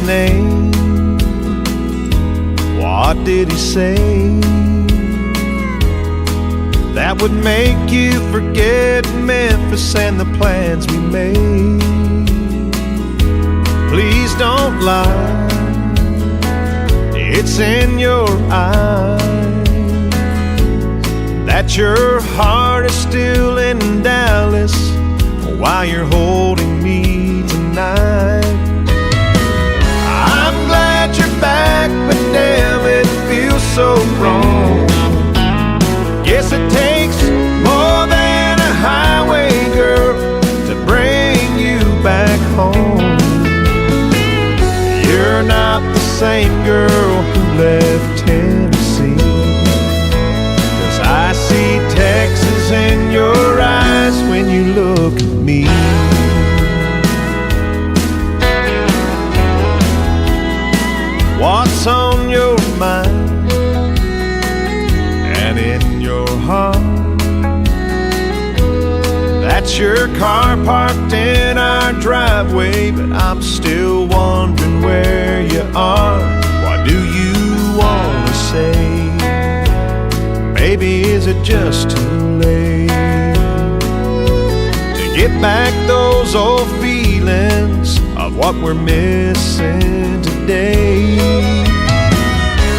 name? What did he say that would make you forget Memphis and the plans we made? Please don't lie, it's in your eyes that your heart is still in Dallas while you're holding me tonight. I'm glad you're back, but damn, it feels so wrong. Guess it takes more than a highway girl to bring you back home. You're not the same girl who left Tennessee, 'cause I see Texas in your eyes when you look at me. What's on your mind and in your heart? That's your car parked in our driveway, but I'm still wondering where you are. What do you want to say? Baby, is it just too late to get back those old feelings of what we're missing today?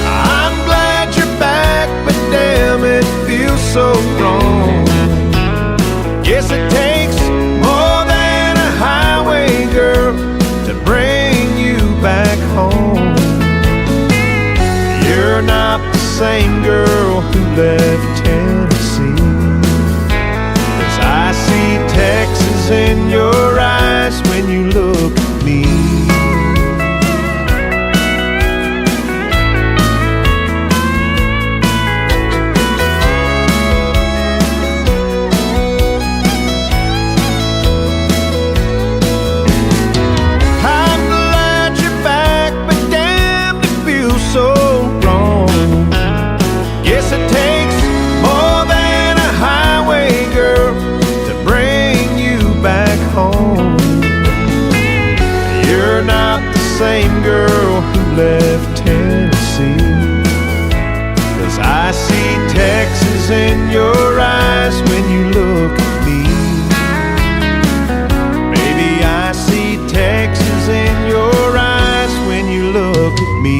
I'm glad you're back, but damn, it feels so wrong. Guess it takes more than a highway girl to bring you back home. You're not the same girl who left Tennessee, 'cause I see Texas in your eyes when you look at me. Same girl who left Tennessee, 'cause I see Texas in your eyes when you look at me. Baby, I see Texas in your eyes when you look at me.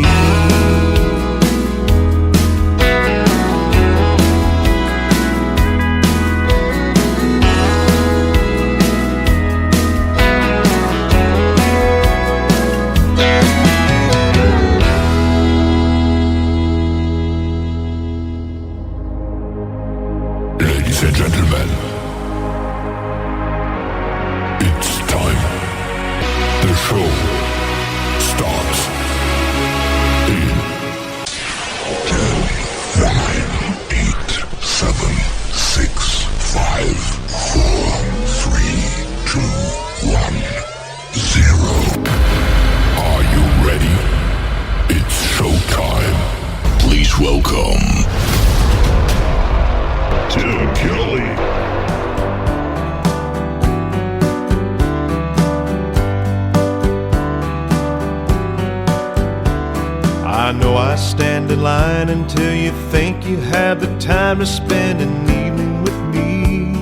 I know I stand in line until you think you have the time to spend an evening with me.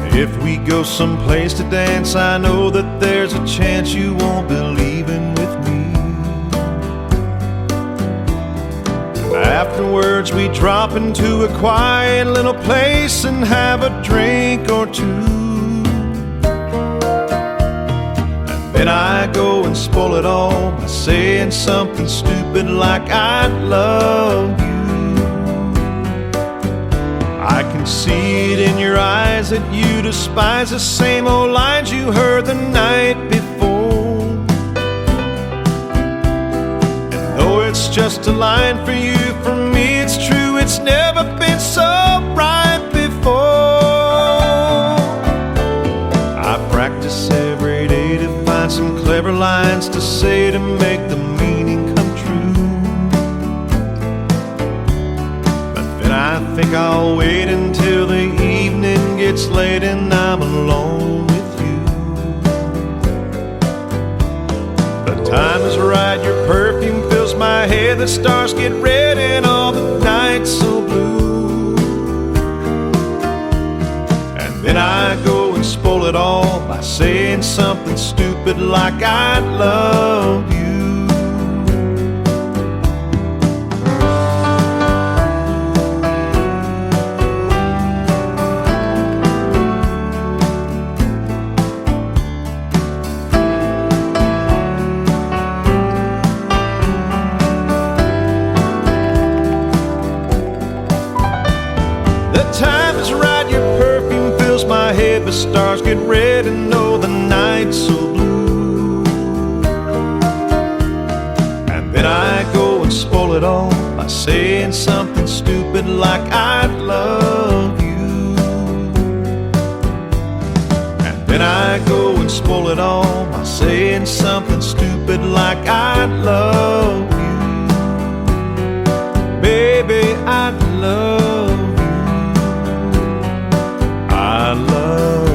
And if we go someplace to dance, I know that there's a chance you won't be leaving with me. And afterwards we drop into a quiet little place and have a drink or two. Then I go and spoil it all by saying something stupid like I love you. I can see it in your eyes that you despise the same old lines you heard the night before. And though it's just a line for you, for me it's true, it's never been so right before. I practice every day to find some clever lines to say to make the meaning come true. But then I think I'll wait until the evening gets late and I'm alone with you. Time is right, your perfume fills my head. The stars get red and all the nights so blue. And then I go and spoil it all by saying something stupid like I love you. The stars get red and oh, the night's so blue. And then I go and spoil it all by saying something stupid like I love you. And then I go and spoil it all by saying something stupid like I love you. Baby, I love you. I love you.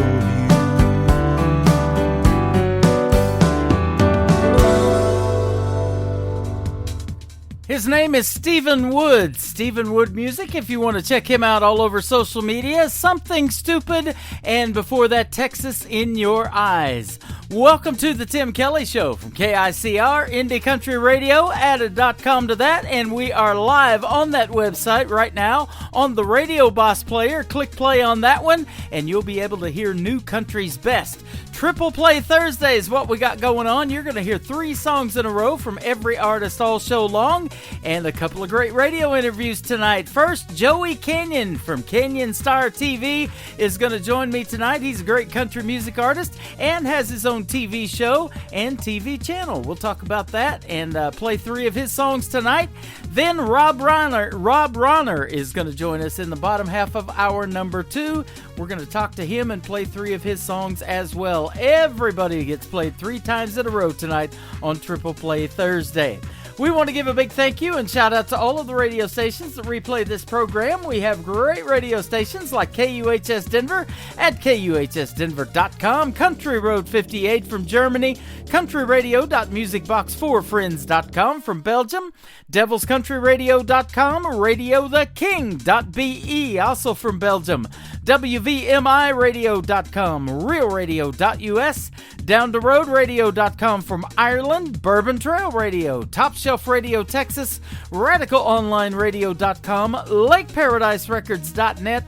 His name is Stephen Wood. Stephen Wood Music, if you want to check him out all over social media. Something Stupid, and before that, Texas in Your Eyes. Welcome to the Tim Kelly Show from KICR, Indie Country Radio. Add a .com to that, and we are live on that website right now on the Radio Boss player. Click play on that one, and you'll be able to hear New Country's Best. Triple Play Thursday is what we got going on. You're going to hear 3 songs in a row from every artist all show long, and a couple of great radio interviews tonight. First, Joey Canyon from Canyon Star TV is going to join me tonight. He's a great country music artist and has his own TV show and TV channel. We'll talk about that and play 3 of his songs tonight. Then Rob Ronner is going to join us in the bottom half of hour number 2. We're going to talk to him and play 3 of his songs as well. Everybody gets played 3 times in a row tonight on Triple Play Thursday. We want to give a big thank you and shout out to all of the radio stations that replay this program. We have great radio stations like KUHS Denver at KUHSdenver.com, Country Road 58 from Germany, countryradio.musicbox4friends.com from Belgium, devilscountryradio.com, radiotheking.be, also from Belgium, WVMIradio.com, realradio.us, downtheroadradio.com from Ireland, Bourbon Trail Radio, Top Shelf Radio Texas, RadicalOnlineRadio.com, LakeParadiseRecords.net.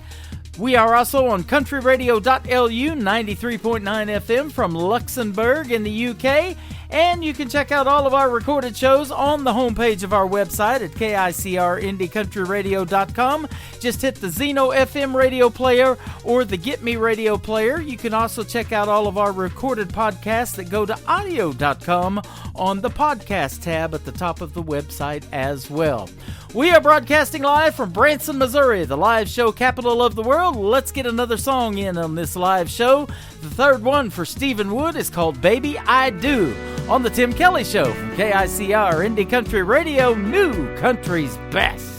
We are also on countryradio.lu, 93.9 FM from Luxembourg in the UK. And you can check out all of our recorded shows on the homepage of our website at KICRIndieCountryRadio.com. Just hit the Zeno FM radio player or the Get Me radio player. You can also check out all of our recorded podcasts that go to audio.com on the podcast tab at the top of the website as well. We are broadcasting live from Branson, Missouri, the live show capital of the world. Let's get another song in on this live show. The third one for Stephen Wood is called Baby I Do on the Tim Kelly Show from KICR Indie Country Radio, New Country's Best.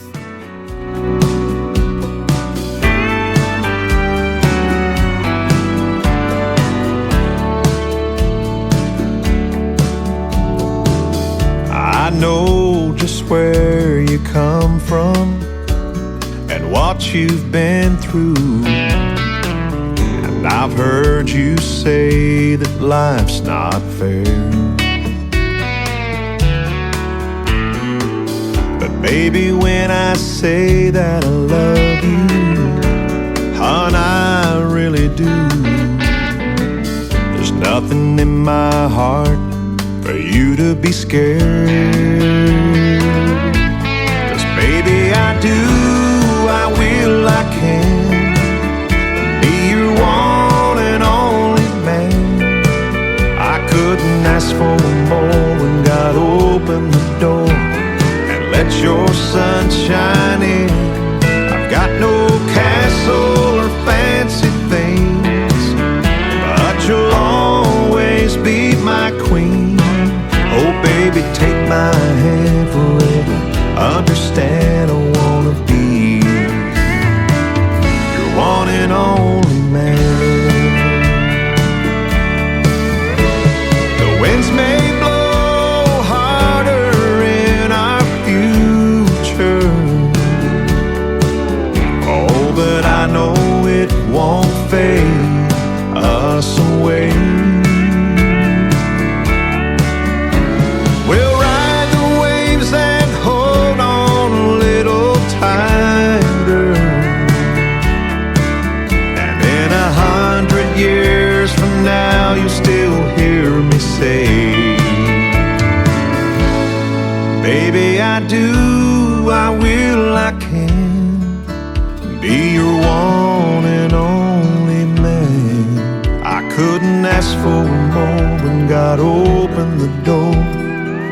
I know just where you come from and what you've been through, and I've heard you say that life's not fair. But baby, when I say that I love you, hon, I really do. There's nothing in my heart for you to be scared. 'Cause baby, I do, I will, I can be your one and only man. I couldn't ask for more when God opened the door and let your sun shine in. I've got no castle or fancy things, but you'll always be my queen. Oh baby, take my for a moment, God, open the door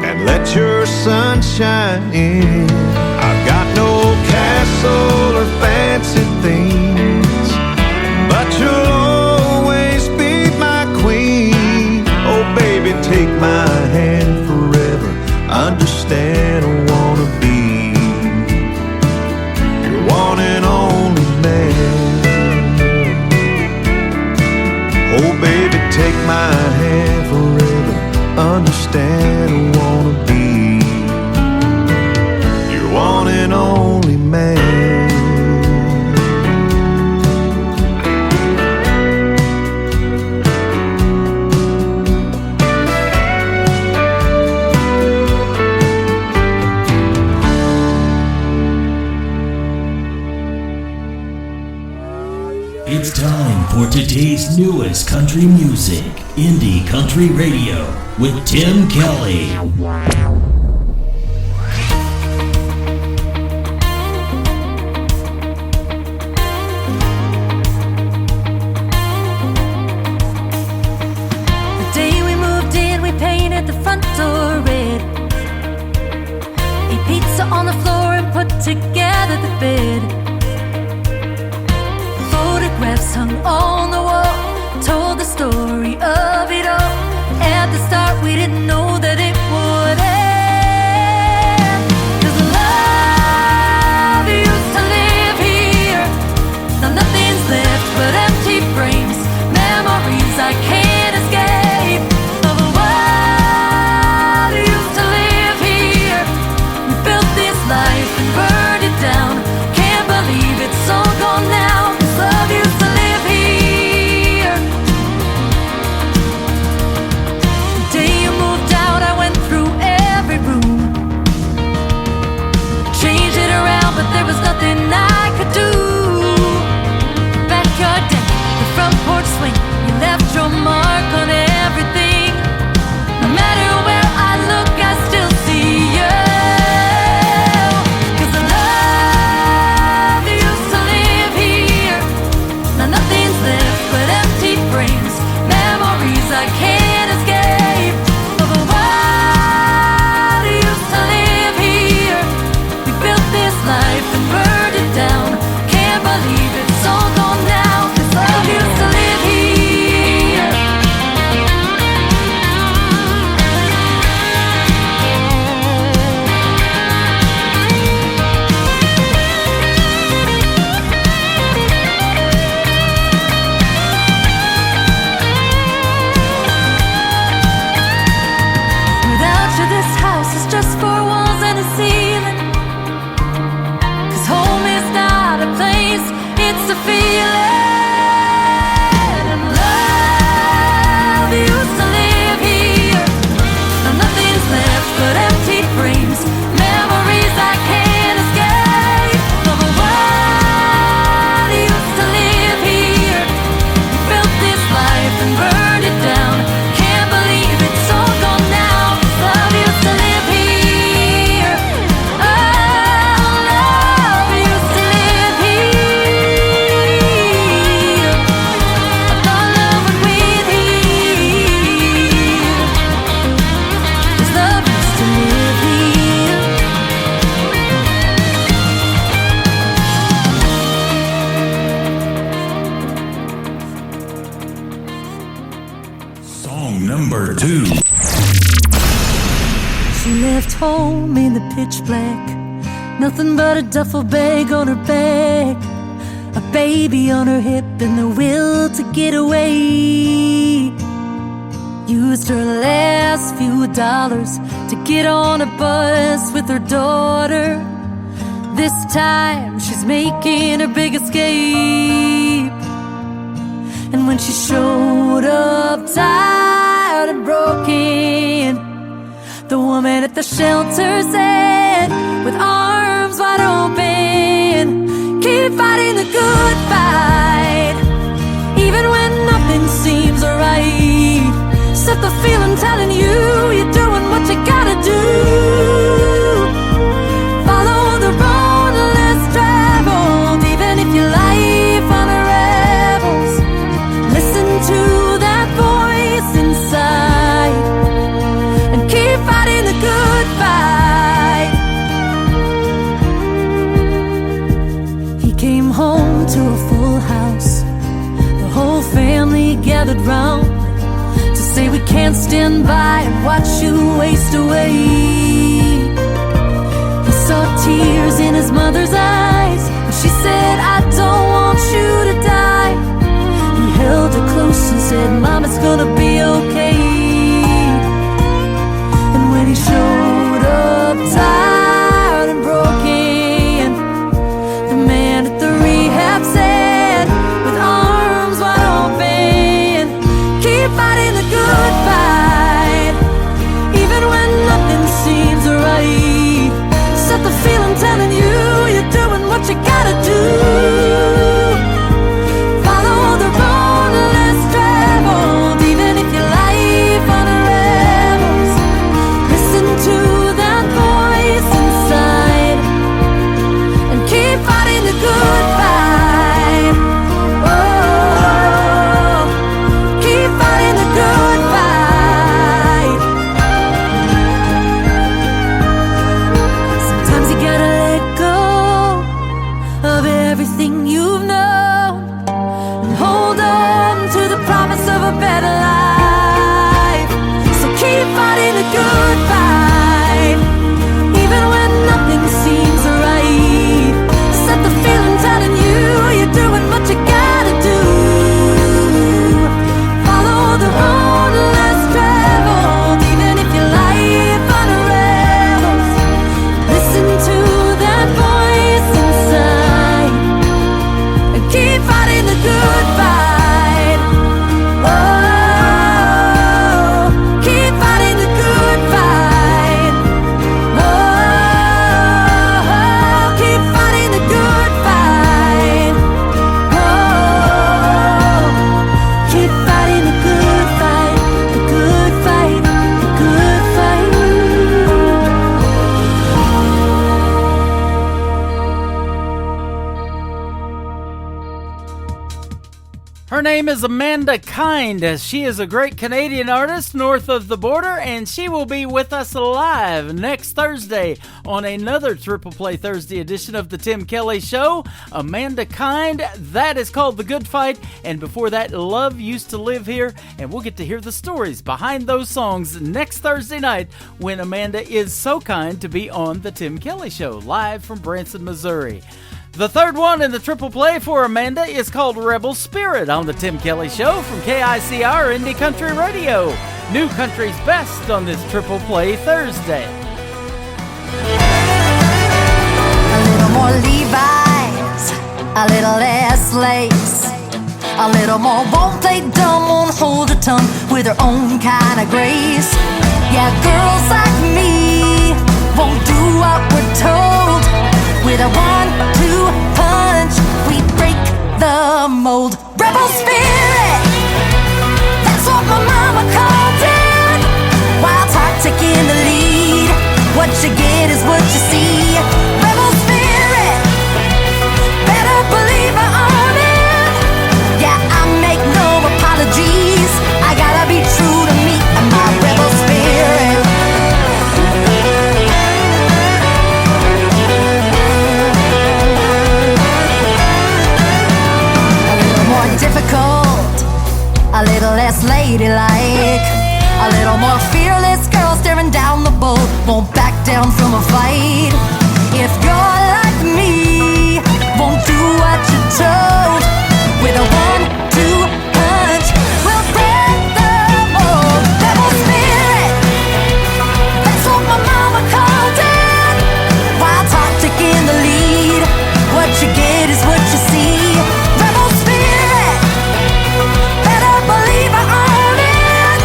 and let your sunshine in. I've got no castle or fancy things, but you'll always be my queen. Oh baby, take my hand forever. Understand, I wanna be your one and only man. Oh baby, take my hand forever. Understand, I wanna be your one and only man. It's time for today's newest country music, Indie Country Radio, with Tim Kelly. The day we moved in, we painted the front door red. Ate pizza on the floor and put together the bed. Photographs hung on the wall, told the story of it all. At the start we didn't know that it would end. 'Cause love used to live here. Now nothing's left but empty frames, memories I can't escape. Of a world used to live here. We built this life and burned it down. Can't believe it's all gone now. Love used to live here. The day you moved out, I went through every room. Changed it around, but there was nothing I could do. The backyard deck, the front porch swing, you left your mark on everything. No matter where I look, I still see you. 'Cause the love used to live here. Now nothing's left but empty frames, memories I can't escape. Of a world used to live here. We built this life and burned it down. Can't believe it's all gone now. 'Cause love used to live here. Without you, this house is just four walls and a ceiling. 'Cause home is not a place, it's a feeling. And love used to live here. Now nothing's left but empty frames, memories I can't escape. Of a world used to live here. We built this life and burned it down. Can't believe it's all gone now. 'Cause love used to live here. Oh, love used to live here. I thought love would win here. 'Cause love used to live here. Song number 2. She left home in the pitch black, nothing but a duffel bag on her back, a baby on her hip and the will to get away. Used her last few dollars to get on a bus with her daughter. This time she's making her big escape. And when she showed up tired and broken, the woman at the shelter said, with arms wide open, keep fighting the good fight, even when nothing seems right. Set the feeling telling you you're doing what you gotta do. Follow the road less traveled, even if your life unravels. Listen to that voice came home to a full house. The whole family gathered round to say we can't stand by and watch you waste away. He saw tears in his mother's eyes, and she said, I don't want you to die. He held her close and said, Mom, it's gonna be okay. And when he showed up tired and broken, the man at the rehab said, with arms wide open, keep fighting the good fight, even when nothing seems right. Set the feeling telling you you're doing what you gotta do. Follow the road less traveled, even if your life unravels. Listen to that voice inside and keep fighting the good fight. Oh, keep fighting the good fight. Sometimes you gotta let go of everything you've known and hold on to the promise of a better life. So keep fighting the good fight, even when nothing seems right. Set the feeling telling you you're doing what you gotta do. Follow the road less traveled, even if your life unravels. Listen to that voice inside and keep fighting the good fight. Oh, keep fighting the good fight. Oh, keep fighting the good fight. Oh, keep fighting the good fight, the good fight, the good fight. Her name is Amanda Kind. She is a great Canadian artist north of the border, and she will be with us live next Thursday on another Triple Play Thursday edition of the Tim Kelly Show. Amanda Kind, that is called The Good Fight, and before that, Love Used to Live Here, and we'll get to hear the stories behind those songs next Thursday night when Amanda is so kind to be on the Tim Kelly Show, live from Branson, Missouri. The third one in the triple play for Amanda is called Rebel Spirit on the Tim Kelly Show from KICR Indie Country Radio. New country's best on this triple play Thursday. A little more Levi's, a little less lace, a little more won't play dumb, won't hold her tongue with her own kind of grace. Yeah, girls like me won't do what we're told. With a 1-2 punch, we break the mold. Rebel spirit, that's what my mama called it. Wild heart taking the lead, what you get is what you see. Rebel spirit, better believe I own it. Yeah, I make no apologies, I gotta be true to me and my rebel spirit. Difficult, a little less ladylike, a little more fearless girl staring down the bull, won't back down from a fight. If you're like me, won't do what you're told. With a 1-2 punch, we'll break the mold. Rebel spirit, that's what my mama called it. Wild heart taking the lead, what you get is what you see. Rebel spirit, better believe I own it.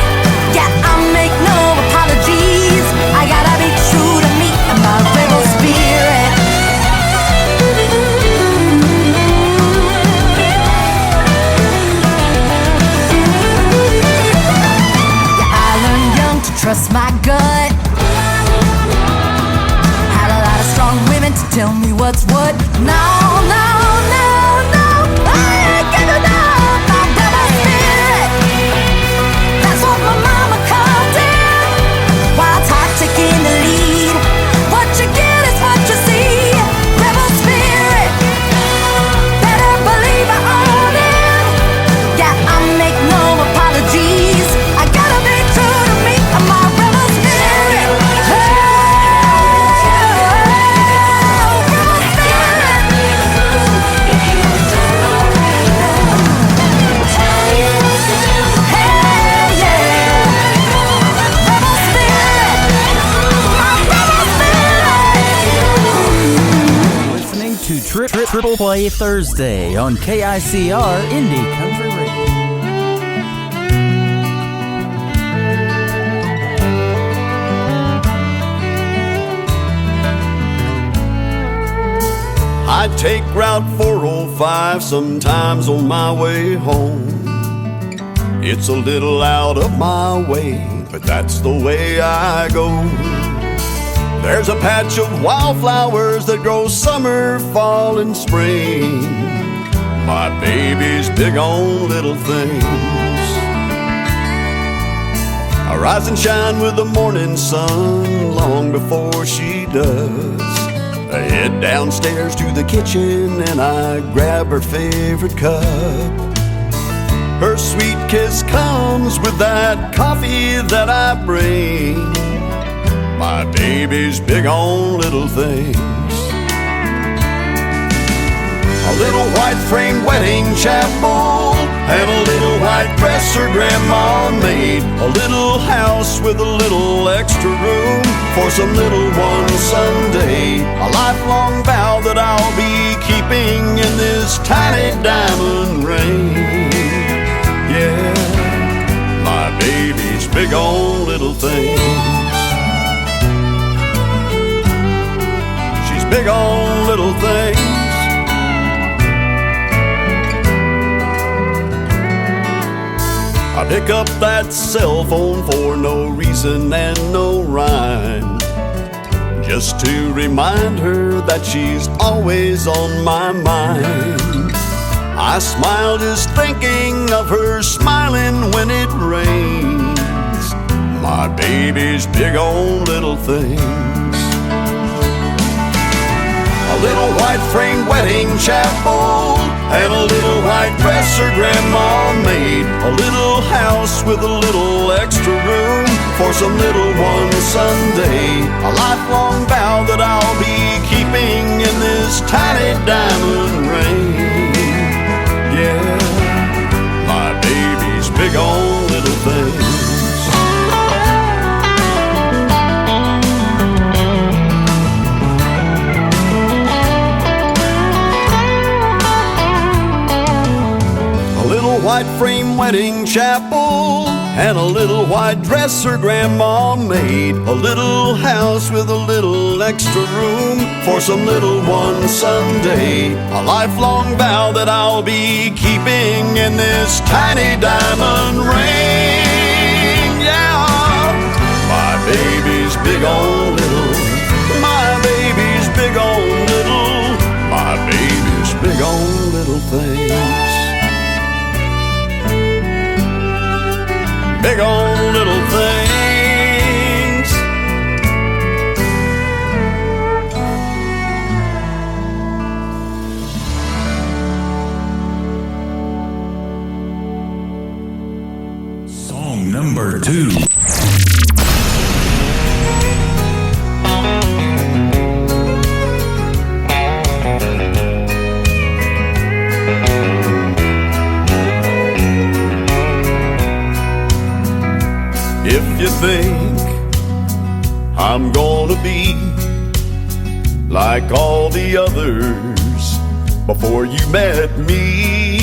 Yeah, I make no apologies, I gotta be true to me and my rebel spirit. Yeah, I learned young to trust my gut. Had a lot of strong women to tell me what's what. No, no, no, no, I ain't giving up my rebel spirit. That's what my mama called it. Wild heart taking the lead, what you get is what you see. Rebel spirit, Triple Play Thursday on KICR Indie Country Radio. I take Route 405 sometimes on my way home. It's a little out of my way, but that's the way I go. There's a patch of wildflowers that grow summer, fall, and spring. My baby's big on little things. I rise and shine with the morning sun long before she does. I head downstairs to the kitchen and I grab her favorite cup. Her sweet kiss comes with that coffee that I bring. My baby's big on little things. A little white frame wedding chapel and a little white dress her grandma made. A little house with a little extra room for some little one someday. A lifelong vow that I'll be keeping in this tiny diamond ring. Yeah, my baby's big on little things. She's big on little things. I pick up that cell phone for no reason and no rhyme, just to remind her that she's always on my mind. I smile just thinking of her smiling when it rains. My baby's big on little things. A little white frame wedding chapel and a little white dress her grandma made. A little house with a little extra room for some little one someday. A lifelong vow that I'll be keeping in this tiny diamond ring. Yeah, my baby's big on little things. White frame wedding chapel and a little white dress her grandma made. A little house with a little extra room for some little one someday. A lifelong vow that I'll be keeping in this tiny diamond ring. Yeah, my baby's big on little. My baby's big on little. My baby's big on little things. Big on little things. Song number 2. If you think I'm gonna be like all the others before you met me,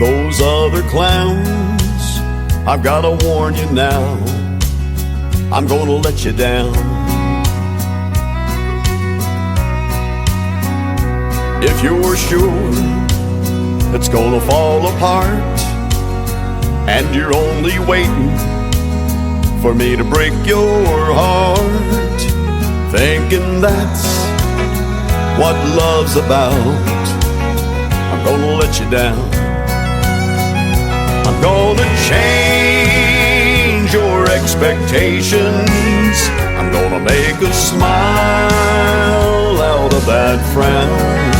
those other clowns, I've gotta warn you now, I'm gonna let you down. If you're sure it's gonna fall apart and you're only waiting for me to break your heart, thinking that's what love's about, I'm gonna let you down. I'm gonna change your expectations. I'm gonna make a smile out of that frown.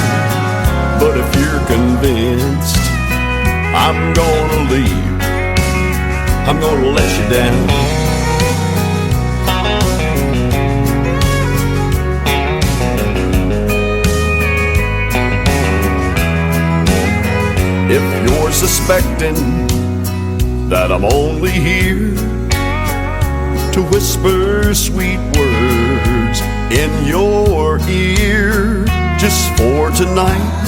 But if you're convinced I'm gonna leave, I'm gonna let you down. If you're suspecting that I'm only here to whisper sweet words in your ear, just for tonight.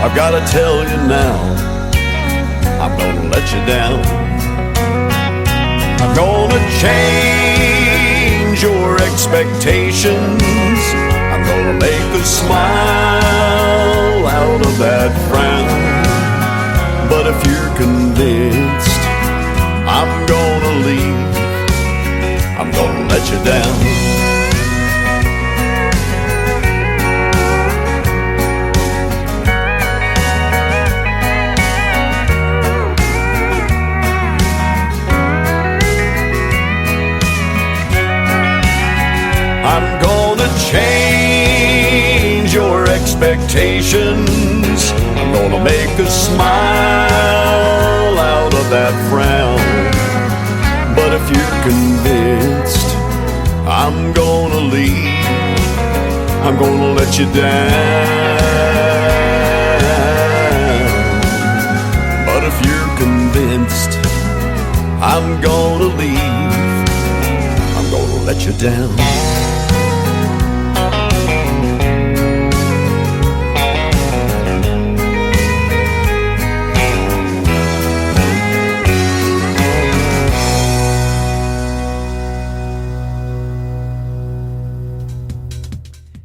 I've gotta tell you now, I'm gonna let you down. I'm gonna change your expectations. I'm gonna make a smile out of that frown. But if you're convinced I'm gonna leave, I'm gonna let you down. I'm gonna change your expectations. I'm gonna make a smile out of that frown. But if you're convinced I'm gonna leave, I'm gonna let you down. But if you're convinced I'm gonna leave, I'm gonna let you down.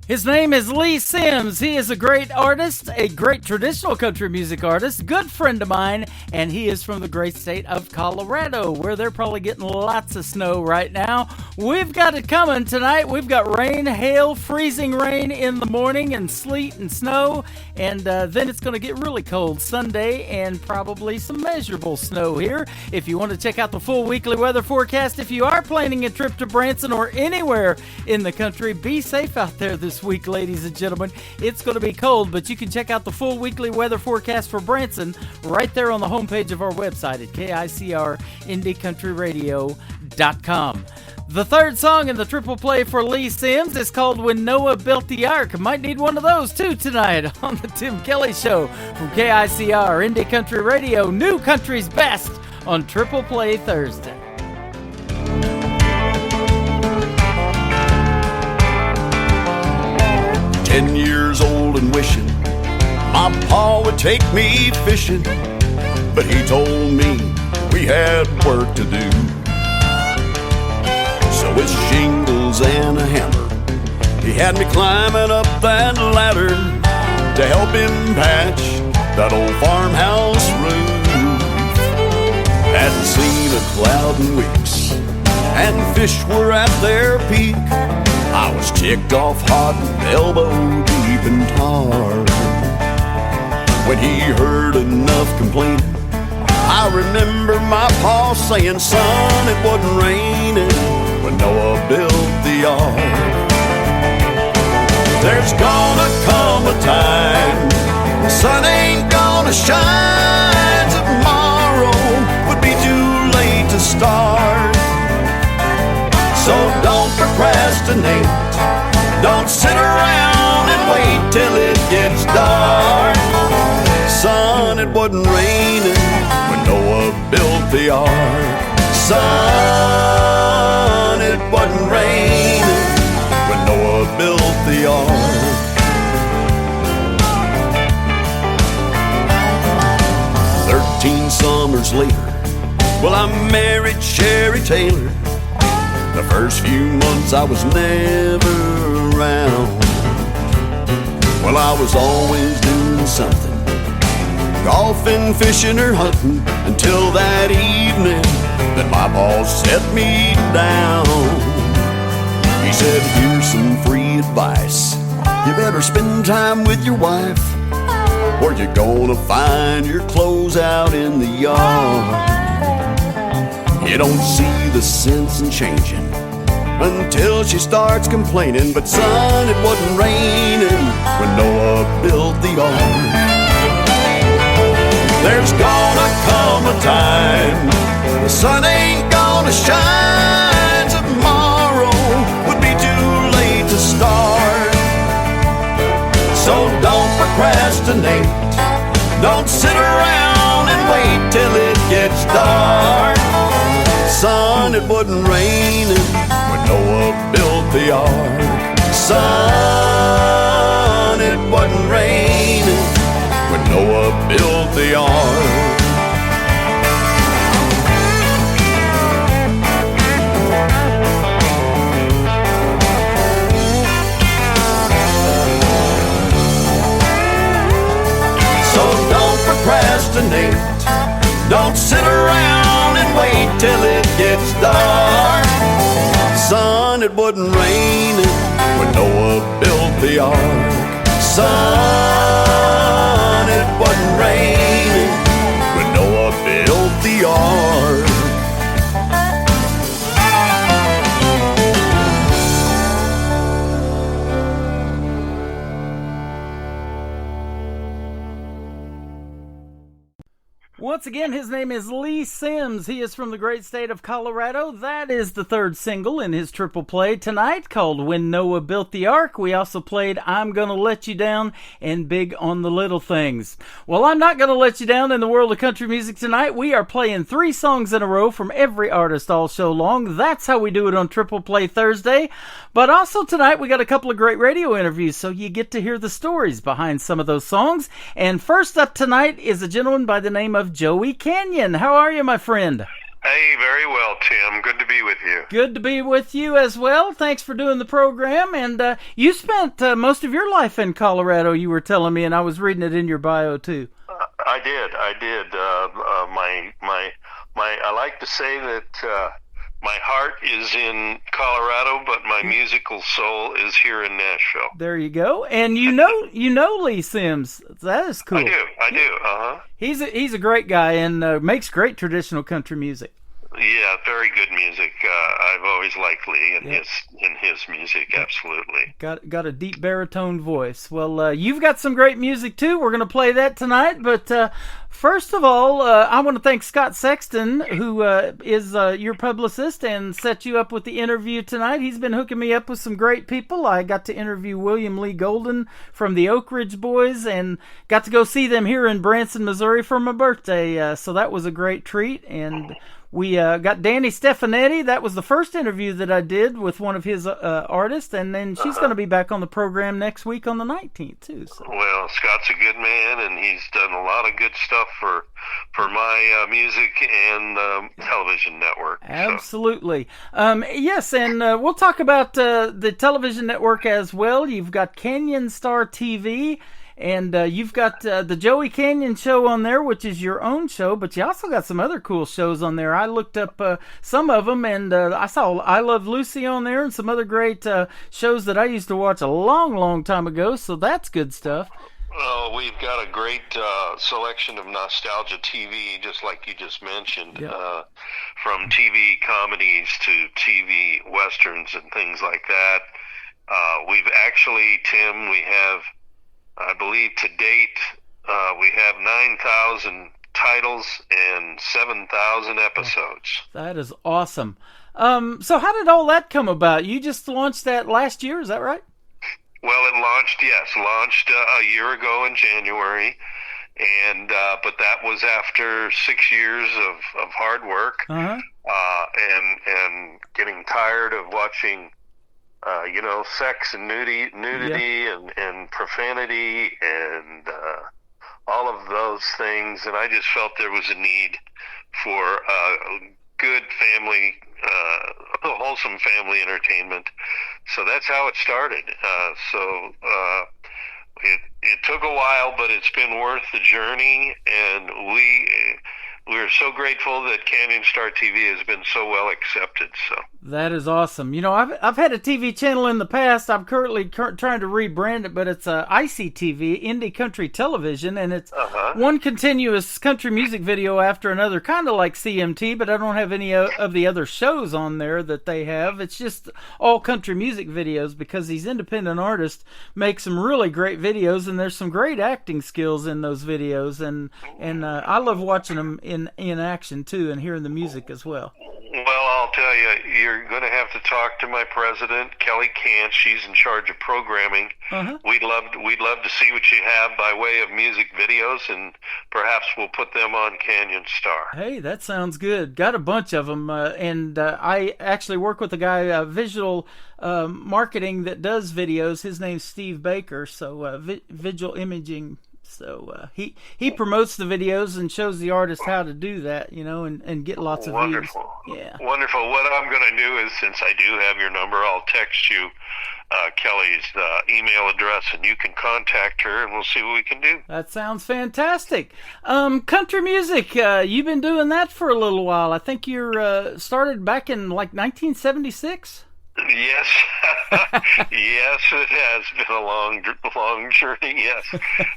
His name is Lee Sims. He is a great artist, a great traditional country music artist, good friend of mine, and he is from the great state of Colorado, where they're probably getting lots of snow right now. We've got it coming tonight. We've got rain, hail, freezing rain in the morning, and sleet and snow, and then it's going to get really cold Sunday, and probably some measurable snow here. If you want to check out the full weekly weather forecast, if you are planning a trip to Branson or anywhere in the country, be safe out there this week, ladies and gentlemen. It's going to be cold, but you can check out the full weekly weather forecast for Branson right there on the homepage of our website at KICRIndieCountryRadio.com. The third song in the triple play for Lee Sims is called When Noah Built the Ark. Might need one of those too tonight on the Tim Kelly Show from KICR Indie Country Radio, New Country's Best on Triple Play Thursday. "10 years old and wishing my pa would take me fishing, but he told me we had work to do. So with shingles and a hammer, he had me climbing up that ladder to help him patch that old farmhouse roof. Hadn't seen a cloud in weeks, and fish were at their peak. I was ticked off hot and elbow deep in tar. When he heard enough complaining, I remember my pa saying, 'Son, it wasn't raining when Noah built the ark.' There's gonna come a time the sun ain't gonna shine. Tomorrow would be too late to start. So don't procrastinate, don't sit around and wait till it gets dark. Son, it wasn't raining when Noah built the ark. Son, it wasn't raining when Noah built the ark. 13 summers later, well, I married Sherry Taylor. The first few months I was never around. Well, I was always doing something, golfing, fishing, or hunting, until that evening that my boss set me down. He said, "Here's some free advice. You better spend time with your wife, or you're gonna find your clothes out in the yard. You don't see the sense in changing until she starts complaining. But son, it wasn't raining when Noah built the ark. There's gonna come a time the sun ain't gonna shine. Tomorrow would be too late to start. So don't procrastinate, don't sit around and wait till it gets dark. Son, it wasn't raining when Noah built the ark. Son, it wasn't raining when Noah built the ark. So don't procrastinate, don't sit around and wait till it gets dark. Son, it wasn't raining when Noah built the ark. Son, it wasn't raining when Noah built the ark. Once again, his name is Lee Sims. He is from the great state of Colorado. That is the third single in his triple play tonight called When Noah Built the Ark. We also played I'm Gonna Let You Down and Big on the Little Things. Well, I'm not gonna let you down in the world of country music tonight. We are playing 3 songs in a row from every artist all show long. That's how we do it on Triple Play Thursday. But also tonight we got a couple of great radio interviews, so you get to hear the stories behind some of those songs. And first up tonight is a gentleman by the name of Joey Canyon. How are you, my friend? Hey, very well, Tim. Good to be with you. Good to be with you as well. Thanks for doing the program. And you spent most of your life in Colorado, you were telling me, and I was reading it in your bio, too. I did. I like to say that my heart is in Colorado, but my musical soul is here in Nashville. There you go. And you know Lee Sims. That is cool. I do. Uh-huh. He's a great guy and makes great traditional country music. Yeah, very good music. I've always liked Lee and his music, absolutely. Got a deep baritone voice. Well, you've got some great music too. We're going to play that tonight. But first of all, I want to thank Scott Sexton, who is your publicist and set you up with the interview tonight. He's been hooking me up with some great people. I got to interview William Lee Golden from the Oak Ridge Boys and got to go see them here in Branson, Missouri for my birthday. So that was a great treat. And we got Danny Stefanetti. That was the first interview that I did with one of his artists, and then she's going to be back on the program next week on the 19th, too. So. Well, Scott's a good man, and he's done a lot of good stuff for my music and television network. Absolutely. So. Yes, and we'll talk about the television network as well. You've got Canyon Star TV. And you've got the Joey Canyon Show on there, which is your own show, but you also got some other cool shows on there. I looked up some of them, and I saw I Love Lucy on there and some other great shows that I used to watch a long, long time ago, so that's good stuff. Well, we've got a great selection of nostalgia TV, just like you just mentioned, from TV comedies to TV westerns and things like that. We've actually, Tim, we have... I believe to date we have 9,000 titles and 7,000 episodes. That is awesome. So how did all that come about? You just launched that last year, is that right? Well, it launched a year ago in January, and but that was after 6 years of hard work, and getting tired of watching sex and nudity and profanity and all of those things. And I just felt there was a need for good family, wholesome family entertainment. So that's how it started. It took a while, but it's been worth the journey. And we're so grateful that Canyon Star TV has been so well accepted. So that is awesome. I've had a TV channel in the past. I'm currently trying to rebrand it, but it's ICTV, Indie Country Television, and it's one continuous country music video after another, kind of like CMT, but I don't have any of the other shows on there that they have. It's just all country music videos because these independent artists make some really great videos, and there's some great acting skills in those videos, and I love watching them in action too, and hearing the music as well. Well, I'll tell you, you're going to have to talk to my president, Kelly Kant. She's in charge of programming. We'd love to see what you have by way of music videos, and perhaps we'll put them on Canyon Star. Hey, that sounds good. Got a bunch of them, and I actually work with a guy, visual marketing, that does videos. His name's Steve Baker, so Visual Imaging. So he promotes the videos and shows the artist how to do that, and get lots of views. Yeah. Wonderful. What I'm going to do is, since I do have your number, I'll text you Kelly's email address, and you can contact her, and we'll see what we can do. That sounds fantastic. Country music, you've been doing that for a little while. I think you're started back in like 1976. Yes, yes, it has been a long journey. Yes,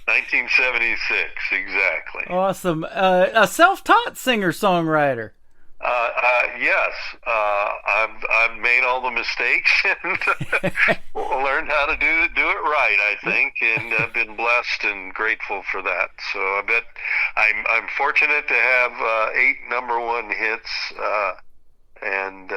1976, exactly. Awesome. A self-taught singer-songwriter. Yes, I've made all the mistakes and learned how to do it right, I think, and I've been blessed and grateful for that. So I bet I'm fortunate to have 8 number 1 hits, and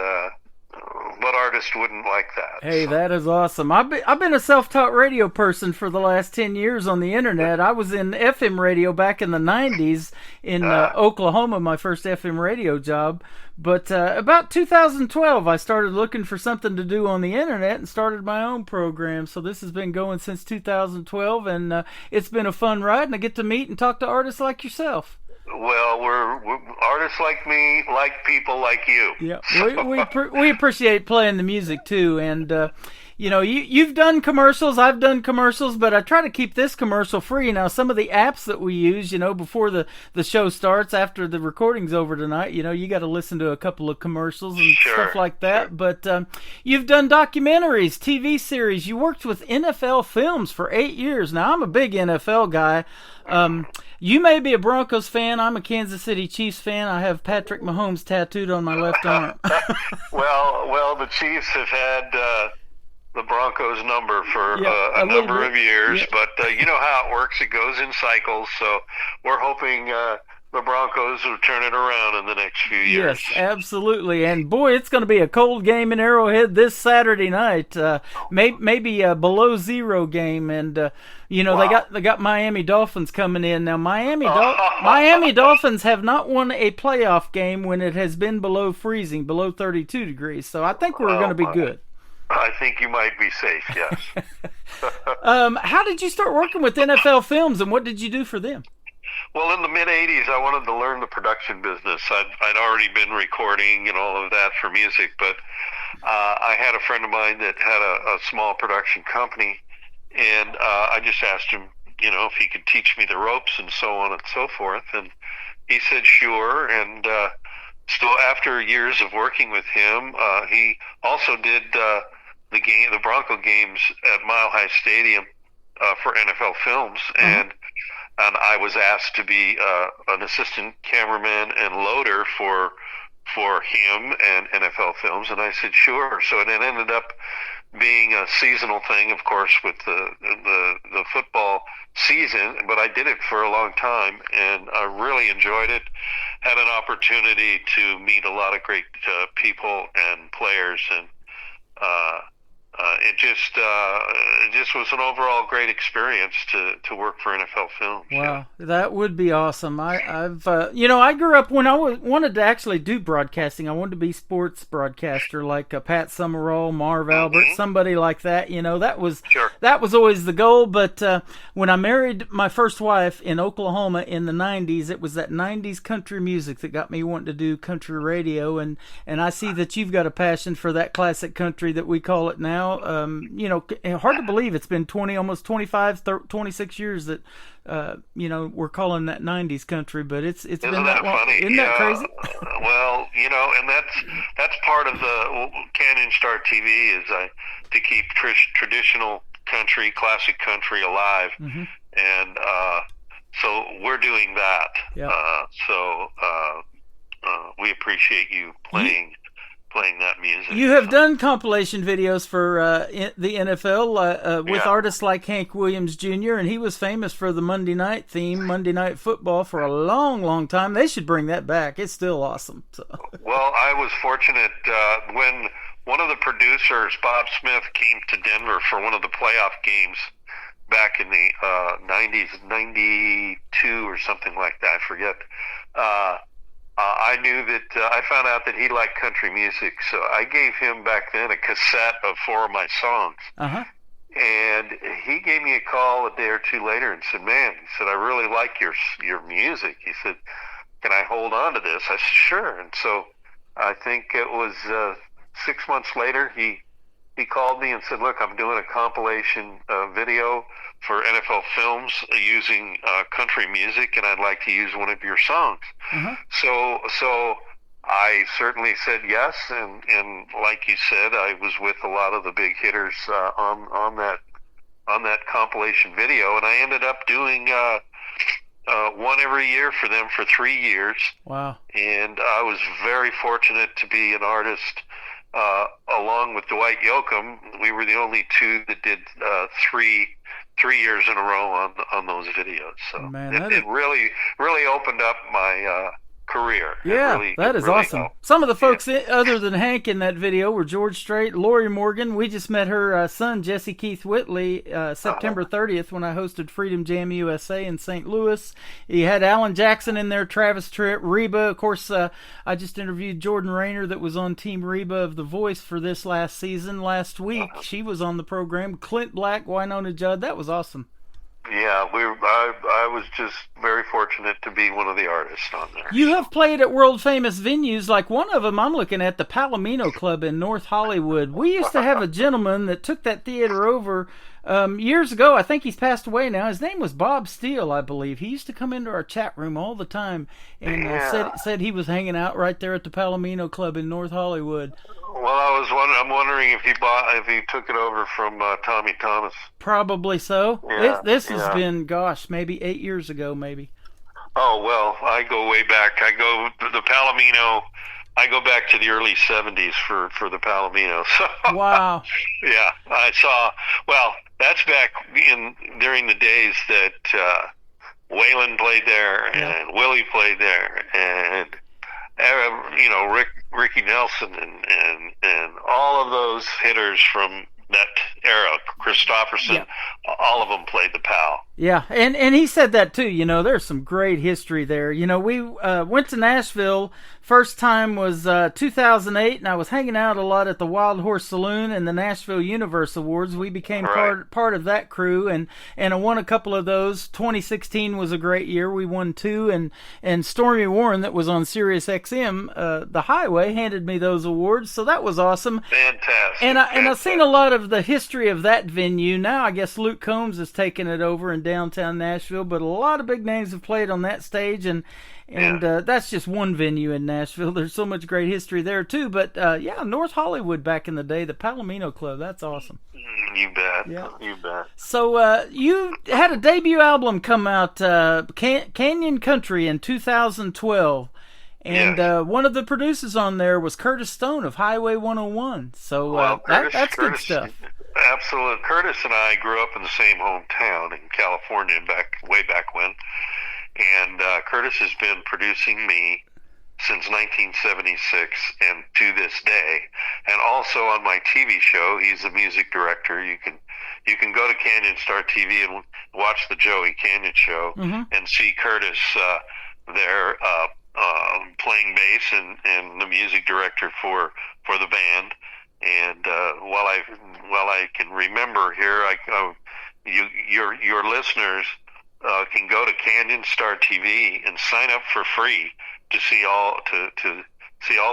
what artist wouldn't like that? Hey, that is awesome. I've been a self-taught radio person for the last 10 years on the internet. I was in FM radio back in the 90s in Oklahoma, my first FM radio job. But about 2012, I started looking for something to do on the internet and started my own program. So this has been going since 2012, and it's been a fun ride, and I get to meet and talk to artists like yourself. Well, we're artists like me, like people like you. Yeah, we appreciate playing the music too, and you've done commercials, I've done commercials, but I try to keep this commercial free. Now, some of the apps that we use, before the show starts, after the recording's over tonight, you got to listen to a couple of commercials and stuff like that. Sure. But you've done documentaries, TV series. You worked with NFL Films for 8 years. Now, I'm a big NFL guy. You may be a Broncos fan. I'm a Kansas City Chiefs fan. I have Patrick Mahomes tattooed on my left arm. well, the Chiefs have had the Broncos number for a number of years, but you know how it works. It goes in cycles, so we're hoping the Broncos will turn it around in the next few years. Yes, absolutely. And boy, it's going to be a cold game in Arrowhead this Saturday night. Maybe a below zero game, and wow. they got Miami Dolphins coming in now. Miami Dolphins have not won a playoff game when it has been below freezing, below 32 degrees. So I think we're going to be good. I think you might be safe. Yes. How did you start working with NFL Films, and what did you do for them? Well, in the mid-'80s, I wanted to learn the production business. I'd already been recording and all of that for music, but I had a friend of mine that had a small production company, and I just asked him, if he could teach me the ropes and so on and so forth, and he said sure, and so after years of working with him, he also did the Bronco games at Mile High Stadium for NFL Films, and I was asked to be an assistant cameraman and loader for him and NFL Films, and I said sure. So it ended up being a seasonal thing, of course, with the football season, but I did it for a long time, and I really enjoyed it. Had an opportunity to meet a lot of great people and players, and it just was an overall great experience to work for NFL Films. Wow, that would be awesome. I've I grew up when I wanted to actually do broadcasting. I wanted to be sports broadcaster like Pat Summerall, Marv Albert, somebody like that. That was always the goal. But when I married my first wife in Oklahoma in the 90s, it was that 90s country music that got me wanting to do country radio. And I see that you've got a passion for that classic country that we call it now. Hard to believe it's been almost 25, 26 years that, we're calling that 90s country, but it's been that long. Funny? Isn't that crazy? Well, and that's part of the Canyon Star TV is to keep traditional country, classic country alive. And so we're doing that. Yeah. We appreciate you playing playing that music. You have done compilation videos for the NFL with artists like Hank Williams Jr., and he was famous for the Monday night theme, Monday Night Football, for a long, long time. They should bring that back. It's still awesome. So. Well, I was fortunate when one of the producers, Bob Smith, came to Denver for one of the playoff games back in the 90s, 92 or something like that, I forget. I knew that I found out that he liked country music, so I gave him back then a cassette of 4 of my songs. Uh-huh. And he gave me a call a day or two later and said, "Man," he said, "I really like your music." He said, "Can I hold on to this?" I said, "Sure." And so I think it was 6 months later, he called me and said, "Look, I'm doing a compilation video for NFL Films using country music, and I'd like to use one of your songs." Uh-huh. So I certainly said yes, and like you said, I was with a lot of the big hitters on that compilation video, and I ended up doing one every year for them for 3 years. Wow! And I was very fortunate to be an artist. Along with Dwight Yoakam, we were the only two that did 3 years in a row on those videos. So Man, it really opened up my career. Yeah, that is really awesome. helped. Some of the folks other than Hank in that video were George Strait, Lori Morgan. We just met her son, Jesse Keith Whitley, September 30th when I hosted Freedom Jam USA in St. Louis. He had Alan Jackson in there, Travis Tritt, Reba. Of course, I just interviewed Jordan Rayner that was on Team Reba of The Voice for this last season. Last week, she was on the program. Clint Black, Wynonna Judd. That was awesome. Yeah, I was just very fortunate to be one of the artists on there. You have played at world-famous venues, like one of them I'm looking at, the Palomino Club in North Hollywood. We used to have a gentleman that took that theater over years ago. I think he's passed away now. His name was Bob Steele, I believe. He used to come into our chat room all the time and said he was hanging out right there at the Palomino Club in North Hollywood. Well, I'm wondering if he took it over from Tommy Thomas. Probably so. Yeah, This has been, maybe 8 years ago, maybe. Oh, well, I go way back. I go back to the early 70s for the Palomino. So, wow. Yeah, that's back during the days that Waylon played there and Willie played there, and Ricky Nelson and all of those hitters from that era, Christopherson, all of them played the Pal. Yeah, and he said that too. There's some great history there. We went to Nashville. First time was 2008, and I was hanging out a lot at the Wild Horse Saloon and the Nashville Universe Awards. We became part of that crew, and I won a couple of those. 2016 was a great year. We won 2, and Stormy Warren, that was on Sirius XM, The Highway, handed me those awards, so that was awesome. Fantastic. And I've seen a lot of the history of that venue. Now I guess Luke Combs has taken it over in downtown Nashville, but a lot of big names have played on that stage, and that's just one venue in Nashville. There's so much great history there too. But North Hollywood back in the day, the Palomino Club, that's awesome. You bet. Yeah. You bet. So you had a debut album come out, Canyon Country, in 2012. And one of the producers on there was Curtis Stone of Highway 101. So that's good stuff. Absolutely. Curtis and I grew up in the same hometown in California way back when. And Curtis has been producing me since 1976 and to this day. And also on my TV show, he's the music director. You can go to Canyon Star TV and watch the Joey Canyon Show and see Curtis there playing bass and the music director for the band. And while I can remember here, your listeners can go to Canyon Star TV and sign up for free to see all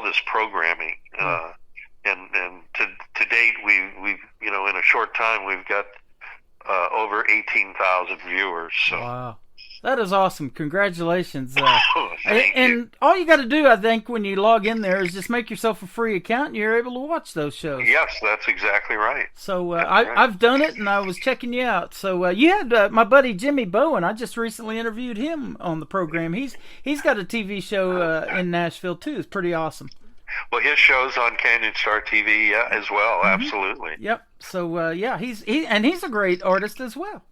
this programming. And to date, we in a short time we've got over 18,000 viewers. So. Wow. That is awesome. Congratulations. Thank you. All you got to do, I think, when you log in there is just make yourself a free account and you're able to watch those shows. Yes, that's exactly right. So I've done it, and I was checking you out. So you had my buddy Jimmy Bowen. I just recently interviewed him on the program. He's got a TV show in Nashville, too. It's pretty awesome. Well, his show's on Canyon Star TV as well. Mm-hmm. Absolutely. Yep. So yeah, he's a great artist as well.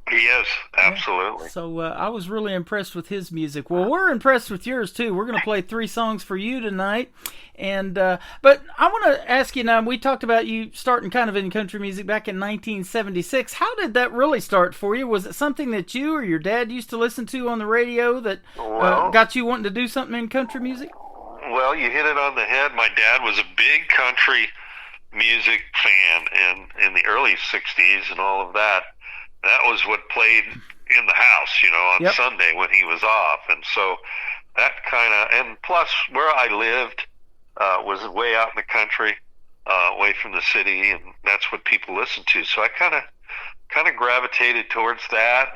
He is, absolutely. Yeah. So I was really impressed with his music. Well, we're impressed with yours too. We're going to play 3 songs for you tonight, and but I want to ask you now. We talked about you starting kind of in country music back in 1976. How did that really start for you? Was it something that you or your dad used to listen to on the radio that got you wanting to do something in country music? Well, you hit it on the head. My dad was a big country music fan, and in the early 60s and all of that. That was what played in the house, on Sunday when he was off. And so that and plus where I lived was way out in the country, away from the city, and that's what people listened to. So I kind of gravitated towards that.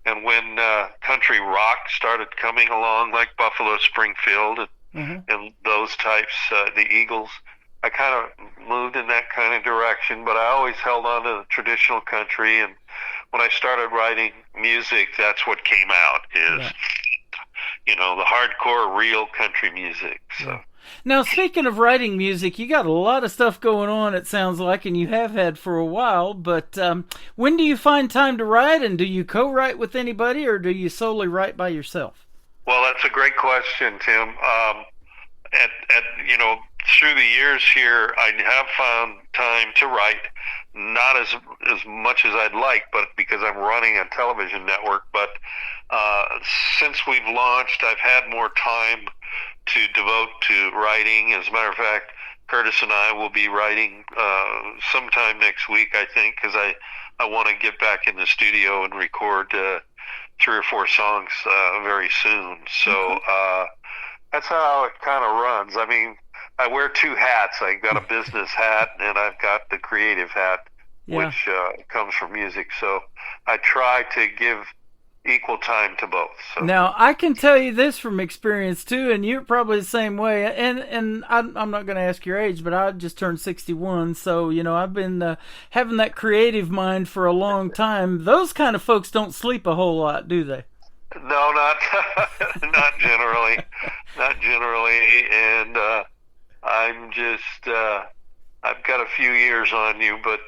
And when country rock started coming along, like Buffalo Springfield and those types, the Eagles, I kind of moved in that kind of direction, but I always held on to the traditional country. And when I started writing music, that's what came out is, the hardcore, real country music. So. Yeah. Now, speaking of writing music, you got a lot of stuff going on, it sounds like, and you have had for a while. But when do you find time to write, and do you co-write with anybody, or do you solely write by yourself? Well, that's a great question, Tim. Through the years here, I have found time to write, not as much as I'd like, but because I'm running a television network. But since we've launched, I've had more time to devote to writing. As a matter of fact, Curtis and I will be writing sometime next week, I think, because I want to get back in the studio and record 3 or 4 songs very soon. So that's how it kind of runs. I mean, I wear 2 hats. I've got a business hat and I've got the creative hat, which comes from music. So I try to give equal time to both. So. Now, I can tell you this from experience too, and you're probably the same way. And I'm not going to ask your age, but I just turned 61, so I've been having that creative mind for a long time. Those kind of folks don't sleep a whole lot, do they? No, not not generally, not generally. And I'm just I've got a few years on you, but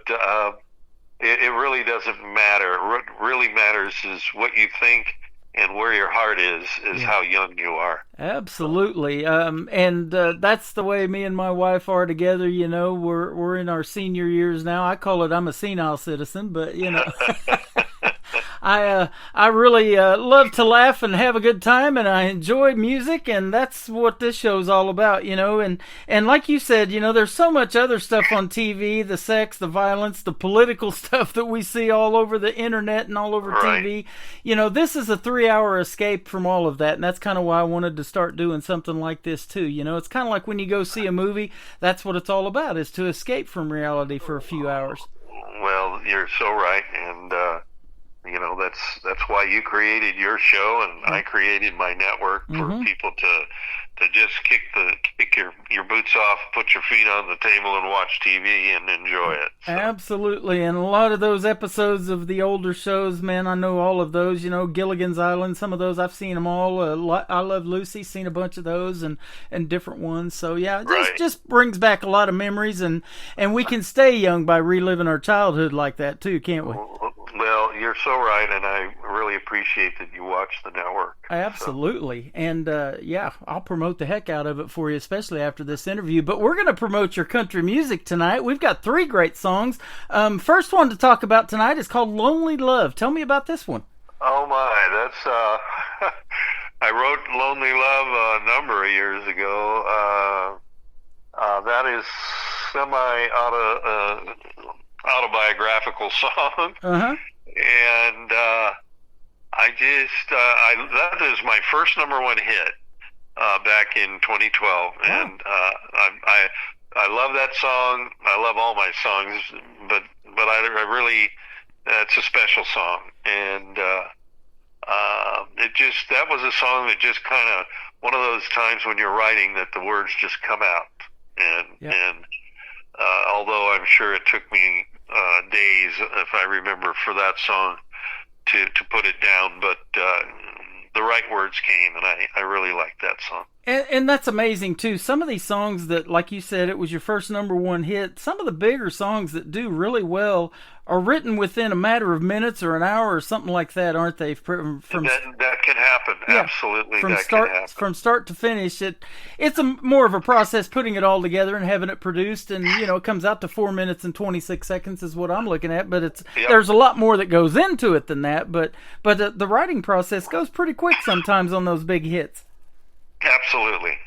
it really doesn't matter. What really matters is what you think and where your heart is how young you are. Absolutely. And that's the way me and my wife are together. We're in our senior years now. I call it I'm a senile citizen, but I really love to laugh and have a good time, and I enjoy music, and that's what this show's all about, and like you said, there's so much other stuff on TV, the sex, the violence, the political stuff that we see all over the internet and all over TV. This is a 3-hour escape from all of that, and that's kind of why I wanted to start doing something like this too. It's kind of like when you go see a movie, that's what it's all about, is to escape from reality for a few hours. Well, you're so right, and that's why you created your show, and I created my network for people to just kick your boots off, put your feet on the table, and watch TV and enjoy it. So. Absolutely, and a lot of those episodes of the older shows, man, I know all of those. Gilligan's Island, some of those I've seen them all. I Love Lucy, seen a bunch of those and different ones. So yeah, it just brings back a lot of memories, and we can stay young by reliving our childhood like that too, can't we? Well, you're so right, and I really appreciate that you watch the network. Absolutely. So. And, I'll promote the heck out of it for you, especially after this interview. But we're going to promote your country music tonight. We've got 3 great songs. First one to talk about tonight is called Lonely Love. Tell me about this one. Oh, my. That's, I wrote Lonely Love a number of years ago. That is autobiographical song, and that is my first number 1 hit back in 2012, and I love that song. I love all my songs, but I really it's a special song, and that was a song that just kind of one of those times when you're writing that the words just come out, and although I'm sure it took me days, if I remember, for that song to put it down, but the right words came, and I really liked that song. And that's amazing, too. Some of these songs that, like you said, it was your first #1 hit, some of the bigger songs that do really well are written within a matter of minutes or an hour or something like that, aren't they? From that can happen. Yeah, Absolutely, from that start, can happen. From start to finish, it's more of a process putting it all together and having it produced, and it comes out to 4 minutes and 26 seconds is what I'm looking at. But there's a lot more that goes into it than that. But the writing process goes pretty quick sometimes on those big hits. Absolutely.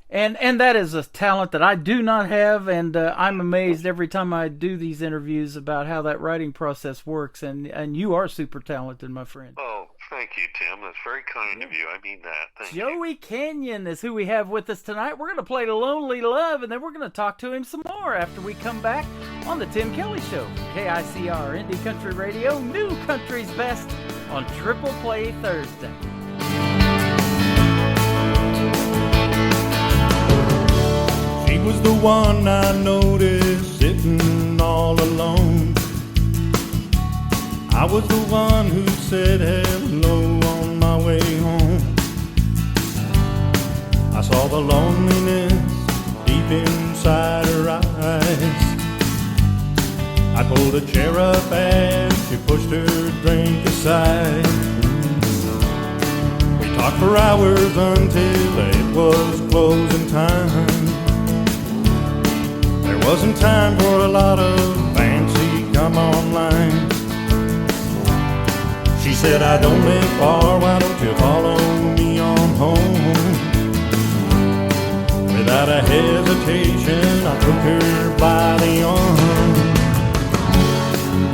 And that is a talent that I do not have, and I'm amazed every time I do these interviews about how that writing process works, and you are super talented, my friend. Oh, thank you, Tim. That's very kind of you. I mean that. Thank you. Joey Canyon is who we have with us tonight. We're going to play Lonely Love, and then we're going to talk to him some more after we come back on The Tim Kelly Show. KICR, Indie Country Radio, New Country's Best on Triple Play Thursday. She was the one I noticed sitting all alone. I was the one who said hello on my way home. I saw the loneliness deep inside her eyes. I pulled a chair up and she pushed her drink aside. We talked for hours until it was closing time. There wasn't time for a lot of fancy come online. She said, I don't live far, why don't you follow me on home? Without a hesitation, I took her by the arm.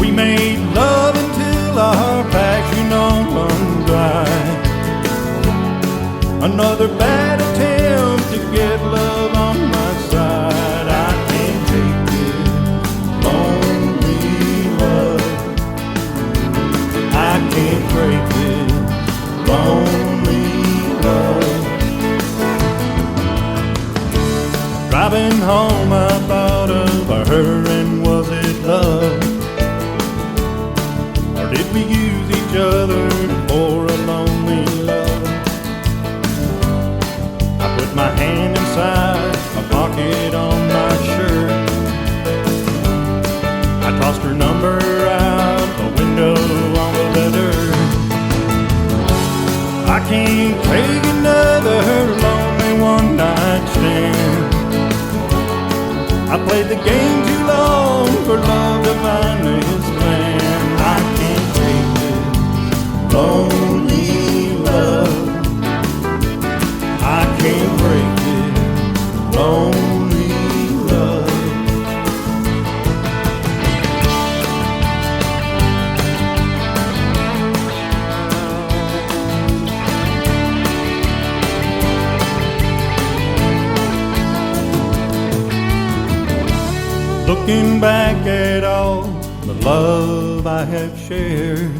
We made love until our passion all run dry. Another bad attempt to get love on my side. I can't take this lonely love. I can't break this lonely love. Driving home, I thought of her, and was it love? Or did we use each other for a lonely love? I put my hand inside a pocket on my shirt. I tossed her number out the window on the letter. I can't take another lonely one-night stand. I played the game too long for love to find this man. I can't take this lonely love. I can't break this lonely love. Looking back at all the love I have shared,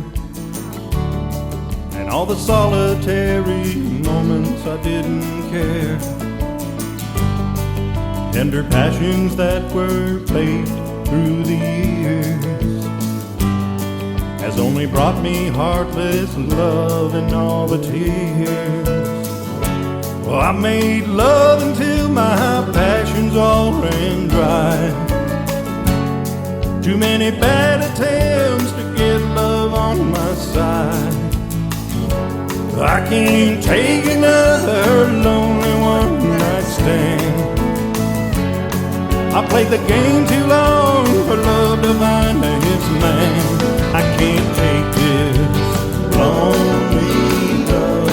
and all the solitary moments I didn't care, tender passions that were played through the years, has only brought me heartless love and all the tears. Well, I made love until my passions all ran dry. Too many bad attempts to get love on my side. I can't take another lonely one-night stand. I played the game too long for love to find its man. I can't take this lonely love.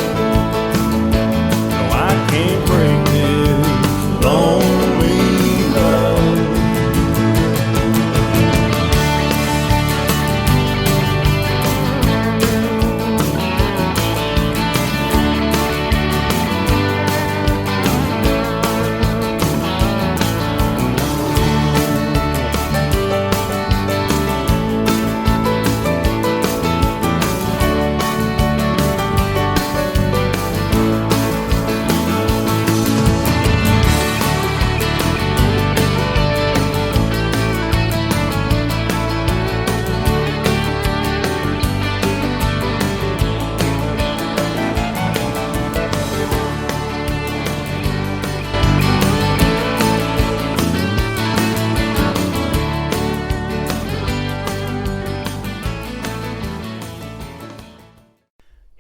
No, I can't break this lonely love.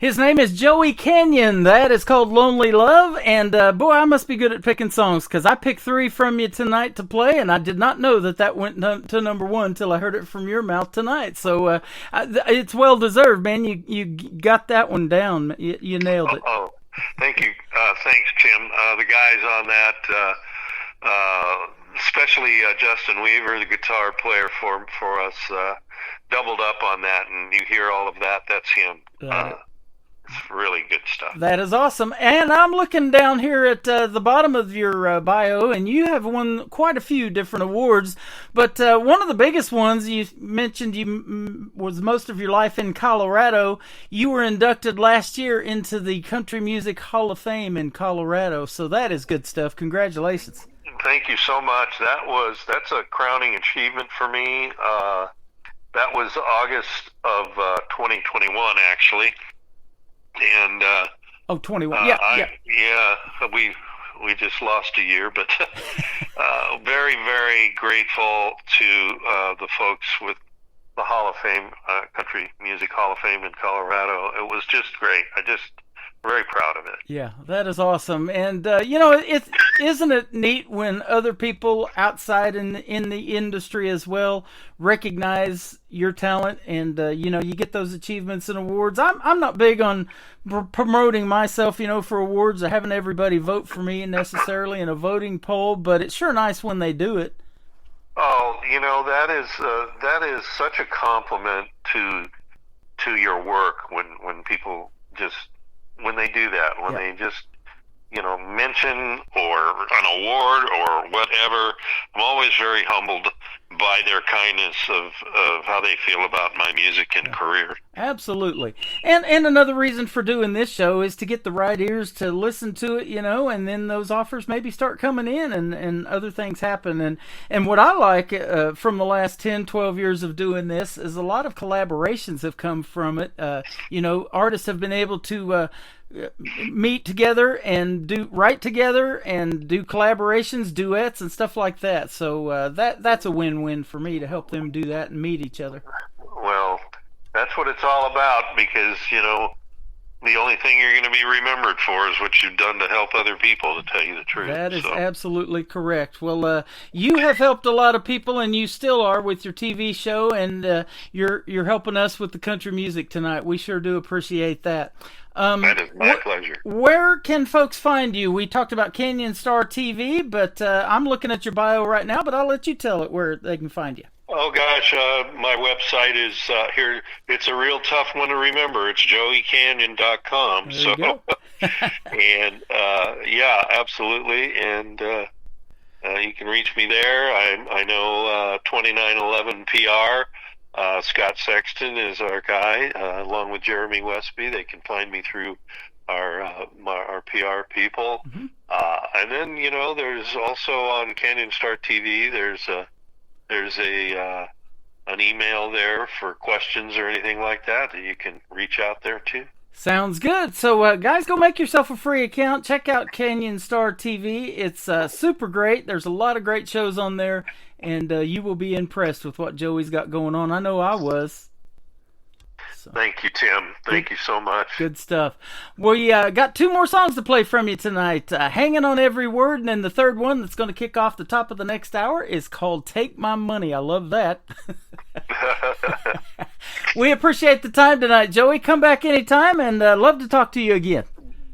His name is Joey Canyon. That is called Lonely Love. And boy, I must be good at picking songs, because I picked 3 from you tonight to play, and I did not know that went to number 1 till I heard it from your mouth tonight. So it's well deserved, man. You got that one down. You nailed it. Oh, thank you. Thanks, Tim. The guys on that, especially Justin Weaver, the guitar player for us, doubled up on that, and you hear all of that. That's him. It's really good stuff. That is awesome. And I'm looking down here at the bottom of your bio, and you have won quite a few different awards. But one of the biggest ones, you mentioned was most of your life in Colorado. You were inducted last year into the Country Music Hall of Fame in Colorado. So that is good stuff. Congratulations. Thank you so much. That's a crowning achievement for me. That was August of 2021, actually. And 21. We just lost a year, but very, very grateful to the folks with the Hall of Fame, Country Music Hall of Fame in Colorado. It was just great. Very proud of it. Yeah, that is awesome. And, isn't it neat when other people outside in the industry as well recognize your talent and, you get those achievements and awards. I'm not big on promoting myself, for awards or having everybody vote for me necessarily in a voting poll, but it's sure nice when they do it. Oh, that is such a compliment to your work when people just, when they do that, when they just, mention or an award or whatever. I'm always very humbled by their kindness of how they feel about my music and career. Absolutely. And another reason for doing this show is to get the right ears to listen to it, and then those offers maybe start coming in and other things happen. And what I like from the last 10, 12 years of doing this is a lot of collaborations have come from it. Artists have been able to meet together and write together and do collaborations, duets, and stuff like that. So that's a win-win for me to help them do that and meet each other. Well, that's what it's all about, because the only thing you're going to be remembered for is what you've done to help other people, to tell you the truth. That is absolutely correct. Well, you have helped a lot of people, and you still are with your TV show, and you're helping us with the country music tonight. We sure do appreciate that. That is my pleasure. Where can folks find you? We talked about Canyon Star TV, but I'm looking at your bio right now, but I'll let you tell it where they can find you. Oh, gosh, my website is here. It's a real tough one to remember. It's joeycanyon.com. There you go. And, yeah, absolutely. And you can reach me there. I know 2911 PR. Scott Sexton is our guy, along with Jeremy Westby. They can find me through our PR people. Mm-hmm. And then, there's also on Canyon Star TV, there's an email there for questions or anything like that you can reach out there too. Sounds good. So, guys, go make yourself a free account. Check out Canyon Star TV. It's super great. There's a lot of great shows on there, and you will be impressed with what Joey's got going on. I know I was. So. Thank you, Tim. Thank you so much. Good stuff. We got 2 more songs to play from you tonight. Hanging on Every Word, and then the third one that's going to kick off the top of the next hour is called Take My Money. I love that. We appreciate the time tonight, Joey. Come back anytime, and love to talk to you again.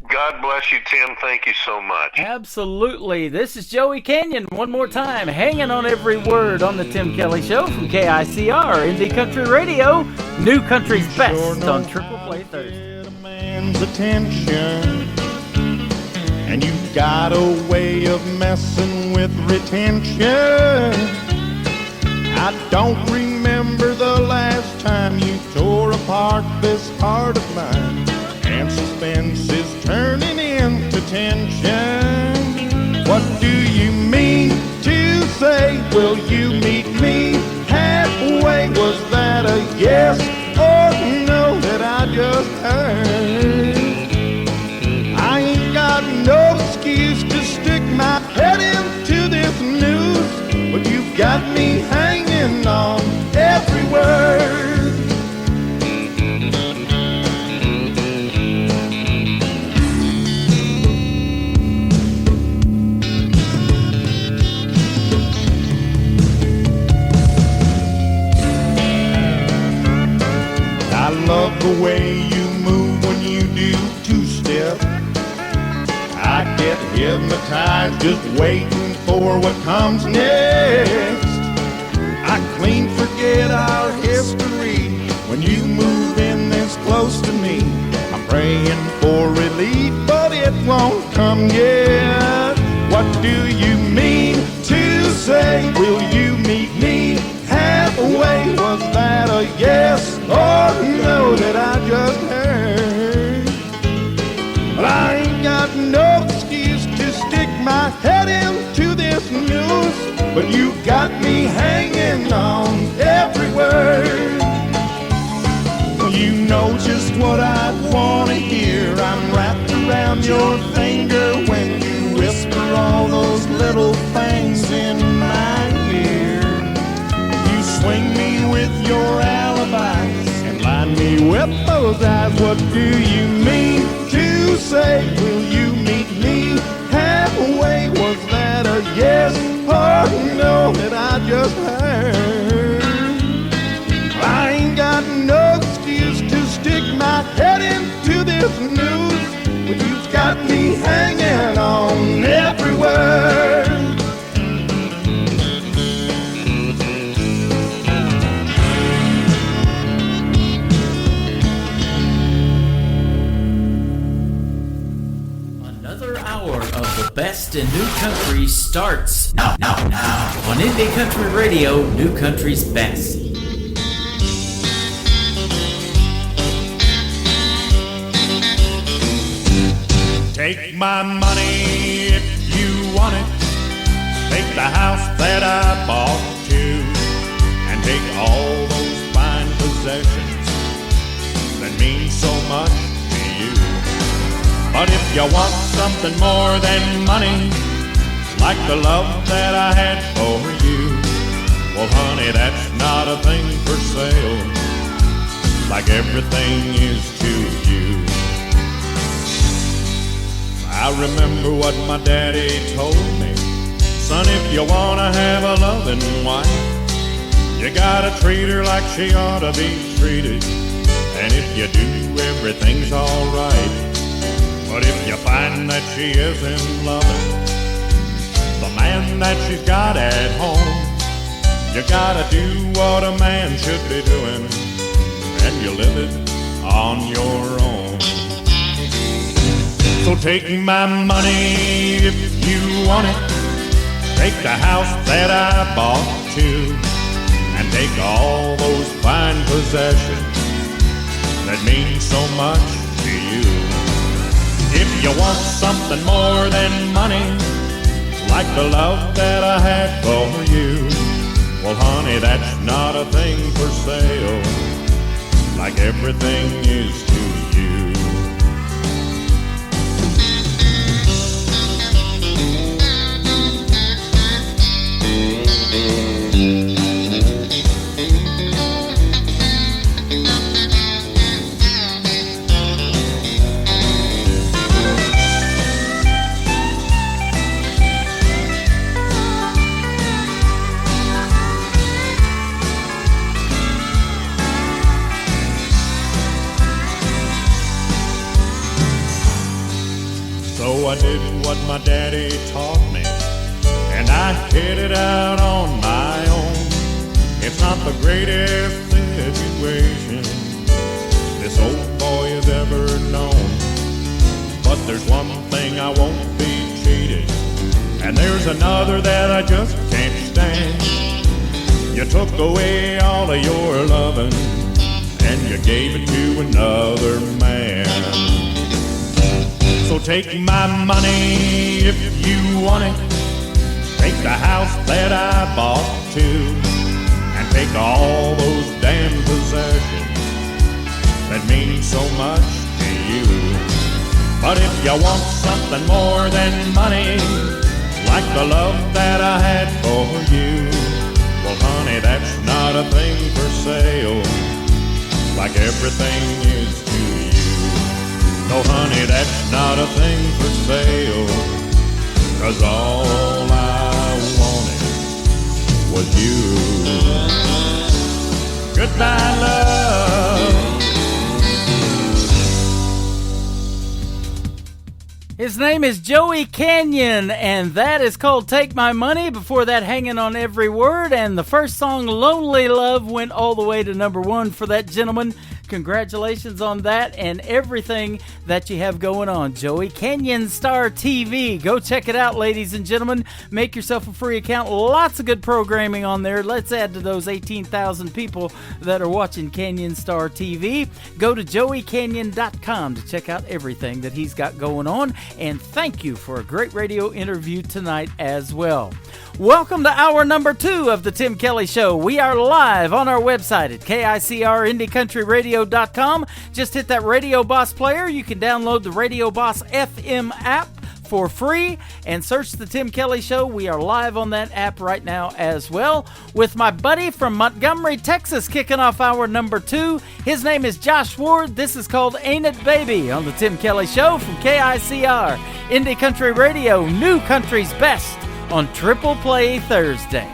God bless you, Tim. Thank you so much. Absolutely. This is Joey Canyon one more time, hanging on every word on the Tim Kelly Show from KICR, Indie Country Radio, New Country's Best on Triple Play Thursday. Get a man's attention, and you've got a way of messing with retention. I don't remember the last time you tore apart this heart of mine, and suspense is turning into tension. What do you mean to say? Will you meet me halfway? Was that a yes or no that I just heard? I ain't got no excuse to stick my head into this news, but you've got me hanging on every word. the way you move when you do two-step. I get hypnotized just waiting for what comes next. I clean forget our history when you move in this close to me. I'm praying for relief, but it won't come yet. What do you mean to say? Will you meet me halfway? Was that a yes or no that I just heard? Well, I ain't got no excuse to stick my head into this news, but you got me hanging on every word. You know just what I want to hear. I'm wrapped around your finger when you whisper all those little things in my ear. You swing me with your alibis and line me with those eyes. What do you mean to say? Will you meet me halfway? Was that a yes or no that I just heard? I ain't got no excuse to stick my head into this news, but you've got me hanging on every word. Another hour of the best in new country starts now on Indie Country Radio, New Country's Best. Take my money if you want it. Take the house that I bought too, and take all those fine possessions that mean so much to you. But if you want something more than money, like the love that I had for you, well honey, that's not a thing for sale, like everything is to you. I remember what my daddy told me. Son, if you wanna have a loving wife, you gotta treat her like she ought to be treated. And if you do, everything's alright. But if you find that she isn't loving the man that she's got at home, you gotta do what a man should be doing, and you live it on your own. So take my money if you want it. Take the house that I bought too, and take all those fine possessions that mean so much to you. If you want something more than money, like the love that I had for you, well honey, that's not a thing for sale, like everything is to you. So I did what my daddy taught me, and I hit it out on my own. It's not the greatest situation this old boy has ever known, but there's one thing I won't be cheated, and there's another that I just can't stand. You took away all of your loving, and you gave it to another man. So take my money if you want it. Take the house that I bought too, and take all those damn possessions that mean so much to you. But if you want something more than money, like the love that I had for you, well honey, that's not a thing for sale, like everything is to you. No honey, that's not a thing for sale, 'cause all I wanted was you. Goodbye love, His name is Joey Canyon, and that is called Take My Money. Before that, Hanging on Every Word, and the first song, Lonely Love, went all the way to number one for that gentleman. Congratulations on that and everything that you have going on. Joey Canyon Star TV. Go check it out, ladies and gentlemen. Make yourself a free account. Lots of good programming on there. Let's add to those 18,000 people that are watching Canyon Star TV. Go to joeycanyon.com to check out everything that he's got going on. And thank you for a great radio interview tonight as well. Welcome to hour number 2 of the Tim Kelly Show. We are live on our website at KICRIndieCountryRadio.com. Just hit that Radio Boss player. You can download the Radio Boss FM app for free and search the Tim Kelly Show. We are live on that app right now as well with my buddy from Montgomery, Texas, kicking off hour number 2. His name is Josh Ward. This is called Ain't It Baby on the Tim Kelly Show from KICR Indie Country Radio, New Country's Best on Triple Play Thursday.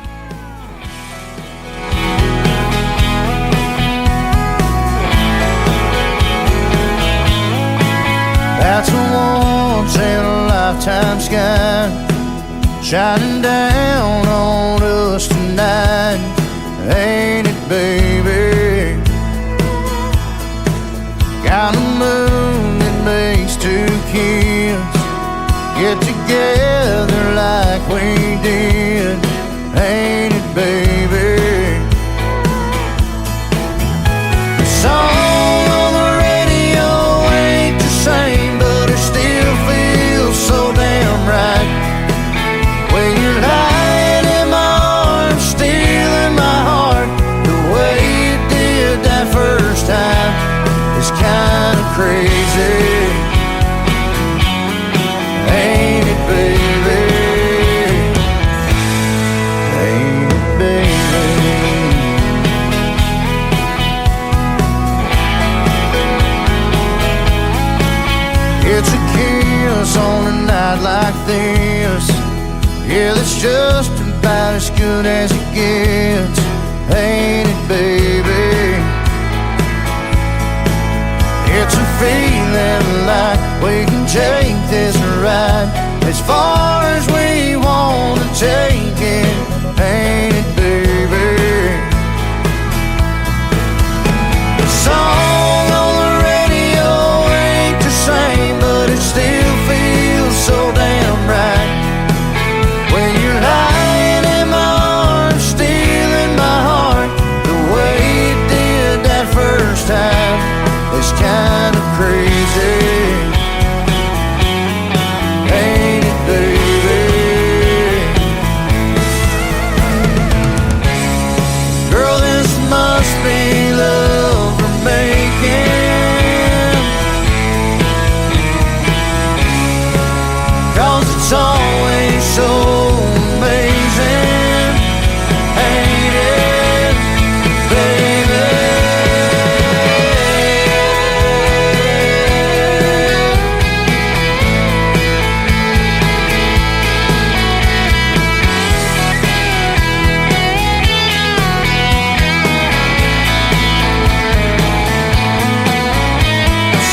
That's a once-in-a-lifetime sky shining down on us tonight. Ain't it, baby? Got a moon that makes two kids get together like we did. Ain't it, baby? The song on the radio ain't the same, but it still feels so damn right. When you're lying in my arms, stealing my heart, the way you did that first time is kinda crazy. Ain't it, baby? Ain't it, baby? It's a kiss on a night like this. Yeah, that's just about as good as it gets. Ain't it, baby? It's a feeling like we can take this ride as far as we want to take it. Ain't it, baby? The song on the radio ain't the same, but it still feels so damn right. When you're lying in my arms, stealing my heart, the way you did that first time is kinda crazy. Ain't it, baby? Girl, this must be love we're making, 'cause it's always so amazing. Ain't it, baby?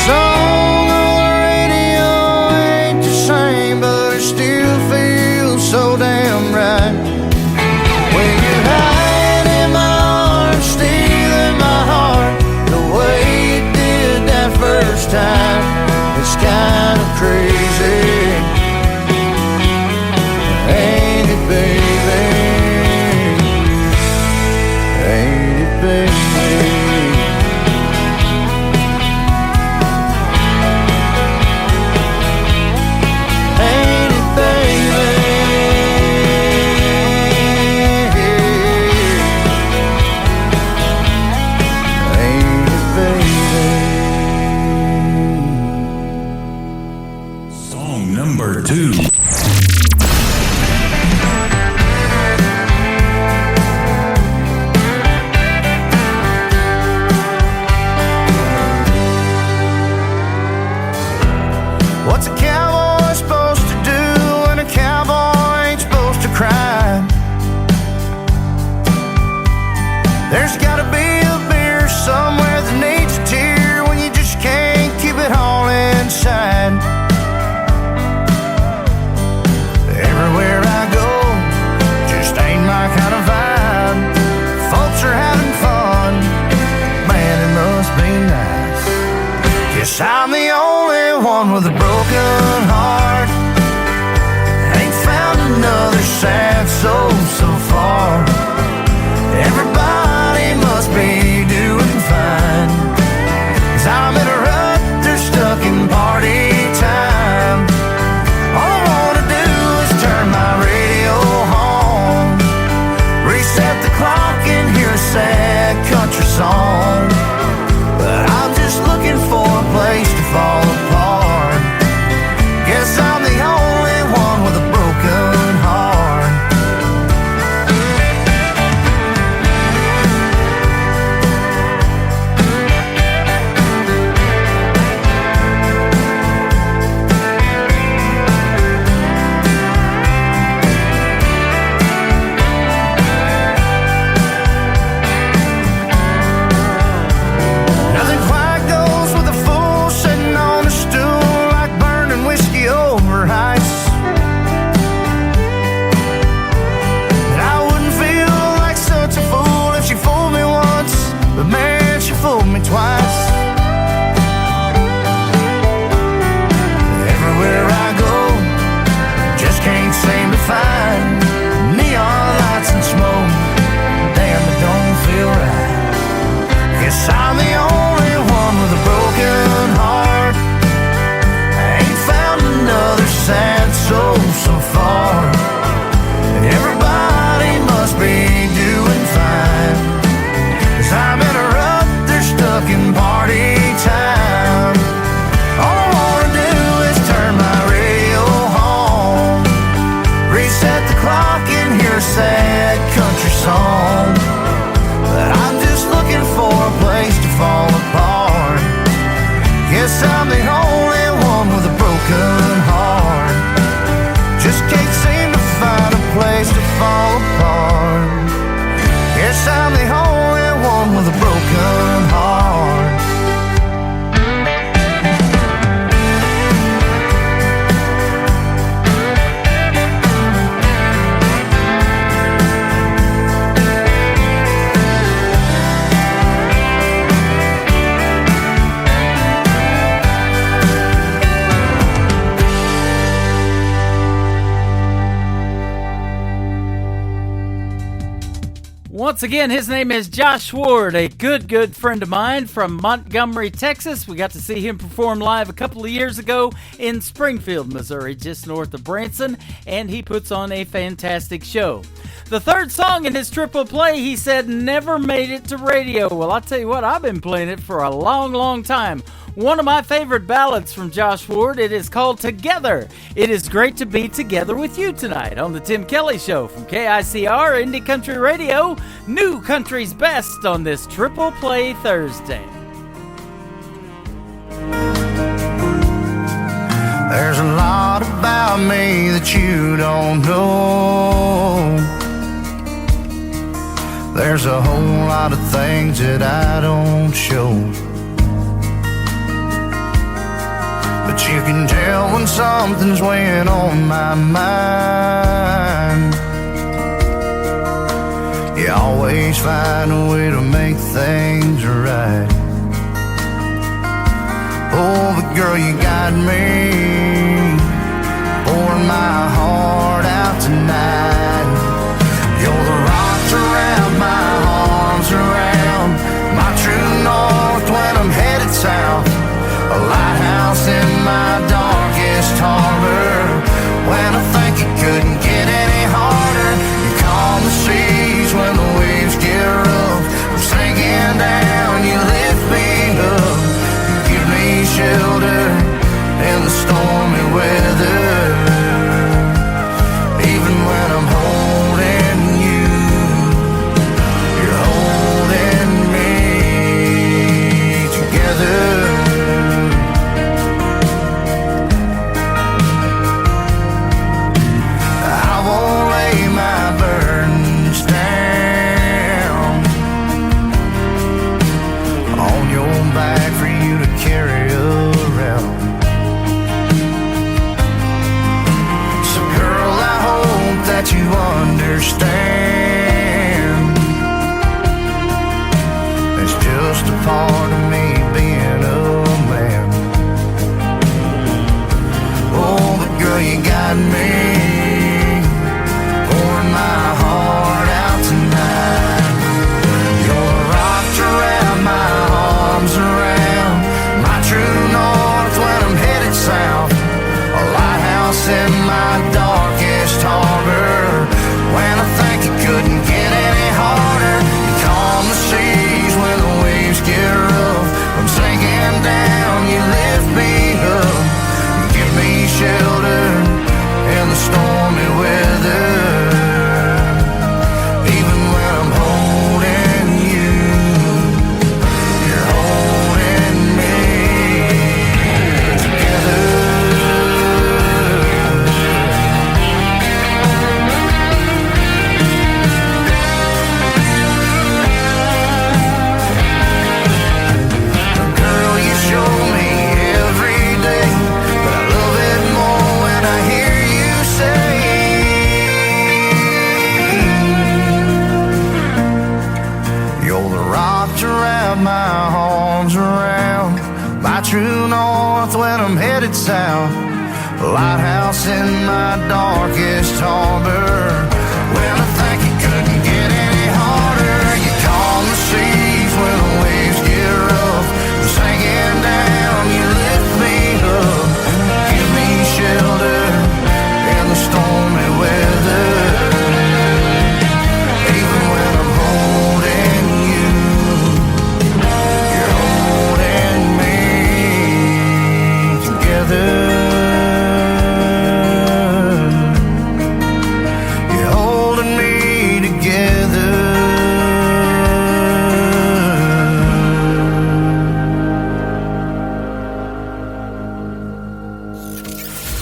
Song on the radio ain't the same, but it still feels so damn right. When you're hiding in my arms, stealing my heart, the way you did that first time, it's kinda crazy. Ain't it, baby? Ain't it, baby? Ain't it, baby? Ain't it, baby? Song number 2. What's a cowboy supposed to do when a cowboy ain't supposed to cry? There's gotta be a beer somewhere that needs a tear when you just can't keep it all inside. one with a broken heart. Ain't found another sad soul so far. Everybody must be doing fine, 'cause I'm in a rut, they're stuck in party time. All I wanna do is turn my radio on, reset the clock and hear a sad country song. But I'm just looking for a place to fall apart. Guess I'm the only one with a broken heart. Nothing quite goes with a fool sitting on a stool like burning whiskey over ice. And I wouldn't feel like such a fool if she fooled me once, but man, she fooled me twice. Everywhere I go, just can't seem to find neon lights and smoke. Damn, it don't feel right. Guess I'm the only one with a broken heart. I ain't found another sad soul so far. Everybody must be doing fine, 'cause I'm in a rut, they're stuck in party time. All I wanna do is turn my radio on, reset the clock and hear a sad country song. But I'm just looking for a place to fall apart. Guess I'm the only one with a broken heart. Just can't seem to find a place to fall apart. Guess I'm the only one with a broken heart. Once again, his name is Josh Ward, a good friend of mine from Montgomery, Texas. We got to see him perform live a couple of years ago in Springfield, Missouri, just north of Branson, and he puts on a fantastic show. The third song in his triple play, he said, never made it to radio. Well, I'll tell you what, I've been playing it for a long time. One of my favorite ballads from Josh Ward, it is called Together. It is great to be together with you tonight on the Tim Kelly Show from KICR Indie Country Radio, New Country's Best on this Triple Play Thursday. There's a lot about me that you don't know. There's a whole lot of things that I don't show. But you can tell when something's weighing on my mind. You always find a way to make things right. Oh, but girl, you got me pouring my heart out tonight. You're the rocks around my arms, around my true north when I'm headed south. A lighthouse in my darkest harbor. When I think it couldn't get any harder, you calm the seas when the waves get rough. I'm sinking down, you lift me up. You give me shelter in the stormy weather. Even when I'm headed south, lighthouse in my darkest harbor. Well, I think it couldn't get any harder. You calm the seas when the waves get rough. I'm sinking down, you lift me up, give me shelter in the stormy weather. Even when I'm holding you, you're holding me together. You're holding me together.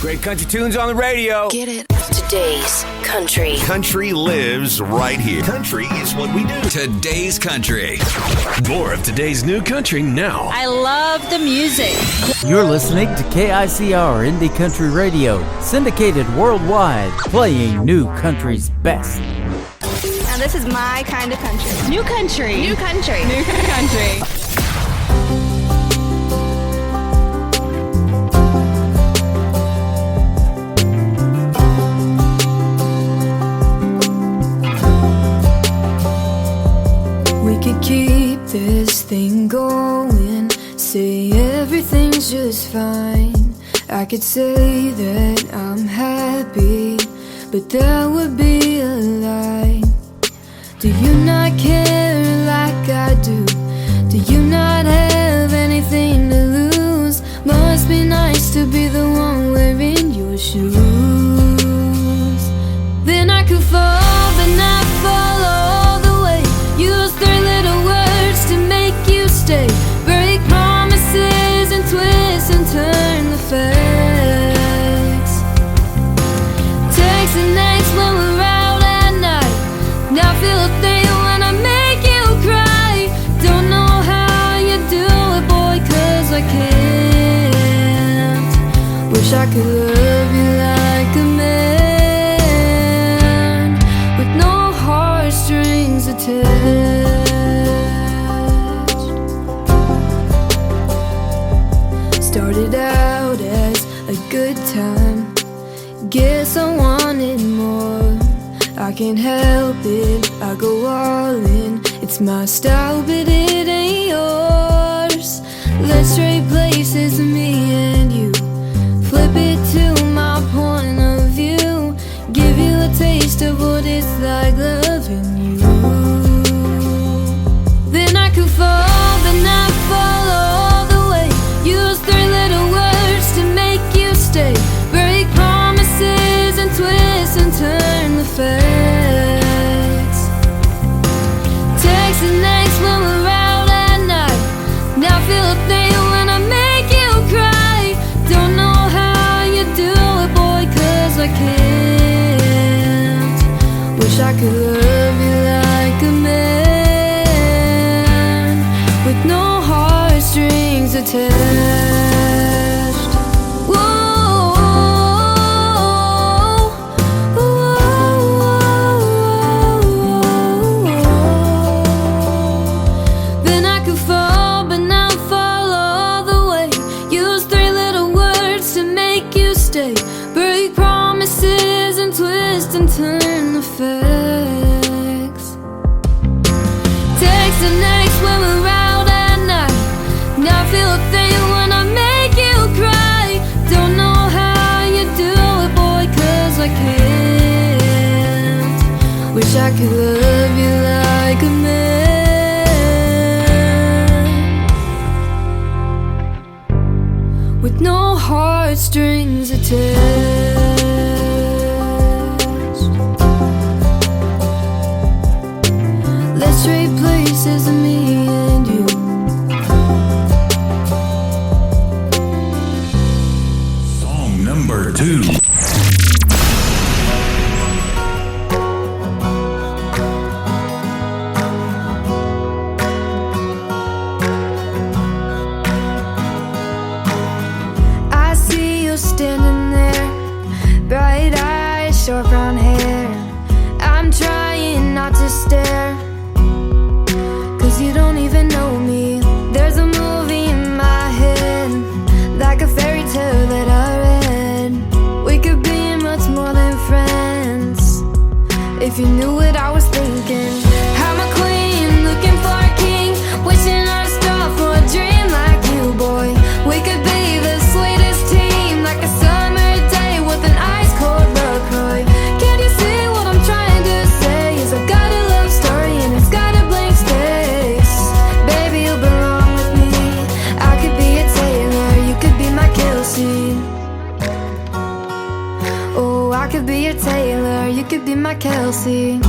Great country tunes on the radio. Get it? Today's country. Country lives right here. Country is what we do. Today's country. More of today's new country now. I love the music. You're listening to KICR Indie Country Radio, syndicated worldwide, playing new country's best. Now this is my kind of country. New country. New country. New country. We could keep this thing going, say everything's just fine. I could say that I'm happy, but that would be a lie. Do you not care like I do? Do you not have anything to lose? Must be nice to be the one wearing your shoes. Then I could fall, but not fall all the way. Use 3 little words to make you stay. Break promises and twist and turn the facts. Text and next when we're out at night. Now feel a thing when I make you cry. Don't know how you do it, boy, 'cause I can't. Wish I could love you like a man, with no heartstrings attached. Started out as a good time, guess I wanted more. I can't help it, I go all in. It's my style, but it ain't yours. Let's trade places, me and you. Flip it to my point of view. Give you a taste of what it's like loving you. Then I could fall, but not fall all the way. Use 3 little words to make you stay. Break promises and twist and turn the facts. Text and next when we're out at night. Now feel a thing when I make you cry. Don't know how you do it, boy, 'cause I can't. Wish I could love you like a man, with no heartstrings attached. Whoa, then I could fall, but not fall all the way. Use 3 little words to make you stay. Break promises and twist and turn the facts. Text the next when we're out at night. Now feel a thing when I make you cry. Don't know how you do it, boy, 'cause I can't. Wish I could love you like a man, with no heartstrings attached. Let's trade places, me and you. Song number 2. I see you standing there, bright eyes, short brown hair. I'm trying not to stare, 'cause you don't even know me. There's a movie in my head, like a fairy tale that be a Taylor, you could be my Kelsey.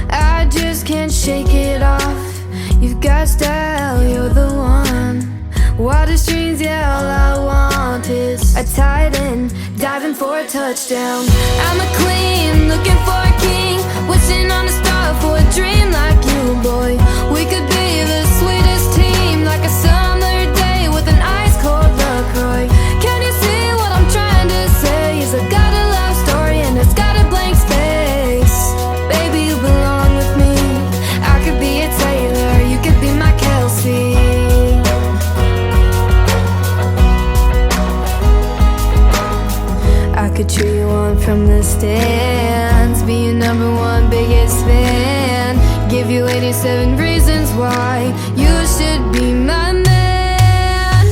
I just can't shake it off. You've got style, you're the one. Water streams, yeah, all I want is a tight end, diving for a touchdown. I'm a queen, looking for a king, wishing on a star for a dream like you, boy. We could be the sweetest team, like a summer day with an ice-cold LaCroix. Can you see what I'm trying to say? Is I've got a love story and it's got a blank space. Baby, you belong with me. I could be a Taylor, you could be my Kelsey. I could cheer you on from the stands, be your number one biggest fan, give you 87 reasons why you should be my man.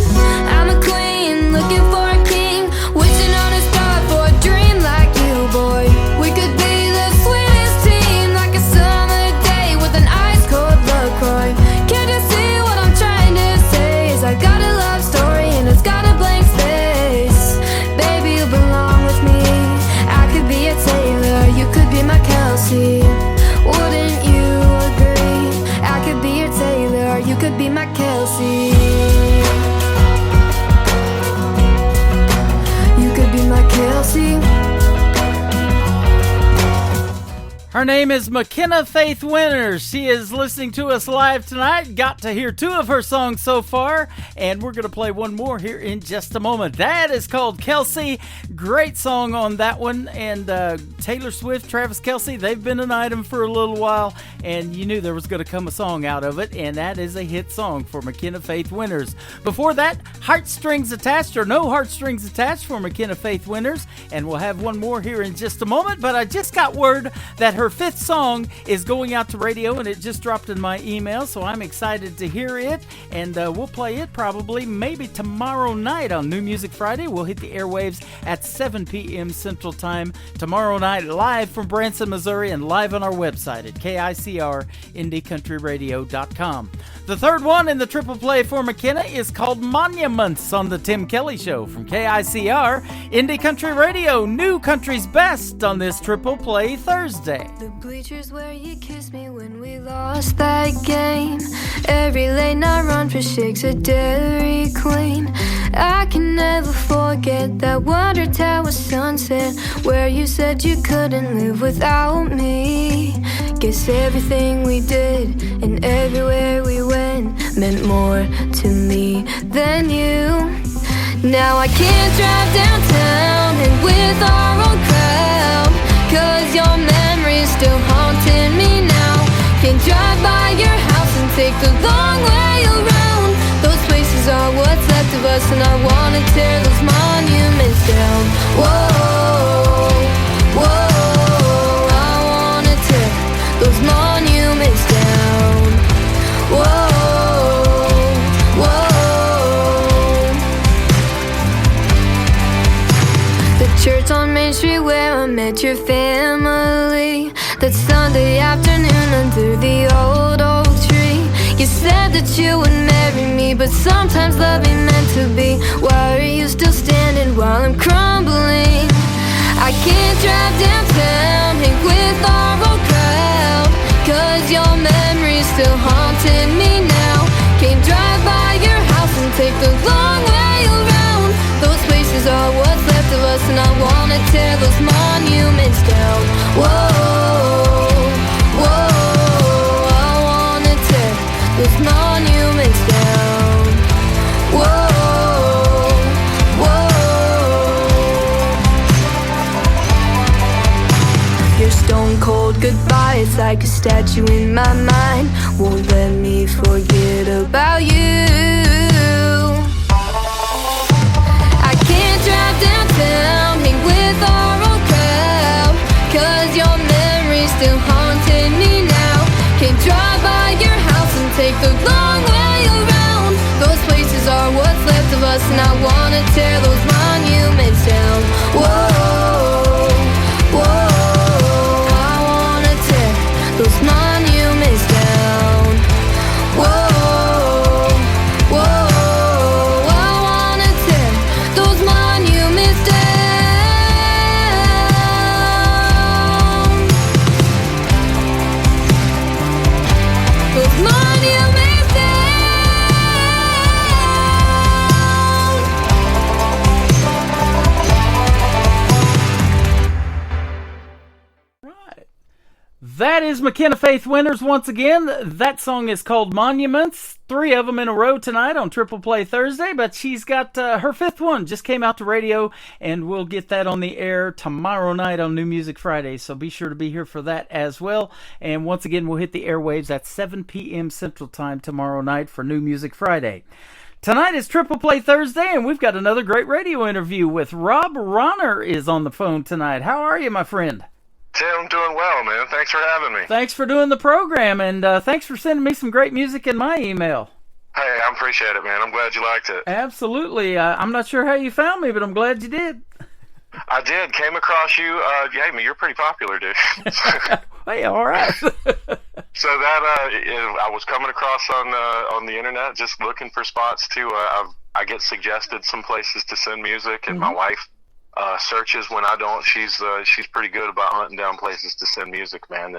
I'm a queen, looking for a king, wishing on a star for a dream like you, boy. We could be the sweetest team, like a summer day with an ice-cold LaCroix. Can't you see what I'm trying to say? Is I got a love story and it's got a blank space. Baby, you belong with me. I could be a Taylor, you could be my Kelsey. Wouldn't you agree? I could be your Taylor, you could be my Kelsey. You could be my Kelsey. Her name is McKenna Faith Winters. She is listening to us live tonight. Got to hear 2 of her songs so far, and we're going to play one more here in just a moment. That is called Kelsey. Great song on that one. And Taylor Swift, Travis Kelce, they've been an item for a little while, and you knew there was going to come a song out of it, and that is a hit song for McKenna Faith Winters. Before that, Heartstrings Attached, or No Heartstrings Attached for McKenna Faith Winters, and we'll have one more here in just a moment. But I just got word that her 5th song is going out to radio, and it just dropped in my email, so I'm excited to hear it, and we'll play it probably maybe tomorrow night on New Music Friday. We'll hit the airwaves at 7 p.m. Central Time tomorrow night, live from Branson, Missouri, and live on our website at KICRIndieCountryRadio.com. The 3rd one in the triple play for McKenna is called Monuments on the Tim Kelly Show from KICR Indie Country Radio, New Country's Best on this triple play Thursday. The bleachers where you kissed me when we lost that game. Every late night run for shakes at Dairy Queen. I can never forget that Wonder Tower sunset where you said you couldn't live without me. Guess everything we did and everywhere we went meant more to me than you. Now I can't drive downtown and with our own crowd, 'cause your memory's still haunting me now. Can drive by your house and take the long way around. Those places are what's left of us, and I wanna tear those monuments down. Whoa, whoa, I wanna tear those monuments down. Whoa, whoa. The church on Main Street where I met your family, that Sunday afternoon under the old oak tree. You said that you would marry me, but sometimes love ain't meant to be. Why are you still standing while I'm crumbling? I can't drive downtown, hang with our old crowd, 'cause your memory's still haunting me now. Can't drive by your house and take the long way around. Those places are what's left of us, and I wanna tear those monuments down. Whoa, whoa, I wanna tear those monuments down. Whoa, whoa. Your stone cold goodbye, it's like a statue in my mind, won't let me forget about you. I can't drive downtown, hang with our old crowd, 'cause your memory's still haunting me now. Can't drive by your house and take the long way around. Those places are what's left of us, and I wanna tear those monuments down. Whoa, whoa, I wanna tear those monuments down. Whoa. that is McKenna Faith Winters once again. That song is called Monuments. 3 of them in a row tonight on Triple Play Thursday, but she's got her 5th one. Just came out to radio, and we'll get that on the air tomorrow night on New Music Friday, so be sure to be here for that as well. And once again, we'll hit the airwaves at 7 p.m. Central Time tomorrow night for New Music Friday. Tonight is Triple Play Thursday, and we've got another great radio interview with Rob Ronner is on the phone tonight. How are you, my friend? Tim, doing well, man. Thanks for having me. Thanks for doing the program, and thanks for sending me some great music in my email. Hey, I appreciate it, man. I'm glad you liked it. Absolutely. I'm not sure how you found me, but I'm glad you did. I did. Came across you. You're pretty popular, dude. Hey, all right. So that I was coming across on the internet, just looking for spots to. I get suggested some places to send music, and my wife searches when I don't. She's pretty good about hunting down places to send music, man.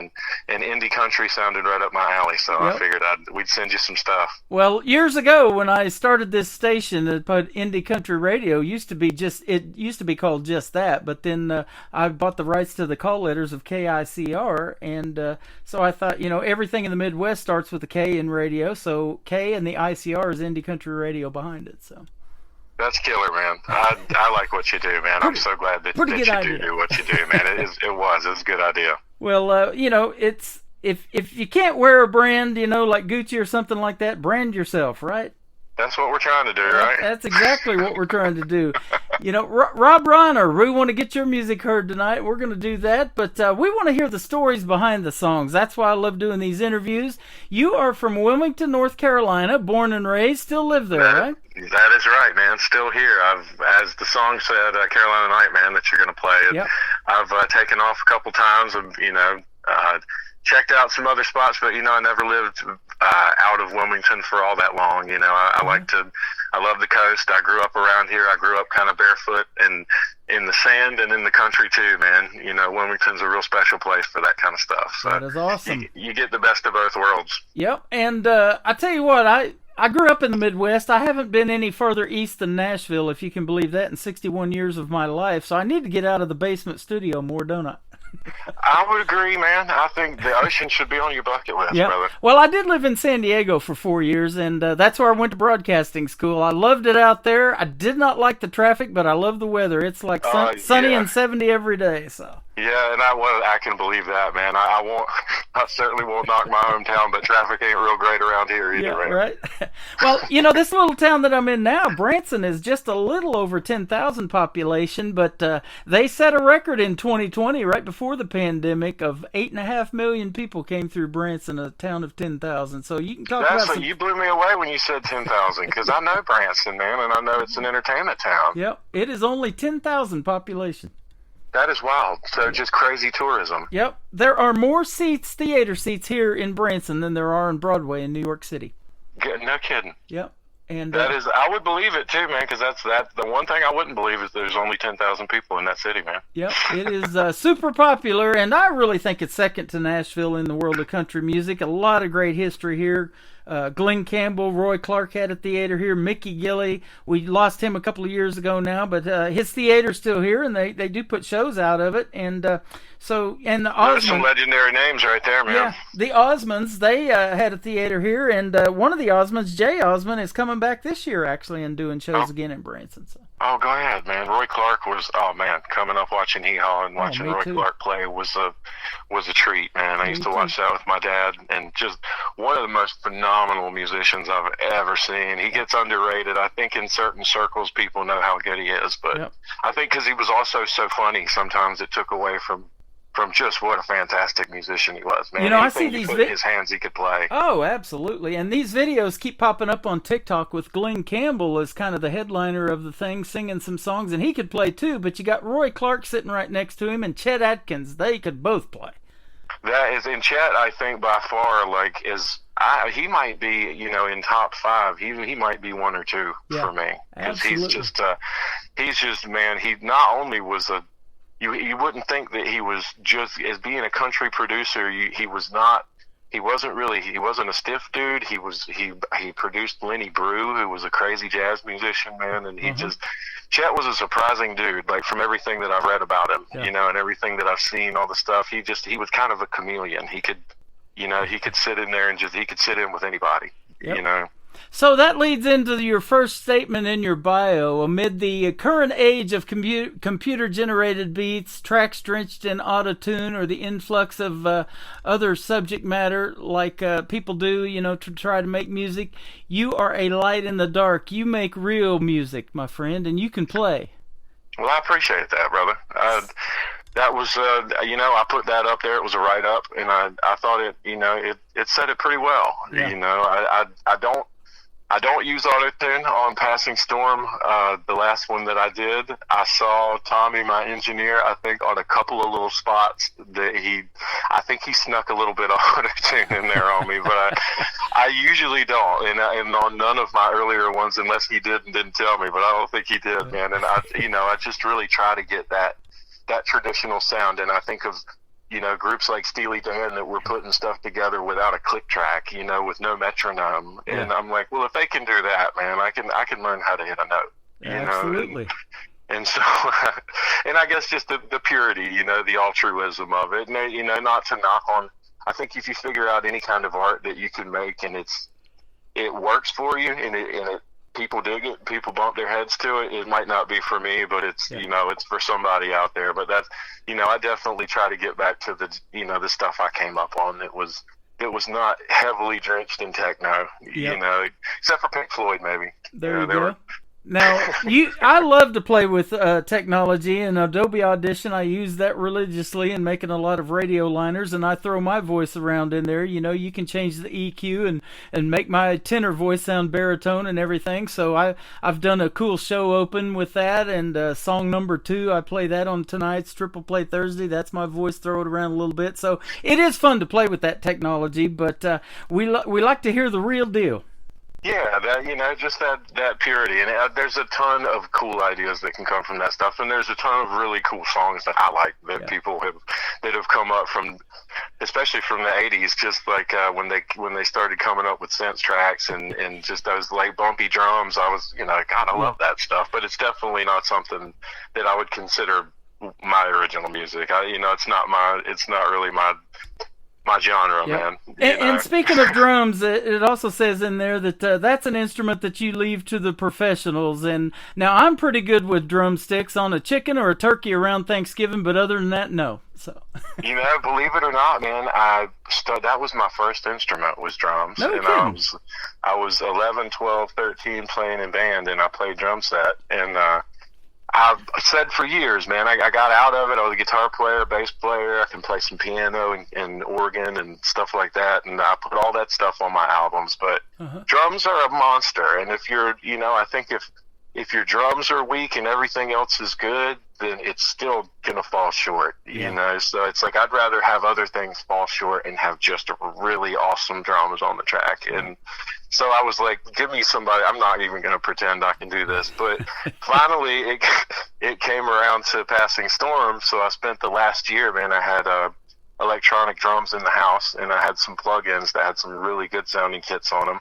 And indie country sounded right up my alley, so I figured we'd send you some stuff. Well, years ago when I started this station, Indie Country Radio used to be called just that, but then I bought the rights to the call letters of KICR, and so I thought, everything in the Midwest starts with a K in radio, so K and the ICR is Indie Country Radio behind it, so. That's killer, man. I like what you do, man. I'm so glad that you do what you do, man. It was a good idea. Well, it's if you can't wear a brand, like Gucci or something like that, brand yourself, right? That's what we're trying to do, right? That's exactly what we're trying to do. Rob Ronner, we want to get your music heard tonight. We're going to do that, but we want to hear the stories behind the songs. That's why I love doing these interviews. You are from Wilmington, North Carolina, born and raised, still live there, right? That is right, man. Still here. As the song said, Carolina Night, man, that you're going to play. Yep. I've taken off a couple times and, checked out some other spots, but, I never lived out of Wilmington for all that long. I love the coast. I grew up around here. I grew up kind of barefoot and in the sand and in the country too, man. Wilmington's a real special place for that kind of stuff. So that is awesome. You get the best of both worlds. Yep. And I tell you what, I grew up in the Midwest. I haven't been any further east than Nashville, if you can believe that, in 61 years of my life. So I need to get out of the basement studio more, don't I? I would agree, man. I think the ocean should be on your bucket list, brother. Well, I did live in San Diego for 4 years, and that's where I went to broadcasting school. I loved it out there. I did not like the traffic, but I love the weather. It's like sunny and 70 every day, so. Yeah, and I can believe that, man. I certainly won't knock my hometown, but traffic ain't real great around here either, yeah, right? Well, this little town that I'm in now, Branson, is just a little over 10,000 population, but they set a record in 2020, right before the pandemic, of 8.5 million people came through Branson, a town of 10,000. So you can talk about you blew me away when you said 10,000, because I know Branson, man, and I know it's an entertainment town. Yep, it is only 10,000 population. That is wild. So just crazy tourism. Yep. There are more theater seats here in Branson than there are in Broadway in New York City. No kidding. Yep. And I would believe it too, man, because that's the one thing I wouldn't believe is there's only 10,000 people in that city, man. Yep. It is super popular, and I really think it's second to Nashville in the world of country music. A lot of great history here. Glenn Campbell, Roy Clark had a theater here. Mickey Gilley, we lost him a couple of years ago now, but his theater's still here, and they do put shows out of it. And the Osmonds, there's some legendary names right there, man. Yeah, the Osmonds, they had a theater here, and one of the Osmonds, Jay Osmond, is coming back this year actually and doing shows again in Branson. So. Oh, go ahead, man. Roy Clark was, coming up watching Hee Haw and watching Roy Clark play was a treat, man. I used to watch that with my dad, and just one of the most phenomenal musicians I've ever seen. He gets underrated. I think in certain circles people know how good he is, but I think because he was also so funny, sometimes it took away from just what a fantastic musician he was, man. I see these in his hands he could play. Oh, absolutely. And these videos keep popping up on TikTok with Glenn Campbell as kind of the headliner of the thing, singing some songs, and he could play too, but you got Roy Clark sitting right next to him and Chet Atkins. They could both play. That is, and Chet, I think by far, he might be, in top 5. He might be 1 or 2 for me, because he's just, man. He not only was you wouldn't think that he was just, as being a country producer, he wasn't a stiff dude. He produced Lenny Brew, who was a crazy jazz musician, man, and Chet was a surprising dude, like from everything that I've read about him, you know, and everything that I've seen, all the stuff. He was kind of a chameleon. He could, you know, he could sit in there and he could sit in with anybody, you know. So that leads into your first statement in your bio. Amid the current age of computer-generated beats, tracks drenched in auto-tune, or the influx of other subject matter like people do, you know, to try to make music, you are a light in the dark. You make real music, my friend, and you can play. Well, I appreciate that, brother. That was, you know, I put that up there. It was a write-up, and I thought it, you know, it said it pretty well. Yeah. You know, I don't use auto-tune on Passing Storm. The last one that I did, I saw Tommy, my engineer, I think on a couple of little spots that I think he snuck a little bit of auto-tune in there on me, but I usually don't. And on none of my earlier ones, unless he did and didn't tell me, but I don't think he did, man. And I just really try to get that traditional sound. And I think of, you know, groups like Steely Dan that were putting stuff together without a click track, you know, with no metronome. Yeah. And I'm like, well, if they can do that, man, I can learn how to hit a note. You Absolutely. know? And so, and I guess just the purity, you know, the altruism of it. And, you know, not to knock on, I think if you figure out any kind of art that you can make and it works for you and it people dig it, people bump their heads to it, it might not be for me, but it's, you know, it's for somebody out there. But that's, you know, I definitely try to get back to the, you know, the stuff I came up on that was not heavily drenched in techno, you know, except for Pink Floyd, maybe. There you go. Now, I love to play with technology, and Adobe Audition, I use that religiously in making a lot of radio liners, and I throw my voice around in there. You know, you can change the EQ and make my tenor voice sound baritone and everything. So I've done a cool show open with that, and song number 2, I play that on tonight's Triple Play Thursday. That's my voice, throw it around a little bit. So it is fun to play with that technology, but we like to hear the real deal. Yeah, that, you know, just that purity, and there's a ton of cool ideas that can come from that stuff, and there's a ton of really cool songs that I like that people have come up from, especially from the '80s, just like when they started coming up with synth tracks and just those like bumpy drums. I was, you know, God, I love that stuff, but it's definitely not something that I would consider my original music. You know, it's not really my genre, man. And speaking of drums, it also says in there that that's an instrument that you leave to the professionals. And now I'm pretty good with drumsticks on a chicken or a turkey around Thanksgiving, but other than that, no. So, you know, believe it or not, man, that was my first instrument was drums. No and kidding. I was 11, 12, 13 playing in band, and I played drum set, and I've said for years, man, I got out of it. I was a guitar player, bass player. I can play some piano and organ and stuff like that. And I put all that stuff on my albums. But drums are a monster. And if you're, you know, I think if your drums are weak and everything else is good, then it's still going to fall short, you know? So it's like I'd rather have other things fall short and have just a really awesome drums on the track. And so I was like, give me somebody. I'm not even going to pretend I can do this. But finally, it came around to Passing Storm. So I spent the last year, man, I had electronic drums in the house, and I had some plugins that had some really good sounding kits on them.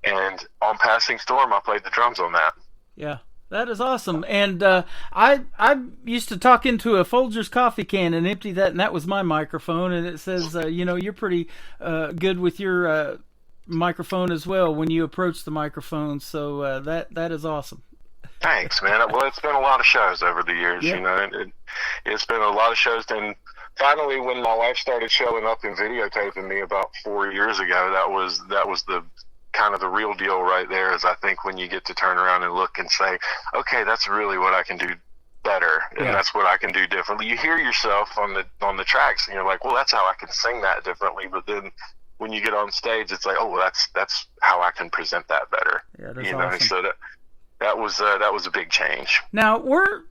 And on Passing Storm, I played the drums on that. Yeah. That is awesome. And I used to talk into a Folgers coffee can and empty that, and that was my microphone. And it says, you know, you're pretty good with your microphone as well when you approach the microphone. So that is awesome. Thanks, man. Well, it's been a lot of shows over the years, you know. It's been a lot of shows. And finally, when my wife started showing up and videotaping me about 4 years ago, that was the kind of the real deal right there. Is I think when you get to turn around and look and say, okay, that's really what I can do better, and that's what I can do differently. You hear yourself on the tracks, and you're like, well, that's how I can sing that differently. But then when you get on stage, it's like, oh, well, that's how I can present that better. Yeah, that's you know, awesome. so that was a big change. Now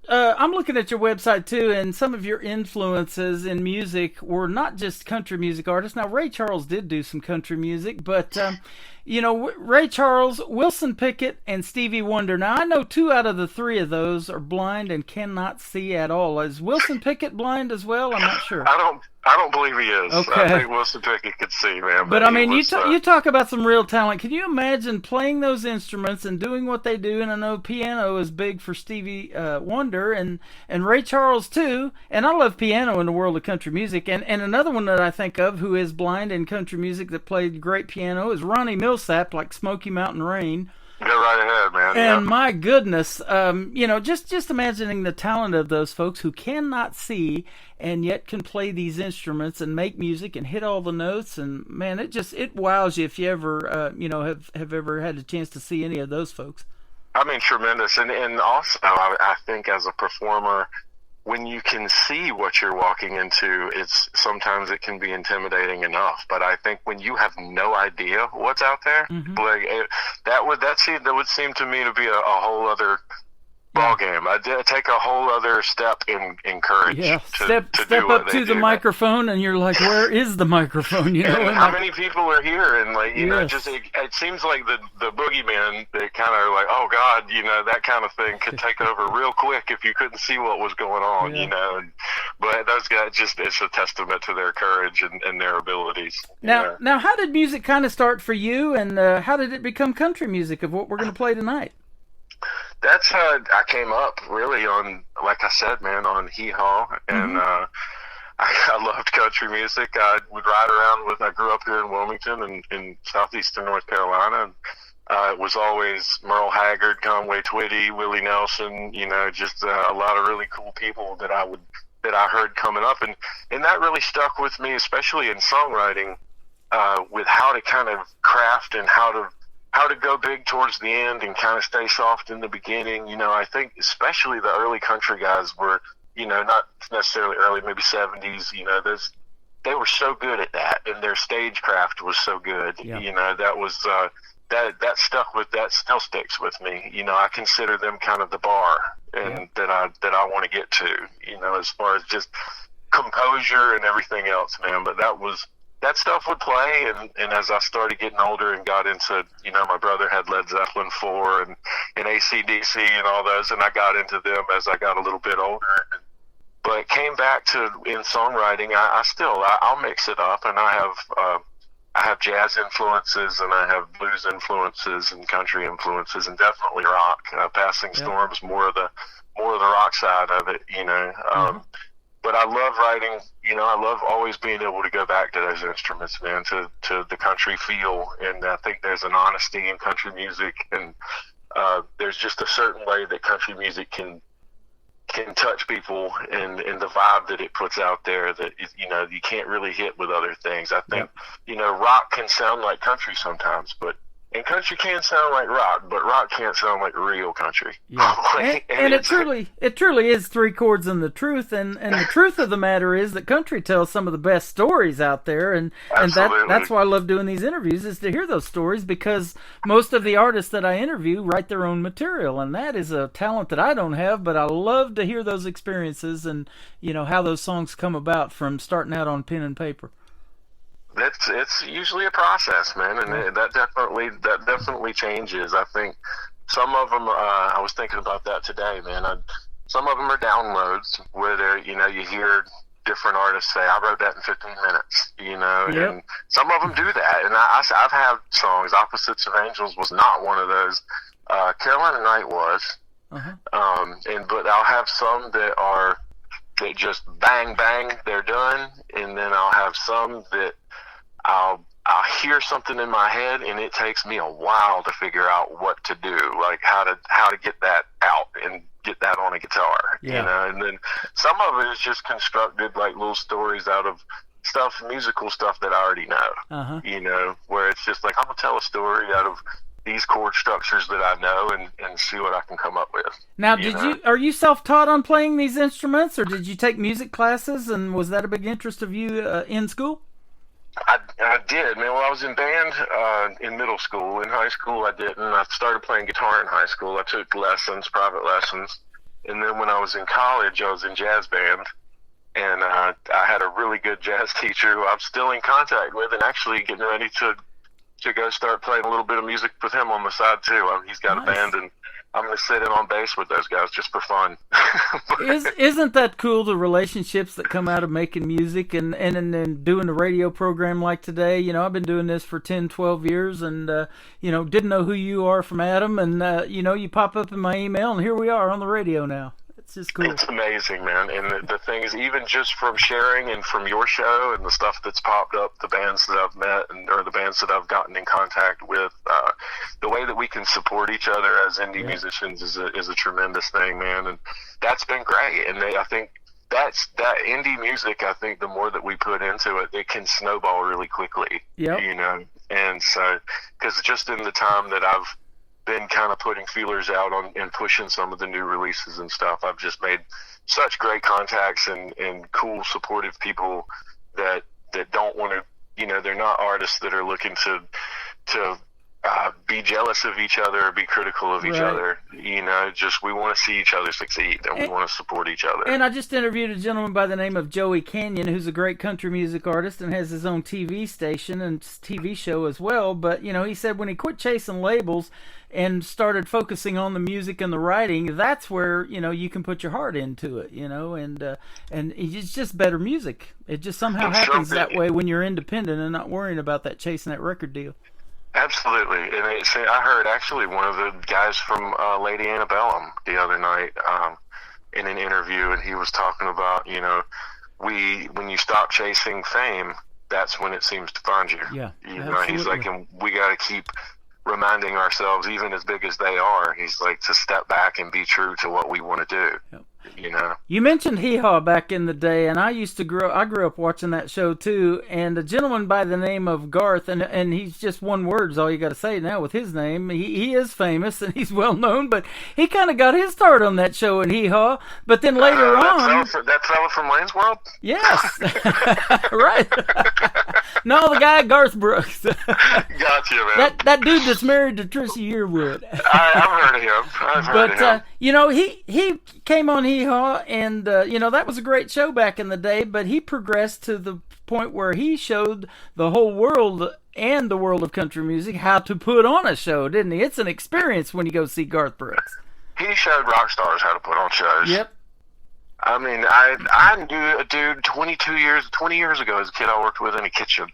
I'm looking at your website too, and some of your influences in music were not just country music artists. Now Ray Charles did do some country music, but you know, Ray Charles, Wilson Pickett, and Stevie Wonder. Now, I know 2 out of the 3 of those are blind and cannot see at all. Is Wilson Pickett blind as well? I'm not sure. I don't believe he is. Okay. I think Wilson Pickett could see, man. But I mean, you talk about some real talent. Can you imagine playing those instruments and doing what they do? And I know piano is big for Stevie Wonder and Ray Charles too. And I love piano in the world of country music. And another one that I think of who is blind in country music that played great piano is Ronnie Millsap, like Smoky Mountain Rain. Go right ahead, man. And my goodness, you know, just imagining the talent of those folks who cannot see and yet can play these instruments and make music and hit all the notes. And man, it wows you if you ever, you know, have ever had a chance to see any of those folks. I mean, tremendous. And also, I think as a performer, when you can see what you're walking into, sometimes it can be intimidating enough. But I think when you have no idea what's out there, that would seem to me to be a whole other ball game. I did take a whole other step in courage. Yeah, step up to the microphone, and you're like, where is the microphone? You know, and how many people are here? And like, you know, just it seems like the boogeyman that kind of like, oh God, you know, that kind of thing could take over real quick if you couldn't see what was going on. You know, but those guys it's a testament to their courage and their abilities. Now, how did music kind of start for you, and how did it become country music of what we're going to play tonight? That's how I came up, really, on, like I said, man, on Hee Haw, and I loved country music. I would ride around I grew up here in Wilmington and in southeastern North Carolina, and it was always Merle Haggard, Conway Twitty, Willie Nelson, you know, just a lot of really cool people that I heard coming up, and that really stuck with me, especially in songwriting, with how to kind of craft and how to go big towards the end and kind of stay soft in the beginning. You know, I think especially the early country guys were, you know, not necessarily early, maybe 70s, you know, they were so good at that, and their stagecraft was so good. You know, that was that still sticks with me. You know, I consider them kind of the bar and that I want to get to, you know, as far as just composure and everything else, man. But that stuff would play, and as I started getting older and got into, you know, my brother had Led Zeppelin 4 and AC/DC and all those, and I got into them as I got a little bit older. But came back to, in songwriting, I'll mix it up, and I have jazz influences, and I have blues influences and country influences, and definitely rock. Passing Storms, more of the rock side of it, you know. But I love writing, you know, I love always being able to go back to those instruments, man, to the country feel. And I think there's an honesty in country music, and there's just a certain way that country music can touch people, and the vibe that it puts out there that, you know, you can't really hit with other things. I think, you know, rock can sound like country sometimes, and country can sound like rock, but rock can't sound like real country. Yeah. and it truly is 3 chords and the truth, and the truth of the matter is that country tells some of the best stories out there, and that's why I love doing these interviews, is to hear those stories, because most of the artists that I interview write their own material, and that is a talent that I don't have, but I love to hear those experiences and, you know, how those songs come about from starting out on pen and paper. It's usually a process, man, and that definitely changes. I think some of them, I was thinking about that today, man. Some of them are downloads where you know, you hear different artists say, I wrote that in 15 minutes, you know, and some of them do that. And I've had songs, Opposites of Angels was not one of those. Carolina Night was, but I'll have some that just bang, bang, they're done. And then I'll have some that I'll hear something in my head, and it takes me a while to figure out what to do, like how to get that out and get that on a guitar, you know. And then some of it is just constructed like little stories out of musical stuff that I already know, you know, where it's just like, I'm gonna tell a story out of these chord structures that I know and see what I can come up with. Now, are you self-taught on playing these instruments, or did you take music classes, and was that a big interest of you in school? I did, man. Well, I was in band in middle school. In high school, I didn't. I started playing guitar in high school. I took lessons, private lessons. And then when I was in college, I was in jazz band. And I had a really good jazz teacher who I'm still in contact with, and actually getting ready to to go start playing a little bit of music with him on the side too. He's got a band, and I'm going to sit in on bass with those guys just for fun. Isn't that cool, the relationships that come out of making music and doing a radio program like today? You know, I've been doing this for 10, 12 years and, you know, didn't know who you are from Adam. And, you know, you pop up in my email and here we are on the radio now. It's just cool. It's amazing, man. And the thing is, even just from sharing and from your show and the stuff that's popped up, the bands that I've met or the bands that I've gotten in contact with, the way that we can support each other as indie musicians is a tremendous thing, man. And that's been great. And I think that indie music, I think the more that we put into it, it can snowball really quickly. Yep. You know? And so, because just in the time that I've been kind of putting feelers out on and pushing some of the new releases and stuff, I've just made such great contacts and cool supportive people that don't want to, you know, they're not artists that are looking to be jealous of each other or be critical of each other. You know, just we want to see each other succeed and we want to support each other. And I just interviewed a gentleman by the name of Joey Canyon, who's a great country music artist and has his own TV station and TV show as well. But, you know, he said when he quit chasing labels and started focusing on the music and the writing, that's where, you know, you can put your heart into it, you know, and it's just better music. It just somehow happens that way when you're independent and not worrying about that chasing that record deal. Absolutely. And I heard actually one of the guys from Lady Antebellum the other night in an interview, and he was talking about, you know, when you stop chasing fame, that's when it seems to find you. Yeah, you know, he's like, and we got to keep reminding ourselves, even as big as they are, he's like, to step back and be true to what we want to do. Yep. You know, you mentioned Hee Haw back in the day, and I grew up watching that show too. And a gentleman by the name of Garth, and he's just one word is all you got to say now with his name. He is famous and he's well known, but he kind of got his start on that show in Hee Haw. But then later on, that fella from Wayne's World. Yes, right. No, the guy Garth Brooks. Gotcha, man. That dude that's married to Trisha Yearwood. I've heard of him. I've heard of him. You know, he came on Hee Haw, and you know, that was a great show back in the day. But he progressed to the point where he showed the whole world and the world of country music how to put on a show, didn't he? It's an experience when you go see Garth Brooks. He showed rock stars how to put on shows. Yep. I mean, I knew a dude 20 years ago as a kid I worked with in a kitchen,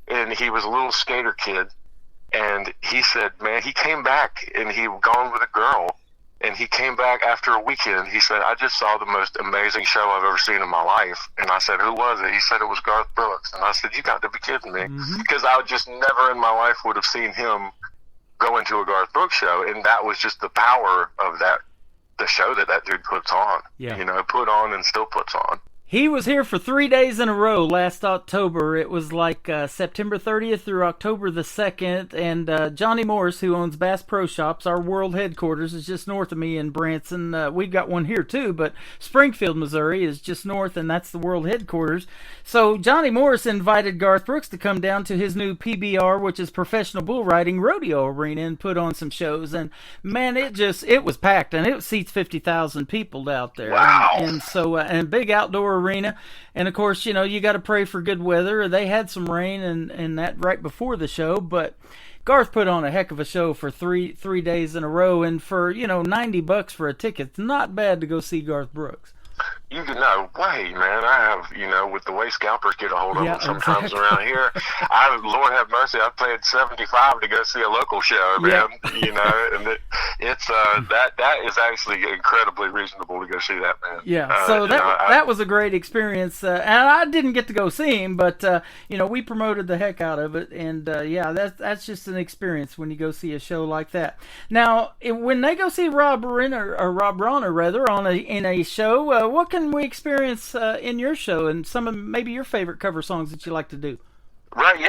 and he was a little skater kid, and he said, man, he came back and he was gone with a girl, and he came back after a weekend. He said, I just saw the most amazing show I've ever seen in my life. And I said, who was it? He said, it was Garth Brooks. And I said, you got to be kidding me. Because I just never in my life would have seen him go into a Garth Brooks show. And that was just the power of the show that dude puts on. Yeah. You know, put on and still puts on. He was here for 3 days in a row last October. It was like September 30th through October the 2nd. And Johnny Morris, who owns Bass Pro Shops, our world headquarters, is just north of me in Branson. We've got one here too, but Springfield, Missouri is just north, and that's the world headquarters. So Johnny Morris invited Garth Brooks to come down to his new PBR, which is Professional Bull Riding Rodeo Arena, and put on some shows. And man, it was packed, and it seats 50,000 people out there. Wow. And so, and big outdoor arena, and of course, you know, you got to pray for good weather. They had some rain and that right before the show, but Garth put on a heck of a show for three days in a row, and for, you know, $90 for a ticket, it's not bad to go see Garth Brooks. You no way, man. I have, you know, with the way scalpers get a hold of them sometimes around here, Lord have mercy, I paid $75 to go see a local show, man. You know, and it's that is actually incredibly reasonable to go see that, man. Yeah, so that was a great experience, and I didn't get to go see him, but you know, we promoted the heck out of it, and yeah, that's just an experience when you go see a show like that. Now, when they go see Rob Bronner in a show, what can we experience in your show, and some of maybe your favorite cover songs that you like to do? Right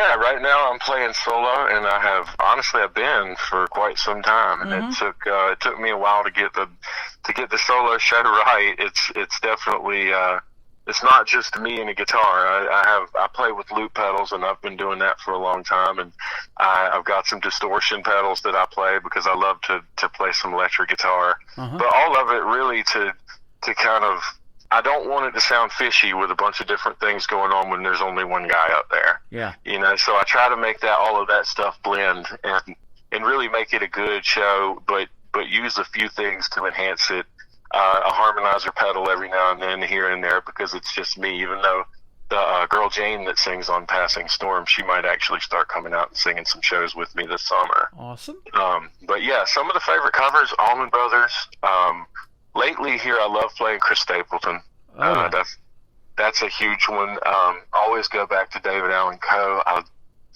now I'm playing solo, and I've been for quite some time, and it took me a while to get the solo show right. It's definitely it's not just me and a guitar. I play with loop pedals, and I've been doing that for a long time, and I've got some distortion pedals that I play because I love to play some electric guitar. But all of it really to kind of I don't want it to sound fishy with a bunch of different things going on when there's only one guy up there. Yeah. So I try to make all of that stuff blend and really make it a good show, but use a few things to enhance it. A harmonizer pedal every now and then here and there, because it's just me, even though the girl Jane that sings on Passing Storm, she might actually start coming out and singing some shows with me this summer. Awesome. But yeah, some of the favorite covers, Allman Brothers. Lately here, I love playing Chris Stapleton. That's a huge one. Always go back to David Allan Coe.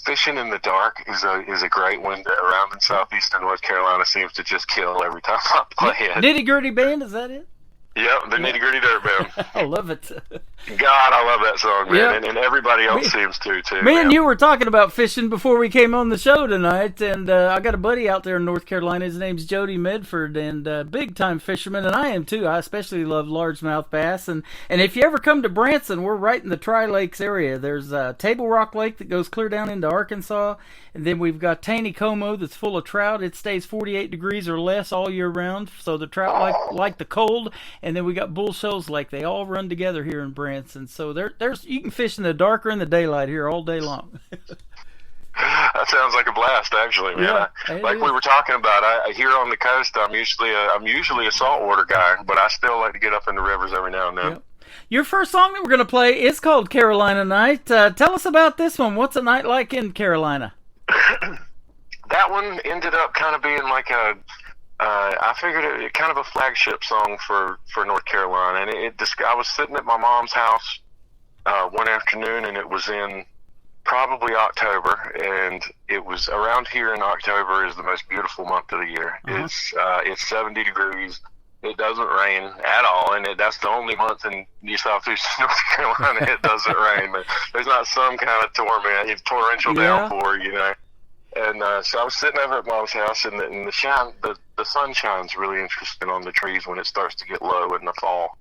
Fishing in the Dark is a great one that around in southeastern North Carolina seems to just kill every time I play it. Nitty Gritty Band, is that it? Yep, the Nitty Gritty Dirt Band. I love it. God, I love that song, man, and everybody else seems to, too. Me and you were talking about fishing before we came on the show tonight, and I got a buddy out there in North Carolina. His name's Jody Medford, and big-time fisherman, and I am, too. I especially love largemouth bass, and if you ever come to Branson, we're right in the Tri-Lakes area. There's Table Rock Lake that goes clear down into Arkansas, and then we've got Taneycomo that's full of trout. It stays 48 degrees or less all year round, so the trout like the cold. And then we got Bull Shoals Lake. They all run together here in Branson. So there's you can fish in the dark or in the daylight here all day long. That sounds like a blast, actually, man. Yeah, like we were talking about, here on the coast, I'm usually a saltwater guy, but I still like to get up in the rivers every now and then. Yep. Your first song that we're going to play is called Carolina Night. Tell us about this one. What's a night like in Carolina? That one ended up kind of being like I figured it kind of a flagship song for North Carolina. And I was sitting at my mom's house one afternoon, and it was in probably October, and it was around here in October is the most beautiful month of the year. Uh-huh. It's 70 degrees. It doesn't rain at all, and that's the only month in southeast North Carolina it doesn't rain. There's not some kind of torrential downpour, And so I was sitting over at Mom's house, and the sun shines really interesting on the trees when it starts to get low in the fall,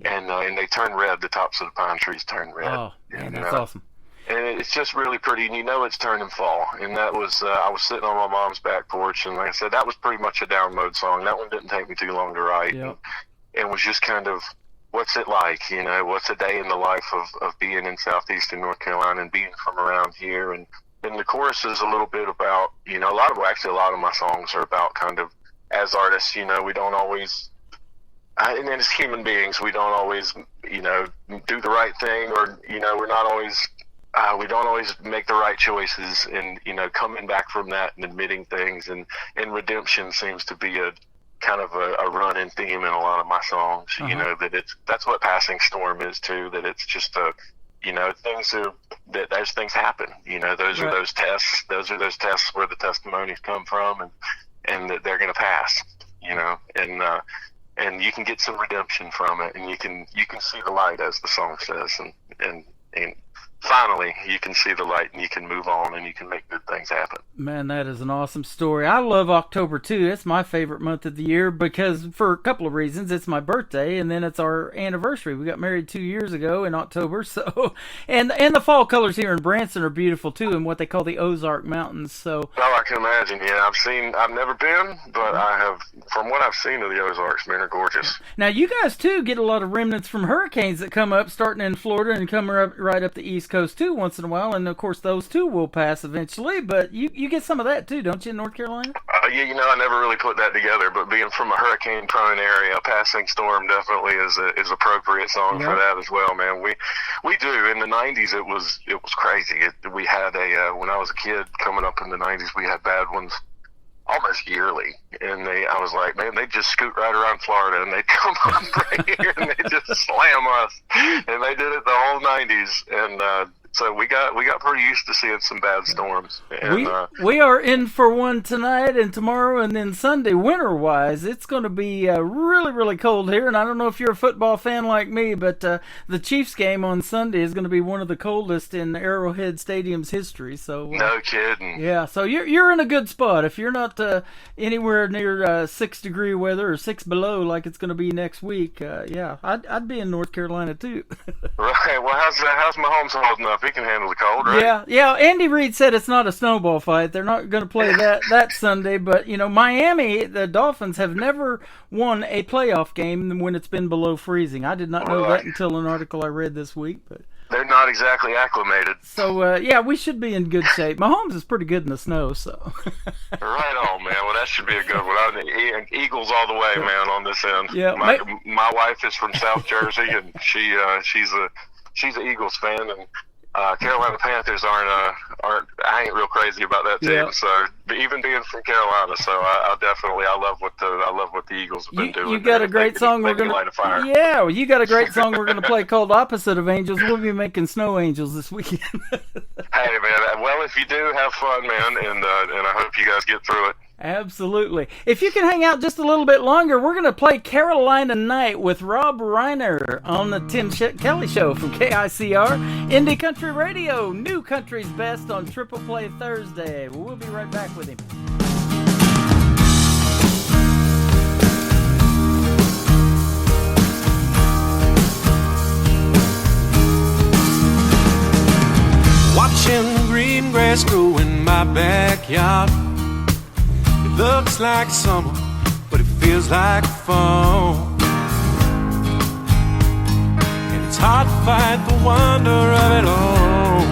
and they turn red. The tops of the pine trees turn red. Oh, man, that's awesome. And it's just really pretty, and it's turning fall. And that was I was sitting on my mom's back porch, and like I said, that was pretty much a download song. That one didn't take me too long to write, and was just kind of, what's it like? What's a day in the life of being in southeastern North Carolina and being from around here? And the chorus is a little bit about, a lot of my songs are about kind of, as artists, we don't always, and then as human beings, we don't always, do the right thing, or, we're not always, we don't always make the right choices, and, coming back from that and admitting things, and redemption seems to be a kind of a running theme in a lot of my songs, Uh-huh. That's what Passing Storm is too, that it's just those things happen. Those are those tests. Those are those tests where the testimonies come from, and that they're going to pass. And you can get some redemption from it, and you can see the light, as the song says, and finally you can see the light, and you can move on, and you can make good things happen. Man, that is an awesome story. I love October too. It's my favorite month of the year because, for a couple of reasons, it's my birthday, and then it's our anniversary. We got married 2 years ago in October, so and the fall colors here in Branson are beautiful too, in what they call the Ozark Mountains. So I can imagine. Yeah, I've never been, but I have. From what I've seen of the Ozarks, man, are gorgeous. Now you guys too get a lot of remnants from hurricanes that come up, starting in Florida and come right up the East Coast too once in a while, and of course those too will pass eventually. But you get some of that too, don't you, in North Carolina? I never really put that together, but being from a hurricane-prone area, Passing Storm definitely is appropriate song for that as well, man. We do. In the 90s, it was crazy. We had when I was a kid coming up in the 90s, we had bad ones almost yearly, and I was like, man, they just scoot right around Florida, and they come up right here, and they just slam us, and they did it the whole 90s, and so we got pretty used to seeing some bad storms. And, we are in for one tonight and tomorrow, and then Sunday. Winter-wise, it's going to be really, really cold here. And I don't know if you're a football fan like me, but the Chiefs game on Sunday is going to be one of the coldest in Arrowhead Stadium's history. So no kidding. Yeah, so you're in a good spot. If you're not anywhere near 6-degree weather or 6 below like it's going to be next week, I'd be in North Carolina too. Right. Well, how's Mahomes holding up? He can handle the cold, right? Yeah. Andy Reid said it's not a snowball fight. They're not going to play that Sunday. But, Miami, the Dolphins, have never won a playoff game when it's been below freezing. I did not know that until an article I read this week. But they're not exactly acclimated. So, we should be in good shape. Mahomes is pretty good in the snow, so. Right on, man. Well, that should be a good one. Eagles all the way, man, on this end. Yeah, my wife is from South Jersey, and she's an Eagles fan, and Carolina Panthers aren't. I ain't real crazy about that team. Yeah. So even being from Carolina, so I love what the Eagles have been doing. You got a great song we're gonna light a fire. Yeah, well, you got a great song we're gonna play called "Opposite of Angels." We'll be making snow angels this weekend. Hey, man. Well, if you do, have fun, man, and I hope you guys get through it. Absolutely. If you can hang out just a little bit longer, we're going to play Carolina Night with Rob Reiner on the Tim Kelly Show from KICR, Indie Country Radio, New Country's Best on Triple Play Thursday. We'll be right back with him. Watching green grass grow in my backyard. Looks like summer, but it feels like fall. And it's hard to fight the wonder of it all.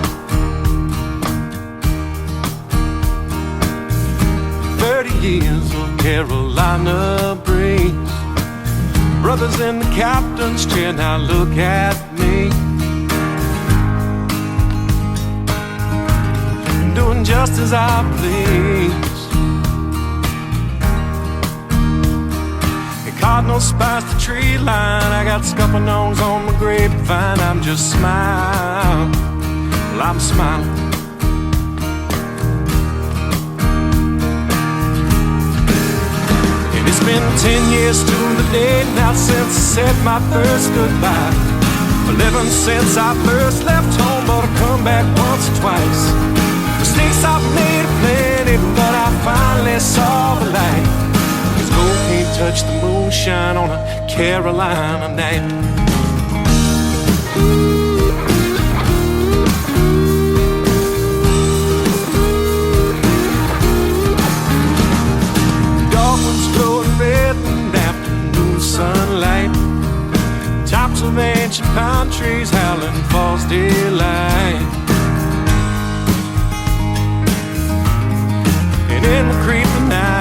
30 years of Carolina breeze. Brothers in the captain's chair, now look at me. Doing just as I please. Cardinals spice the tree line. I got scuppernongs on my grapevine. I'm just smiling. Well, I'm smiling. And it's been 10 years to the day now since I said my first goodbye. 11 since I first left home, but I come back once or twice. Mistakes I've made are plenty, but I finally saw the light. Gold can't touch the moonshine on a Carolina night. Dolphins glowing red in the afternoon sunlight. Tops of ancient pine trees howling false daylight. And in the creeping night,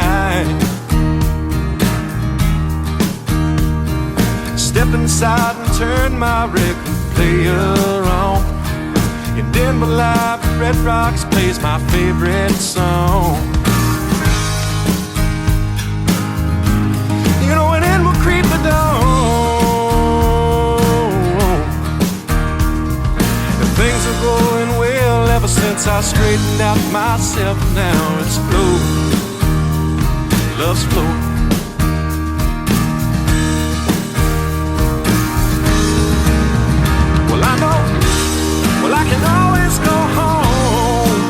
step inside and turn my record player on. And Denver Live at Red Rocks plays my favorite song. You know, and in will creep the dawn. And things are going well ever since I straightened out myself. Now it's flowing, love's flowing. Well, I can always go home.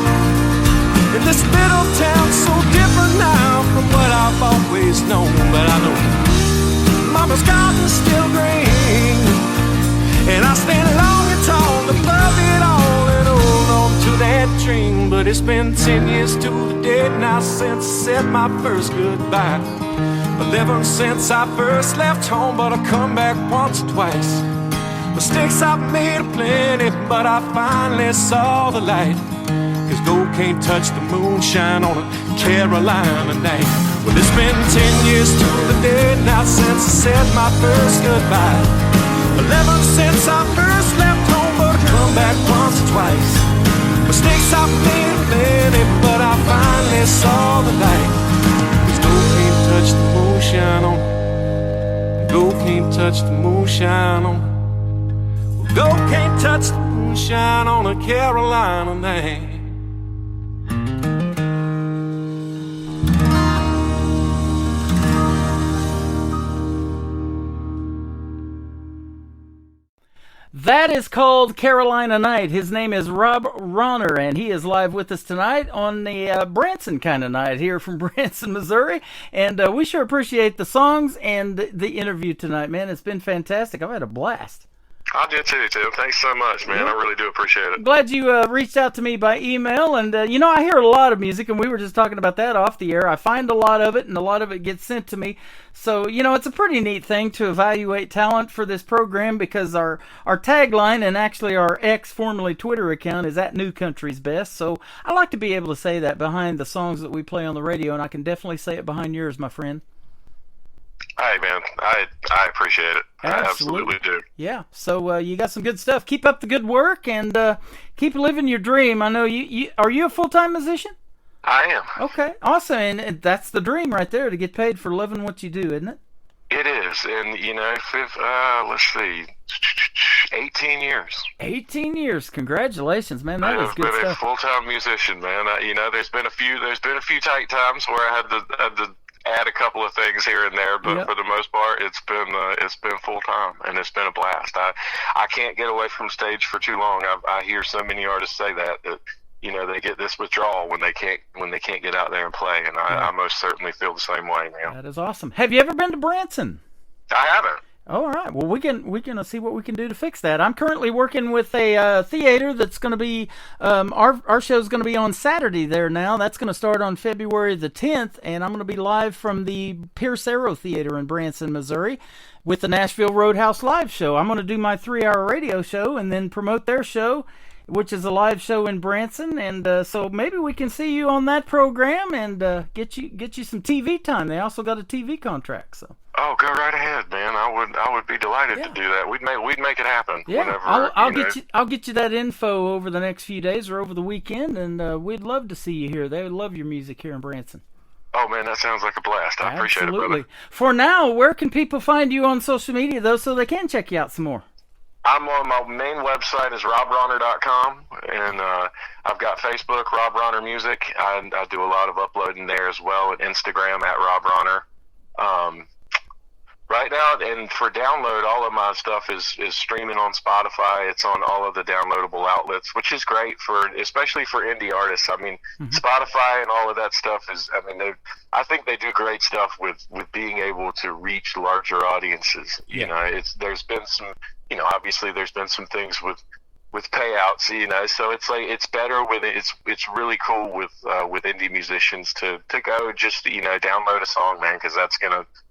And this little town's so different now from what I've always known. But I know Mama's garden's still green, and I stand long and tall above it all and hold on to that dream. But it's been 10 years to the day now since I said my first goodbye. 11 since I first left home, but I come back once or twice. Mistakes I've made are plenty, but I finally saw the light. 'Cause gold can't touch the moonshine on a Carolina night. Well, it's been 10 years to the day now since I said my first goodbye. 11 since I first left home, but I come back once or twice. Mistakes I've made are plenty, but I finally saw the light. 'Cause gold can't touch the moonshine on. Gold can't touch the moonshine on. Gold can't touch the moonshine on a Carolina night. That is called Carolina Night. His name is Rob Reiner, and he is live with us tonight on the Branson kind of night here from Branson, Missouri. And we sure appreciate the songs and the interview tonight, man. It's been fantastic. I've had a blast. I did too, Tim. Thanks so much, man. I really do appreciate it. Glad you reached out to me by email. And, I hear a lot of music, and we were just talking about that off the air. I find a lot of it, and a lot of it gets sent to me. So, it's a pretty neat thing to evaluate talent for this program, because our tagline, and actually our formerly Twitter account, is at New Country's Best. So I like to be able to say that behind the songs that we play on the radio, and I can definitely say it behind yours, my friend. Hey, man, I appreciate it. I absolutely do. Yeah, so you got some good stuff. Keep up the good work, and keep living your dream. I know you are you a full-time musician? I am. Okay, awesome, and that's the dream right there, to get paid for loving what you do, isn't it? It is, and let's see, 18 years. 18 years, congratulations, man. That is good stuff. I've been a full-time musician, man. There's been a few tight times where I had to add a couple of things here and there, but for the most part, it's been full time, and it's been a blast. I can't get away from stage for too long. I hear so many artists say that they get this withdrawal when they can't get out there and play, and I most certainly feel the same way now. That is awesome. Have you ever been to Branson? I haven't. All right. Well, we can see what we can do to fix that. I'm currently working with a theater that's going to be our show's going to be on Saturday there now. That's going to start on February the 10th, and I'm going to be live from the Pierce Arrow Theater in Branson, Missouri, with the Nashville Roadhouse Live show. I'm going to do my 3-hour radio show and then promote their show, which is a live show in Branson, and so maybe we can see you on that program and get you some TV time. They also got a TV contract, so. Oh, go right ahead, man. I would be delighted to do that. We'd make it happen. Yeah, whenever, I'll get you that info over the next few days or over the weekend, and we'd love to see you here. They would love your music here in Branson. Oh man, that sounds like a blast. I appreciate it, brother. For now, where can people find you on social media though, so they can check you out some more? I'm on my main website is robronner.com, and I've got Facebook, Rob Ronner Music. I do a lot of uploading there as well, and Instagram at Rob Ronner. Right now, and for download, all of my stuff is streaming on Spotify. It's on all of the downloadable outlets, which is great especially for indie artists. I mean, Spotify and all of that stuff I think they do great stuff with being able to reach larger audiences. There's been some, obviously there's been some things with payouts, so it's like, it's better with it. It's really cool with indie musicians to go just, download a song, man, because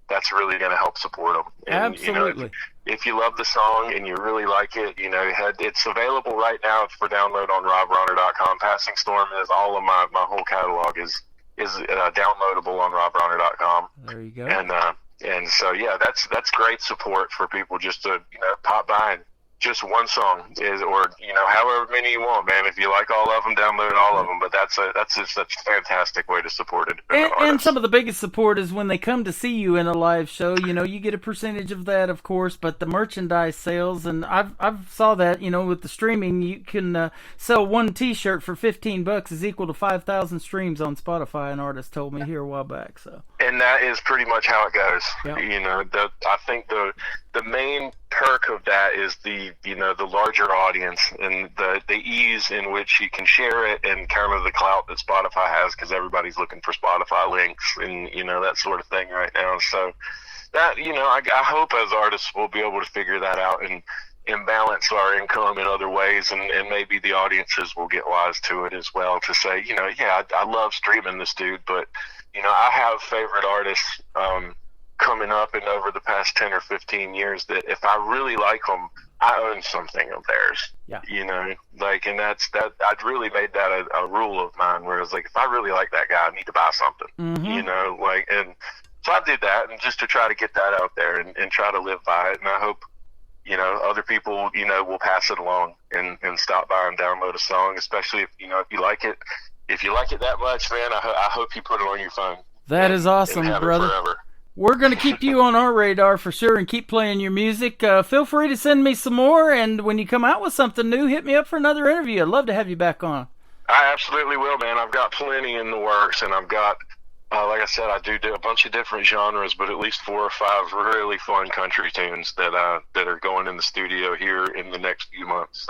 that's really going to help support them. And, absolutely. If you love the song and you really like it, it's available right now for download on robronner.com. Passing Storm is all of my whole catalog is downloadable on robronner.com. There you go. And so, yeah, that's great support for people just to, pop by and just one song or however many you want, man. If you like all of them, download all of them. But that's a fantastic way to support it. And some of the biggest support is when they come to see you in a live show. You get a percentage of that, of course, but the merchandise sales, and I've saw that, with the streaming, you can sell one T-shirt for $15 is equal to 5,000 streams on Spotify. An artist told me here a while back. So. And that is pretty much how it goes. Yep. I think the main perk of that is the larger audience and the ease in which you can share it, and kind of the clout that Spotify has, because everybody's looking for Spotify links and that sort of thing right now. So that I hope as artists we'll be able to figure that out and balance our income in other ways, and maybe the audiences will get wise to it as well, to say I love streaming this dude, but I have favorite artists coming up and over the past 10 or 15 years that if I really like them, I own something of theirs. Yeah. And I'd really made that a rule of mine, where it's like, if I really like that guy, I need to buy something. And so I did that, and just to try to get that out there and try to live by it. And I hope, other people, will pass it along and stop by and download a song, especially if you like it. If you like it that much, man, I hope you put it on your phone. That is awesome, brother. We're going to keep you on our radar for sure and keep playing your music. Feel free to send me some more, and when you come out with something new, hit me up for another interview. I'd love to have you back on. I absolutely will, man. I've got plenty in the works, and I've got Like I said, I do a bunch of different genres, but at least 4 or 5 really fun country tunes that are going in the studio here in the next few months.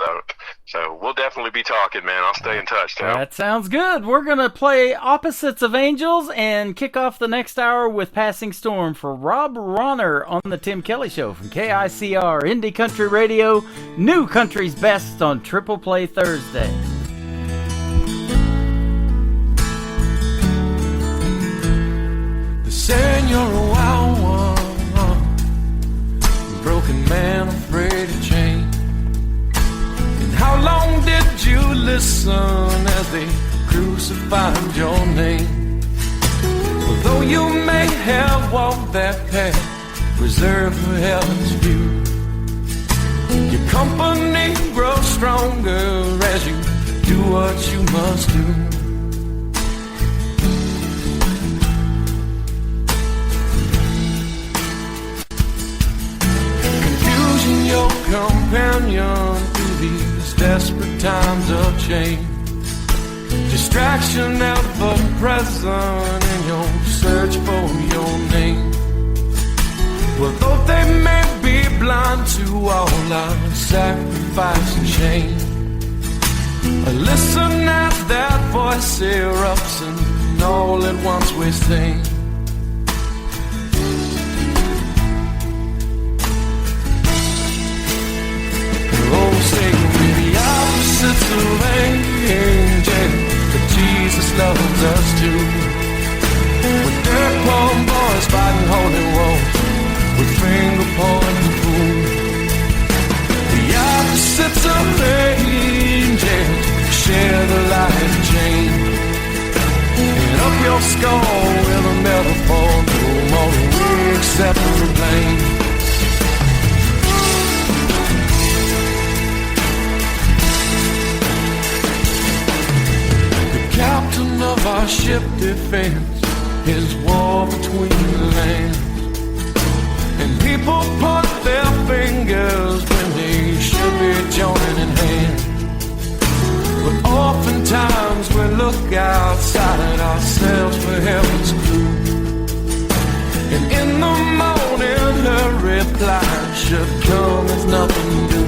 So we'll definitely be talking, man. I'll stay in touch, Tim. That sounds good. We're going to play Opposites of Angels and kick off the next hour with Passing Storm for Rob Ronner on the Tim Kelly Show from KICR, Indie Country Radio, New Country's Best on Triple Play Thursday. Saying you're a wild one, broken man afraid of change. And how long did you listen as they crucified your name? Although you may have walked that path reserved for heaven's view, your company grows stronger as you do what you must do. Your companion through these desperate times of change. Distraction ever present in your search for your name. Well, though they may be blind to all our sacrifice and shame, listen as that voice erupts and all at once we sing. Opposites of angels, but Jesus loves us too. With dirt poor boys fighting holy wars, with finger pointing fool. The opposites of angels share the light and change. And up your skull with a metaphor, no more than we accept the blame. Captain of our ship defends his war between the lands. And people point their fingers when they should be joining in hand. But oftentimes we look outside ourselves for heaven's clue. And in the morning her reply should come as nothing new.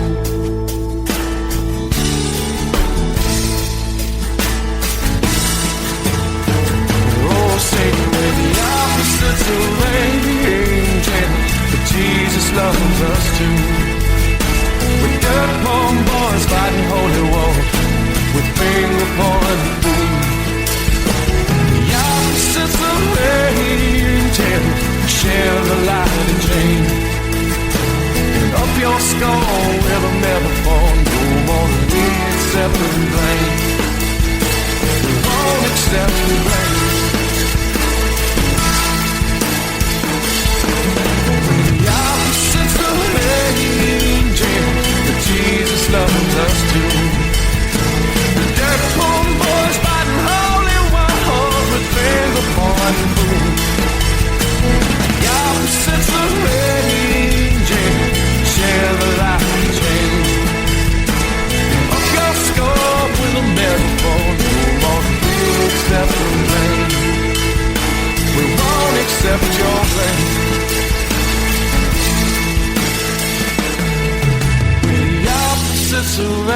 Satan with the opposites of angels, but Jesus loves us too. With dirt poor boys fighting holy wars, with finger pointing fool. The opposites of angels share the light and change. And up your skull with a metaphor, no more than we accept the blame. We won't accept the blame. Jesus loves us too. The dirt poor boys fighting holy wars with finger pointing fool. The opposites of angels share the light and change. Up your skull with a metaphor, no more than we accept the blame. We won't accept your blame. Opposites of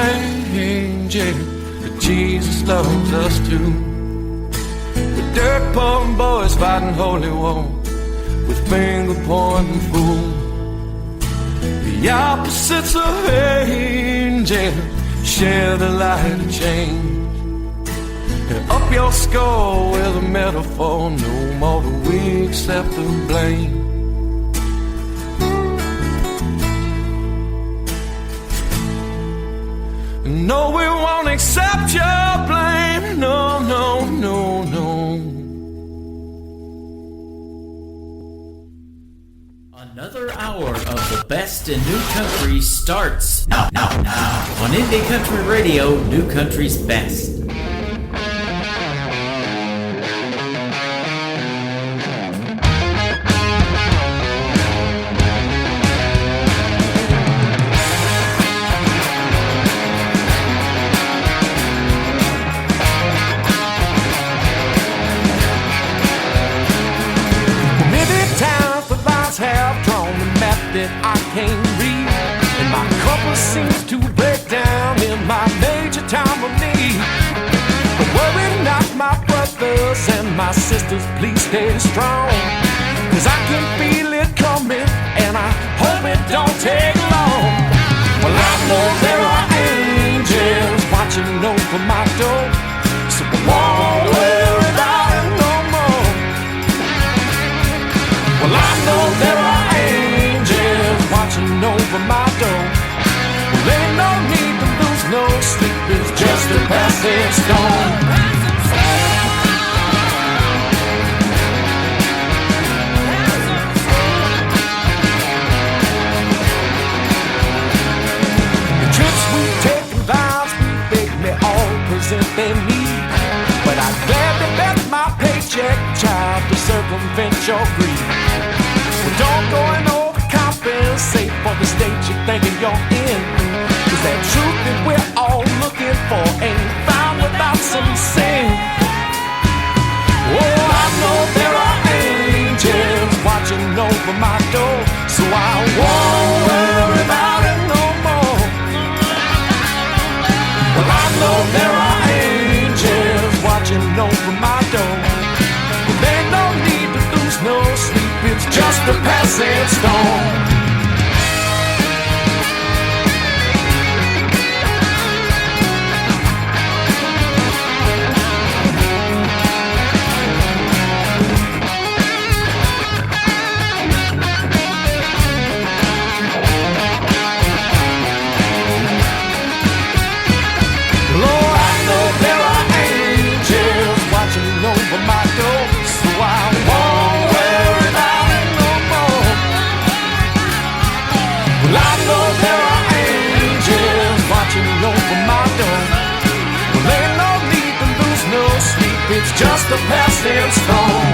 angels, but Jesus loves us too. The dirt poor boys fighting holy war, with finger pointing fool. The opposites of angels share the light and change. And up your skull with a metaphor, no more do we accept the blame. No, we won't accept your blame. No, no, no, no. Another hour of the best in new country starts now on Indie Country Radio, New Country's Best. that I can't read, and my compass seems to break down in my major time of need. But worry not, my brothers and my sisters, please stay strong, 'cause I can feel it coming, and I hope it don't take long. Well, I know there are angels watching over my door, so I won't worry about it no more. Well, I know there are angels watching over my door. Well, ain't no need to lose no sleep, it's just a passing storm. They need, but I'd gladly bet my paycheck, child, to circumvent your greed. Well, don't go and overcompensate for the state you're thinking you're in, 'cause that truth that we're all looking for ain't found without some sin. Oh, I know there are angels watching over my door, so I won't worry about it no more. Well, I know there are watching over my door. Well, there's no need to lose no sleep, it's just a passing storm. It's just a passing storm.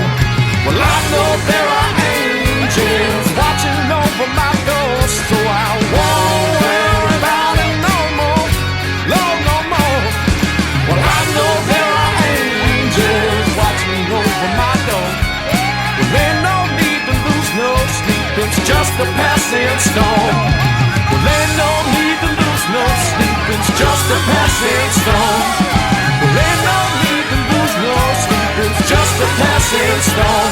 Well, I know there are angels watching over my door, so I won't worry about it no more, no more. Well, I know there are angels watching over my door. Well, ain't no need to lose no sleep, it's just a passing storm. Well, ain't no need to lose no sleep, it's just a passing storm. Well, ain't no need to lose no sleep, it's just a passing storm.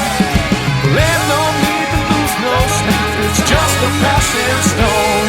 Well, ain't no need to lose no sleep, it's just a passing storm.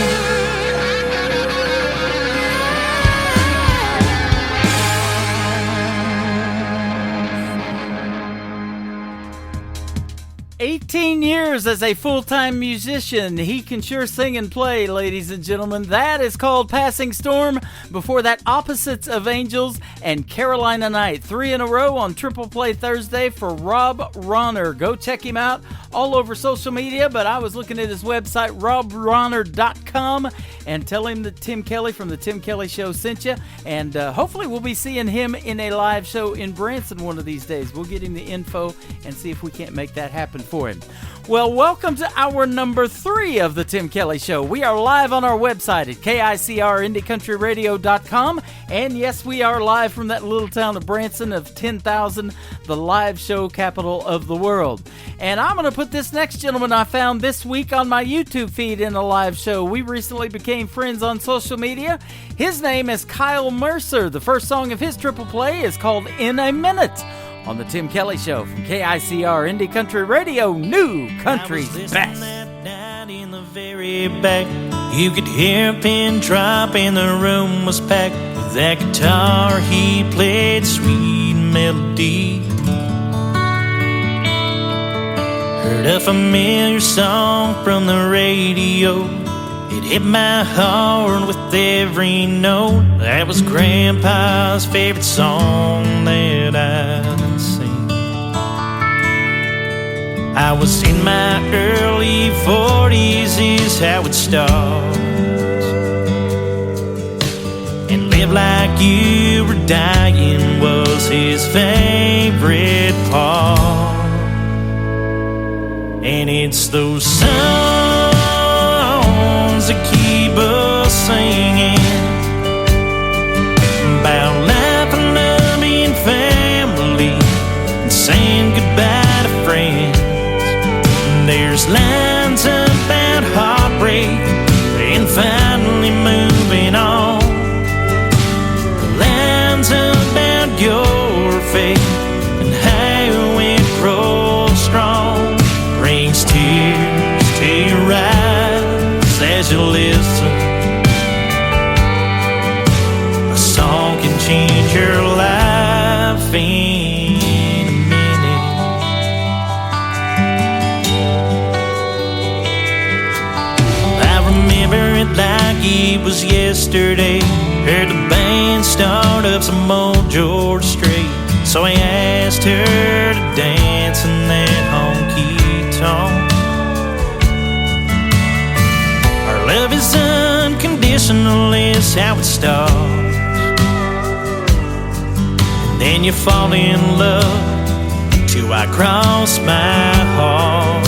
18 years as a full-time musician. He can sure sing and play, ladies and gentlemen. That is called Passing Storm. Before that, Opposites of Angels and Carolina Night. 3 in a row on Triple Play Thursday for Rob Ronner. Go check him out all over social media, but I was looking at his website, robronner.com, and tell him that Tim Kelly from The Tim Kelly Show sent you, and hopefully we'll be seeing him in a live show in Branson one of these days. We'll get him the info and see if we can't make that happen for him. Well, welcome to hour number 3 of The Tim Kelly Show. We are live on our website at KICRIndieCountryRadio.com, and yes, we are live from that little town of Branson of 10,000, the live show capital of the world. And I'm going to put this next gentleman I found this week on my YouTube feed in a live show. We recently became friends on social media. His name is Kyle Mercer. The first song of his triple play is called In a Minute on The Tim Kelly Show from KICR Indie Country Radio, New Country's Best. That night in the very back, you could hear a pin drop and the room was packed. With that guitar he played sweet melody. Heard a familiar song from the radio. It hit my heart with every note. That was Grandpa's favorite song that I'd sing. I was in my early 40s is how it starts. And live like you were dying was his favorite part. And it's those songs that keep us singing about life and love and family and saying goodbye to friends. There's lines about heartbreak faith and finally moving on. Lines about your faith and how it grows strong, brings tears to your eyes as you listen. A song can change your life in a minute. I remember it like it was yesterday. Heard the band start up some old George Strait, so I asked her to dance in that honky-tonk. Our love is unconditional, is how it starts. And then you fall in love till I cross my heart.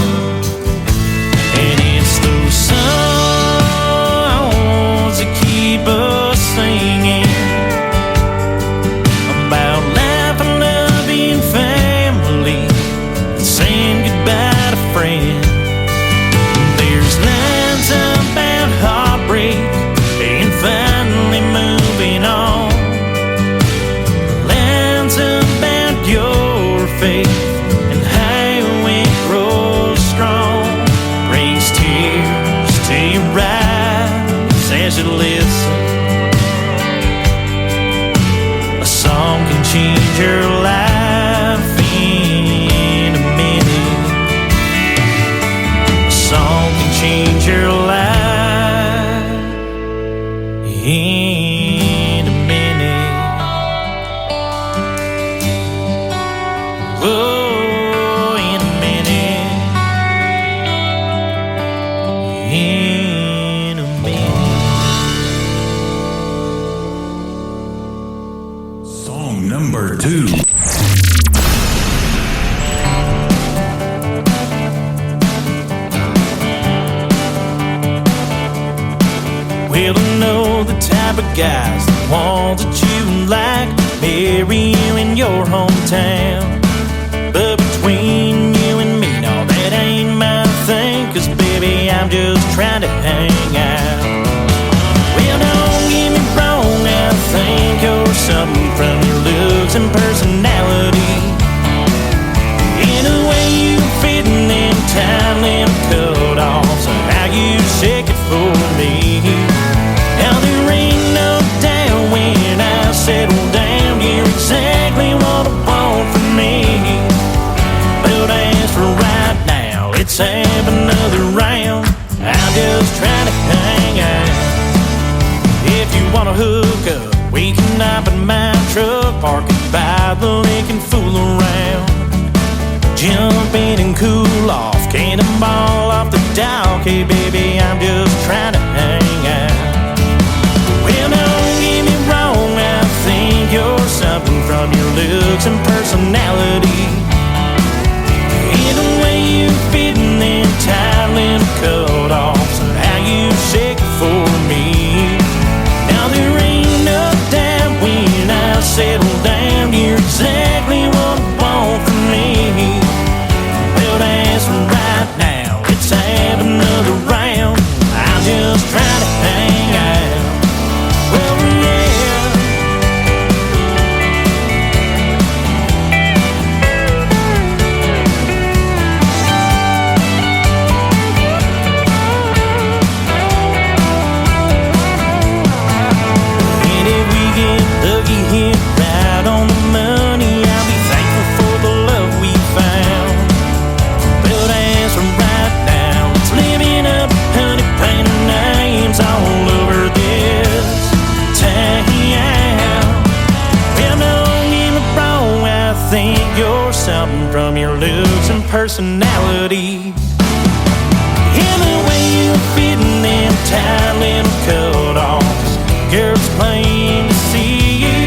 And it's those songs that keep us singing about life and loving family and saying goodbye to friends. There's lines about heartbreak and finally moving on. Lines about your faith and how it grows strong, brings tears to your eyes as you listen. A song can change your life in a minute. A song can change your life in a minute. Oh, in a minute. In a minute. Song number 2. Well, I know the type of guys, the ones that you like, marry you in your hometown. But between you and me, no, that ain't my thing, 'cause baby, I'm just trying to hang out. Well, don't get me wrong, I think you're something from your looks and personality. In a way you fit in them time limb cut-offs, and how you shake it for me. Now there ain't no doubt when I settle down, you're exactly what I want from me. But as for right now, let's have another round. I'm just trying to hang out. If you wanna hook up, we can hop in my truck, park it by the lake and fool around. Jump in and cool off, cannonball off the dock. Hey baby, I'm just trying to hang out. Well, don't get me wrong, I think you're something from your looks and personality. In the way you fit in them tight little cut-offs, and how you shake it for me. Now there ain't no doubt when I settle down, you're exactly what I want from me. But as for right now, let's have another round. I'm just trying to hang out. Well, yeah. And if we get lucky, hit right on the money, I'll be thankful for the love we found. But as for right now, it's living up, honey, painting names all over this town. Well, don't get me wrong, I think you're something from your looks and personality. In the way you fit in them tight little cut-offs, girl, it's plain to see you.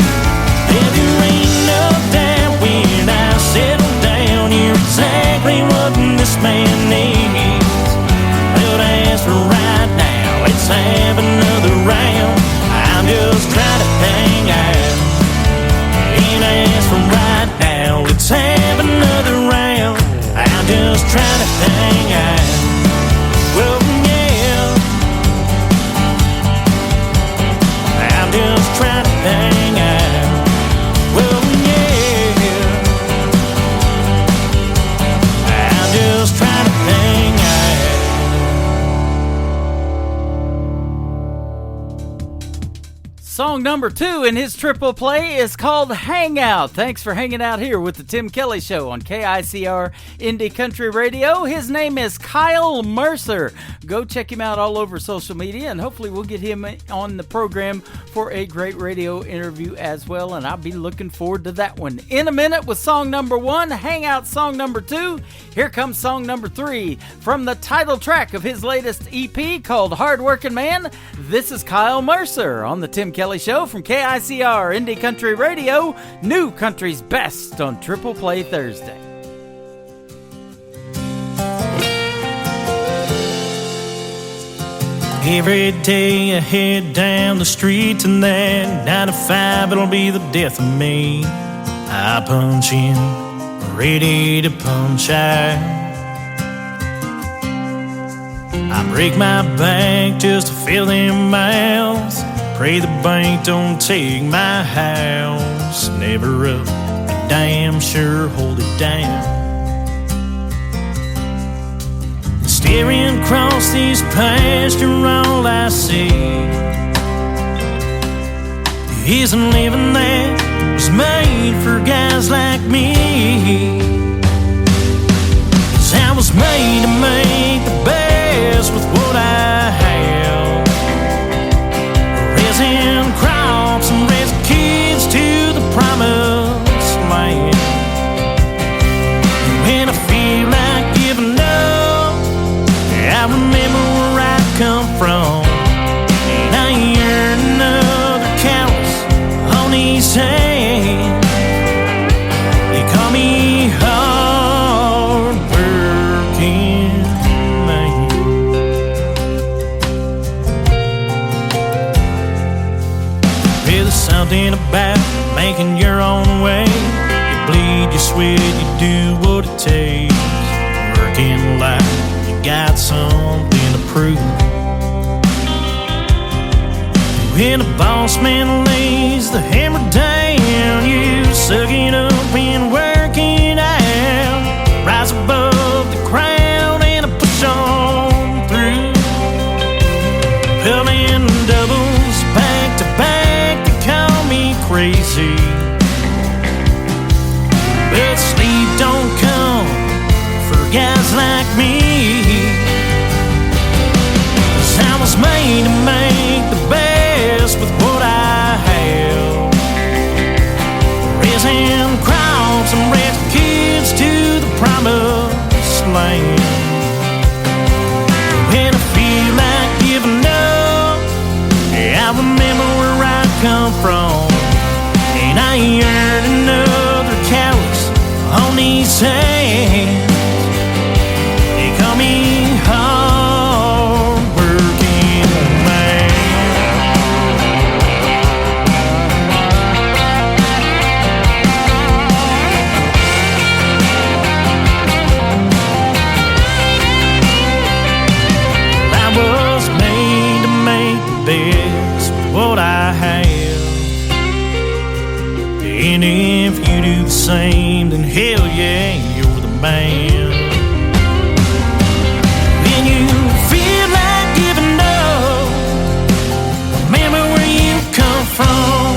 There ain't no doubt when I settle down, you're exactly what this man needs. But as for right now, let's have another round. I'm just trying to hang out. And as for right now, let's have another round. I'm just trying to Song number 2 in his triple play is called Hangout. Thanks for hanging out here with the Tim Kelly Show on KICR Indie Country Radio. His name is Kyle Mercer. Go check him out all over social media, and hopefully we'll get him on the program for a great radio interview as well, and I'll be looking forward to that one. In a minute with song number 1, Hangout song number 2. Here comes song number 3 from the title track of his latest EP called Hardworking Man. This is Kyle Mercer on the Tim Kelly Show from KICR Indie Country Radio, New Country's Best on Triple Play Thursday. Every day I head down the street, and that 9 to 5, it'll be the death of me. I punch in, ready to punch out. I break my back just to fill them miles. Pray the bank don't take my house. Never up, but damn sure hold it down. Staring across these pasture, all I see is a living that was made for guys like me. 'Cause I was made to make the best with what I have. Raising crops and raising kids to the promised land. When I feel like giving up, I remember where I come from, and I ain't earned another callus on these hands. They call me hard-working man. There's something about making your own way. You bleed, you sweat, you do what it takes. Working like got something to prove. When the boss man lays the hammer down, you suck it up and work it out. Rise above the crowd and push on through. Pulling doubles back to back, they call me crazy, but sleep don't come for guys like me. I was made to make the best with what I have. Raising crops and raising kids to the promised land. When I feel like giving up, I remember where I come from, and I ain't earned another callus on these hands. They call me what I have. And if you do the same, then hell yeah, you're the man. When you feel like giving up, remember where you come from.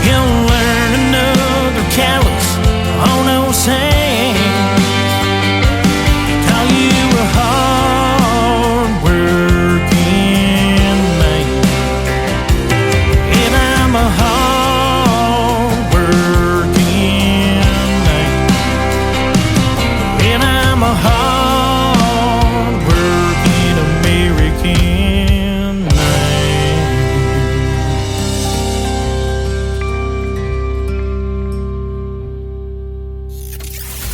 You'll learn another callus on those hands. Call you a hard-working man. And I'm a hard-working man. And I'm a hard-working American man.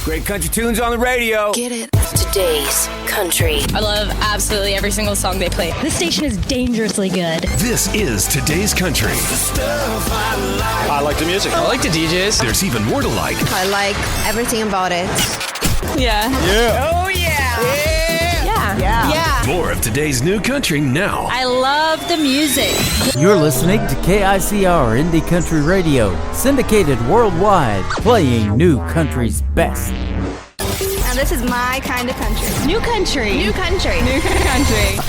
Great country tunes on the radio. Get it. Today's country. I love absolutely every single song they play. This station is dangerously good. This is Today's Country. I like the music. I like the DJs. There's even more to like. I like everything about it. Yeah. Yeah. Oh, yeah. Yeah. Yeah. More of today's new country now. I love the music. You're listening to KICR Indie Country Radio, syndicated worldwide, playing New Country's best. And this is my kind of country. New country. New country. New country.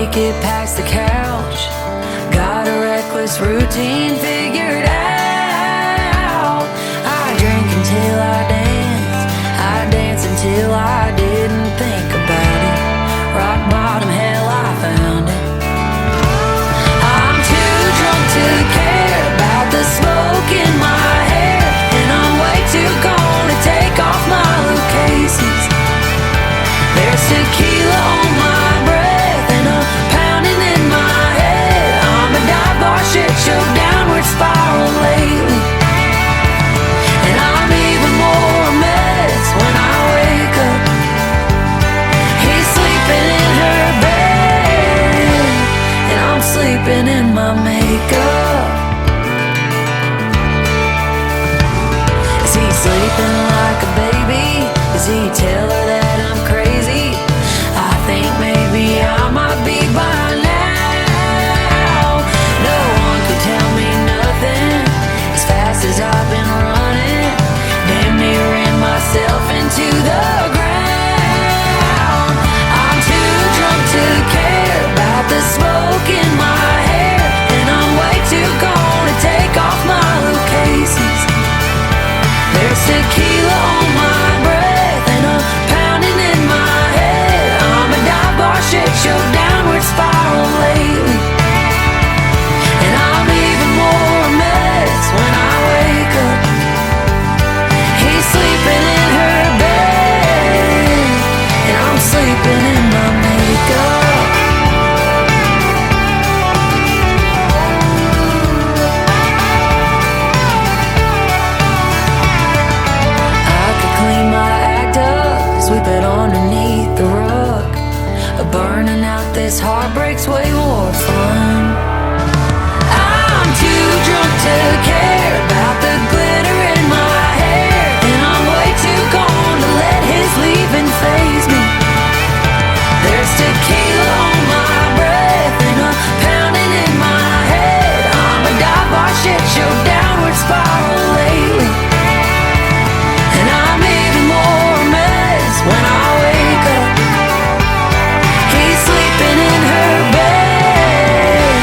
make it past the couch. Got a reckless routine figured out. I drink until I dance until I didn't think about it. Rock bottom, hell, I found it. I'm too drunk to care about the smoke in my hair, and I'm way too gone to take off my little cases. There's tequila on my breath and a pounding in my head. I'm a dive bar shit show downward spiral lately, and I'm even more a mess when I wake up. He's sleeping in her bed, and I'm sleeping in my makeup. Is he sleeping like a baby? Does he tell her that I'm crazy? I think maybe I might be by now. No one could tell me nothing as fast as I've been running. Damn near ran myself into the ground. I'm too drunk to care about the smoke in my hair, and I'm way too gone to take off my little cases. There's tequila on my breath and a pounding in my head. I'm a dive bar shit show downward spiral lately, and I'm even more a mess when I wake up. He's sleeping in her bed, and I'm sleeping in my makeup. Clean my act up, sweep it underneath the rug. Burning out this heartbreak's way more fun. I'm too drunk to care about the glitter in my hair, and I'm way too gone to let his leaving faze me. There's tequila on my breath and a pounding in my head. I'm a dive bar shit show downward spiral lately, and I'm even more a mess when I wake up. He's sleeping in her bed,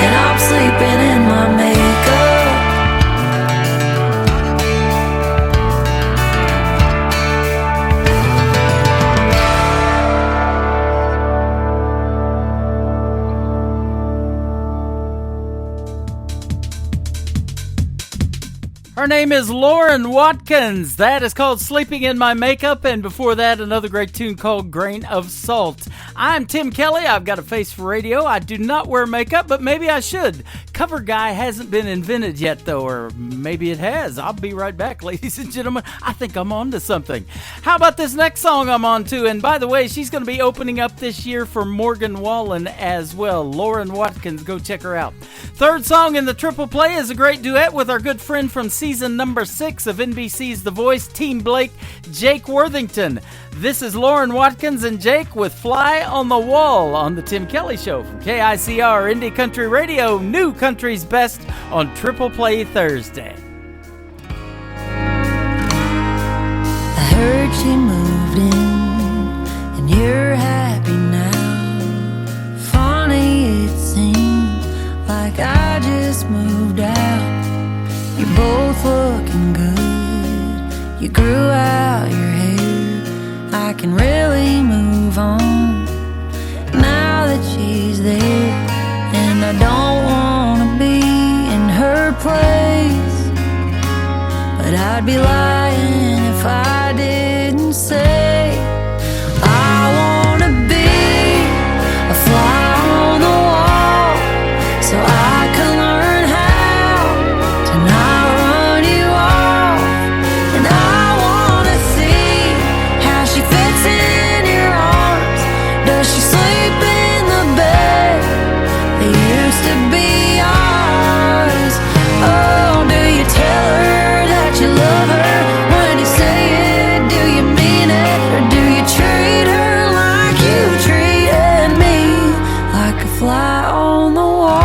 and I'm sleeping in my makeup. Her name is Lauren Watkins. That is called Sleeping in My Makeup, and before that, another great tune called Grain of Salt. I'm Tim Kelly. I've got a face for radio. I do not wear makeup, but maybe I should. Cover guy hasn't been invented yet, though, or maybe it has. I'll be right back, ladies and gentlemen. I think I'm on to something. How about this next song I'm on to? And by the way, she's going to be opening up this year for Morgan Wallen as well. Lauren Watkins, go check her out. Third song in the triple play is a great duet with our good friend from season number 6 of NBC's The Voice, Team Blake, Jake Worthington. This is Lauren Watkins and Jake with Fly on the Wall on the Tim Kelly Show from KICR Indie Country Radio, New Country's Best on Triple Play Thursday. I heard she moved in, and you're happy now. Funny, it seemed like I just moved out. You're both looking good. You grew out your hair. I can really move on now that she's there, and I don't wanna be in her place, but I'd be lying if I didn't say I wanna be a fly on the wall, so I can learn how to not run you off. And I wanna see how she fits in your arms. Does she sleep in the bed that used to be ours? Oh, do you tell her that you love her? When you say it, do you mean it? Or do you treat her like you treated me, like a fly on the wall?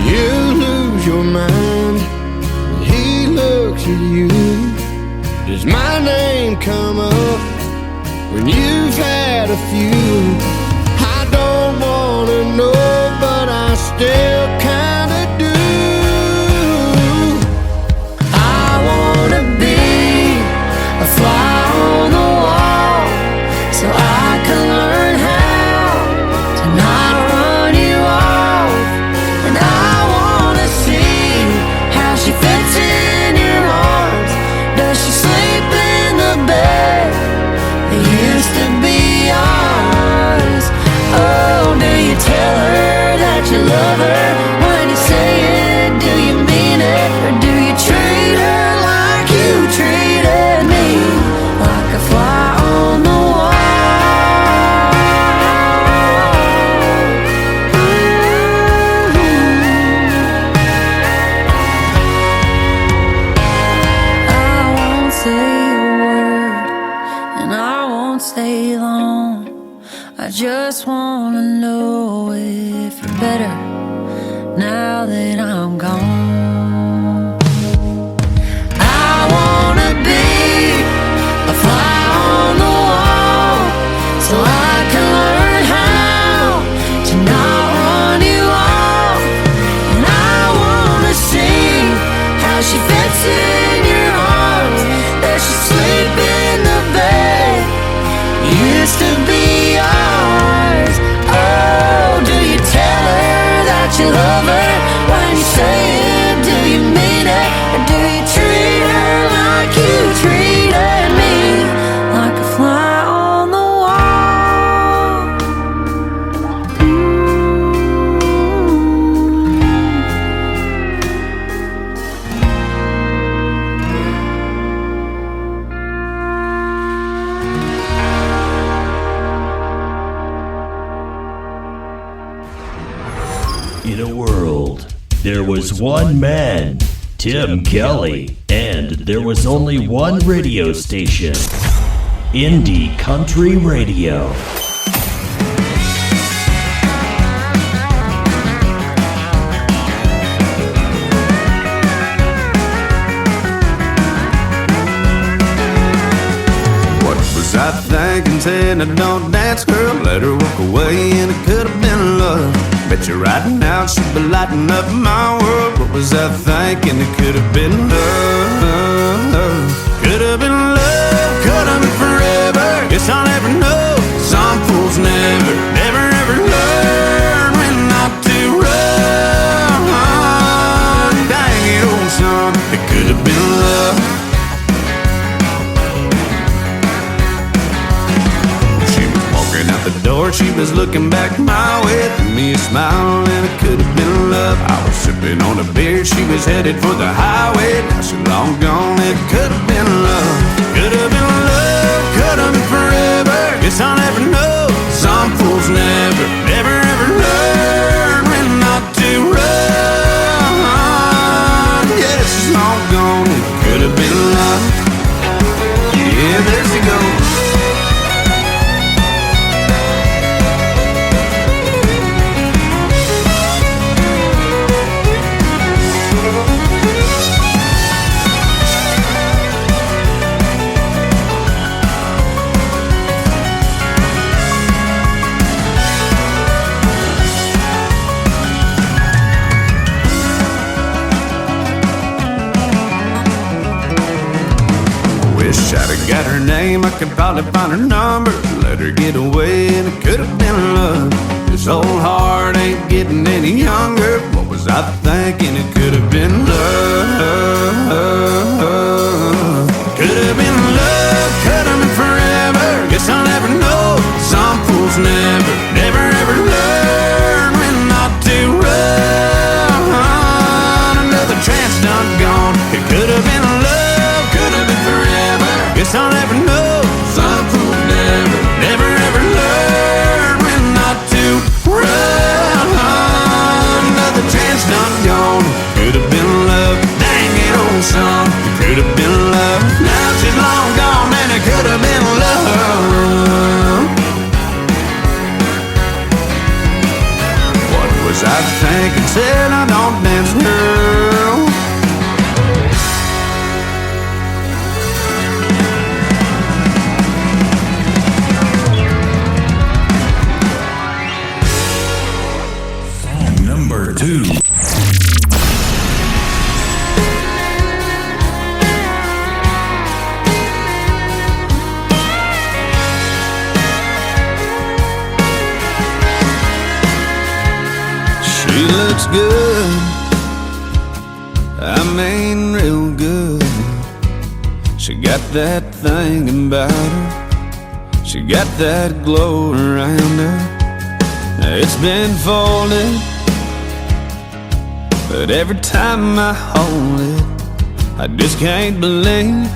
You lose your mind looks at you? Does my name come up when you've had a few? I don't wanna know, but I still kinda do. I wanna be a fly on the wall, so I can learn how to not run you off. And I wanna see how she fits in your arms. Does she sleep in the bed that used to be ours? Oh, do you tell her that you love her? When you say it, do you mean it? Or do you treat her like you treated me? Like a fly on the wall. I won't say a word, and I won't stay long. I just wanna know if you're better now that I'm gone. I wanna be a fly on the wall, so I can learn how to not run you off. And I wanna see how she fits in your arms. Does she sleep in the bed used to be ours? Oh, do you tell her that you love her? When you say it, do you mean it? Or do you treat her like you treated me? Like a fly on the wall. In a world, there was one man, Tim Kelly, and there was only one radio station, Indie Country Radio. What was I thinking? Saying I don't dance, girl. Let her walk away and it could have been love. Bet you right now she'd be lighting up my world. What was I thinking? It could have been love. Could have been love. Could have been forever. Guess I'll never know. Some fools never ever learn when not to run. Dang it, old son. It could have been love. Out the door, she was looking back my way, threw me a smile, and it could have been love. I was sipping on a beer, she was headed for the highway. Now she's long gone, it could have been love. Could have been love, could have been forever. Guess I'll never know. Some fools never learn when not to run. Yeah, she's long gone, it could have been love. Yeah, there she goes. Wish I'd have got her name, I could probably find her number. Let her get away and it could have been love. This old heart ain't getting any younger. What was I thinking? It could have been love. Could have been love, could have been forever. Guess I'll never know. Some fools never ever learn when not to run. Another chance done gone. It could have been love, could have been forever. Guess I'll never know. Some fools never ever learn when not to run. Another chance done gone. good. I mean real good. She got that thing about her. She got that glow around her. It's been folded, but every time I hold it, I just can't believe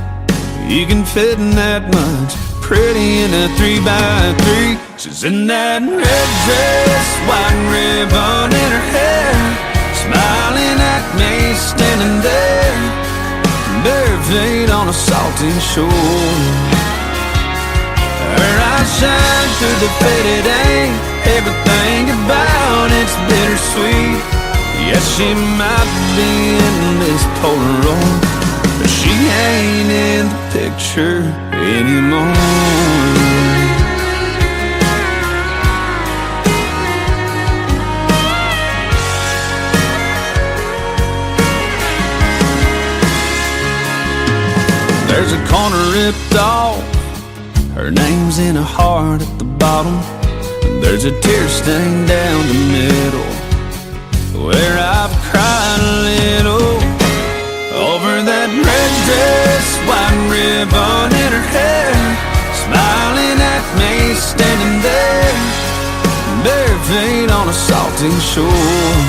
you can fit in that much. Pretty in a 3x3. She's in that red dress, white ribbon in her hair, smiling at me, standing there, bare feet on a salty shore. Her eyes shine through the faded ink. Everything about it's bittersweet. Yes, she might be in this Polaroid, but she ain't in the picture anymore. There's a corner ripped off. Her name's in a heart at the bottom. There's a tear stain down the middle where I've cried a little over that red dress, white ribbon in her hair, smiling at me, standing there, bare feet on a salty shore.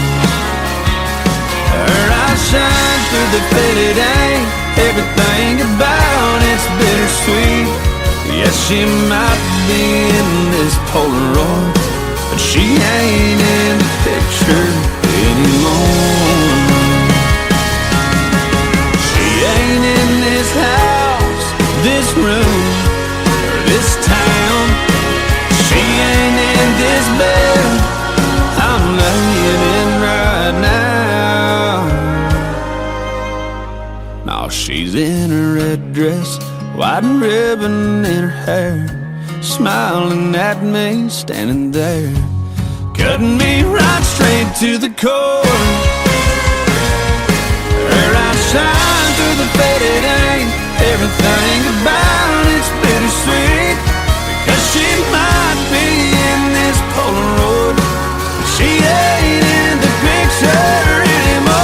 Her eyes shine through the faded ink. Everything about it's bittersweet. Yes, she might be in this Polaroid, but she ain't in the picture anymore. She ain't in this house, this room, or this town. She ain't in this bed I'm laying in right now. No, she's in a red dress, white ribbon in her hair, smiling at me, standing there, cutting me right straight to the core. Her eyes shine through the faded ink. Everything about it's bittersweet, because she might be in this Polaroid, but she ain't in the picture anymore.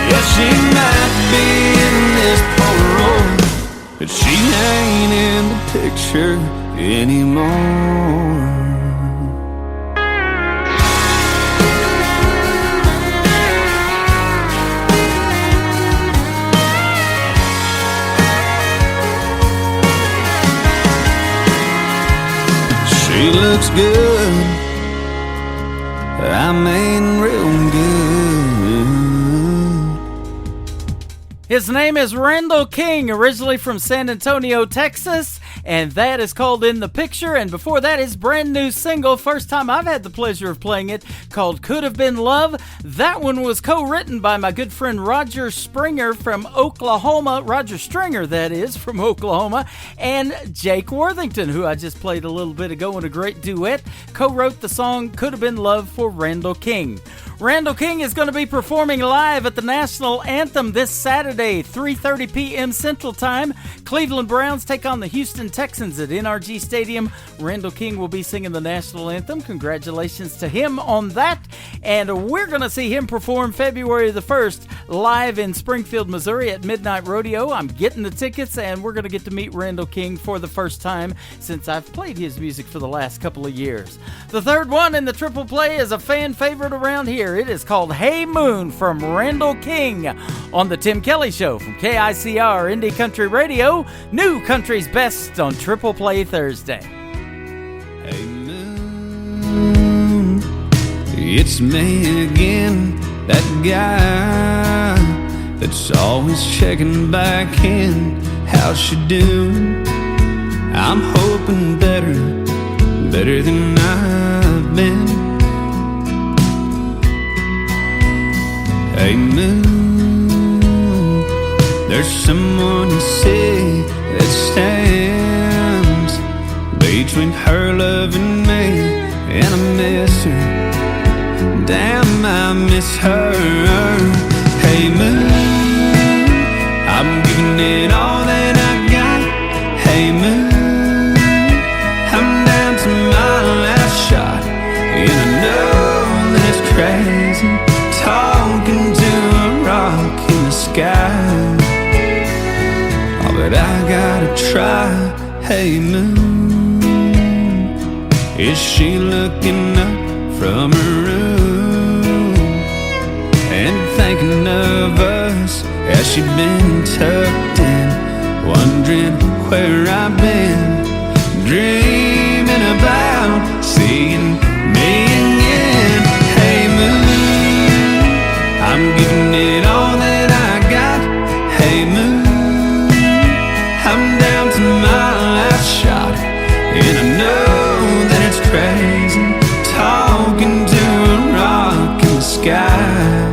Yeah, she might be in this Polaroid, but she ain't in the picture anymore. She looks good, I mean real good. His name is Randall King, originally from San Antonio, Texas, and that is called In the Picture. And before that, his brand new single, first time I've had the pleasure of playing it, called Could Have Been Love. That one was co-written by my good friend Roger Springer from Oklahoma, Roger Stringer, that is, from Oklahoma, and Jake Worthington, who I just played a little bit ago in a great duet, co-wrote the song Could Have Been Love for Randall King. Randall King is going to be performing live at the National Anthem this Saturday, 3:30 p.m. Central Time. Cleveland Browns take on the Houston Texans at NRG Stadium. Randall King will be singing the National Anthem. Congratulations to him on that. And we're going to see him perform February the 1st live in Springfield, Missouri at Midnight Rodeo. I'm getting the tickets, and we're going to get to meet Randall King for the first time since I've played his music for the last couple of years. The third one in the triple play is a fan favorite around here. It is called Hey Moon from Randall King on The Tim Kelly Show from KICR Indie Country Radio, New Country's Best on Triple Play Thursday. Hey moon, it's me again, that guy that's always checking back in. How's she doing? I'm hoping better than I've been. Hey moon, there's someone you say that stands between her love and me, and I miss her. Damn, I miss her. Hey moon, I'm giving it all that I got. Hey moon, I'm down to my last shot, and I know try. Hey moon, is she looking up from her room and thinking of us as she been tucked in, wondering where I've been, dreaming about seeing me again. Hey moon, I'm giving it all that I got. Hey moon, I'm down to my last shot, and I know that it's crazy talking to a rock in the sky,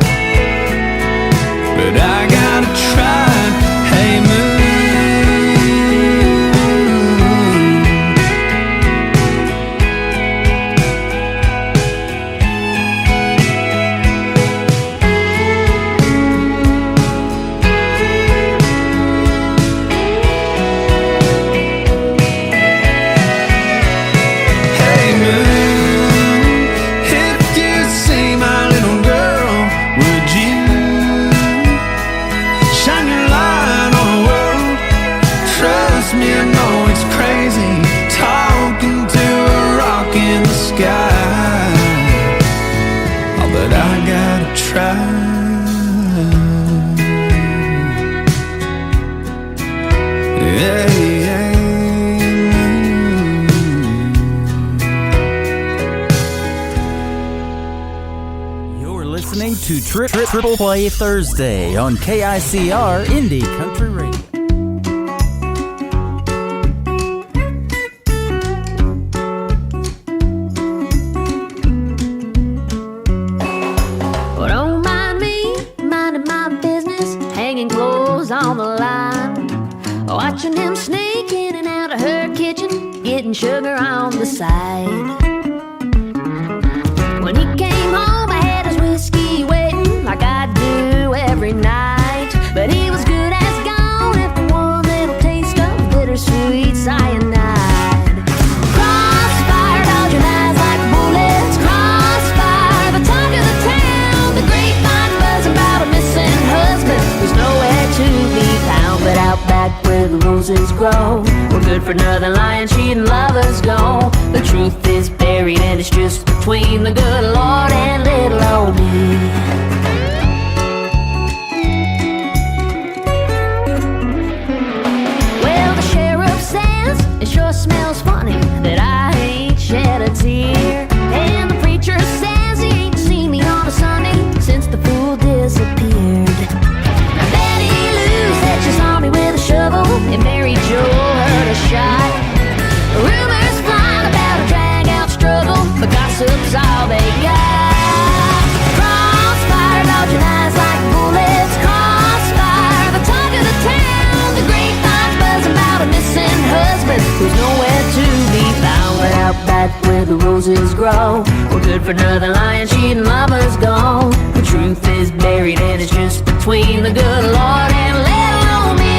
but I gotta try. Hey moon, to Triple Play Thursday on KICR Indie Country Radio. Well, don't mind me, minding my business, hanging clothes on the line, watching him sneak in and out of her kitchen, getting sugar on the side. When he came home, I had his whiskey waiting like I do every night. But he was good as gone after one little taste of bittersweet cyanide. Crossfire, dodging eyes like bullets. Crossfire, the talk of the town. The grapevine buzzing about a missing husband who's nowhere to be found. But out back where the roses grow, we're good for nothing, lying, cheating, lovers go. The truth is buried and it's just between the good Lord and little old me. Well, the sheriff says it sure smells funny that I ain't shed a tear. And the preacher says he ain't seen me on a Sunday since the fool disappeared. Now Betty Lou said she saw me with a shovel, and Mary Jo heard a shot. Rumors flying about a drag-out struggle, but gossip's all they got. Crossfire, dodging eyes like bullets. Crossfire, the talk of the town. The grapevine buzzing about a missing husband who's nowhere to be found. But out back where the roses grow, we're good for nothing, lying, cheating, lovers go. The truth is buried and it's just between the good Lord and little old me.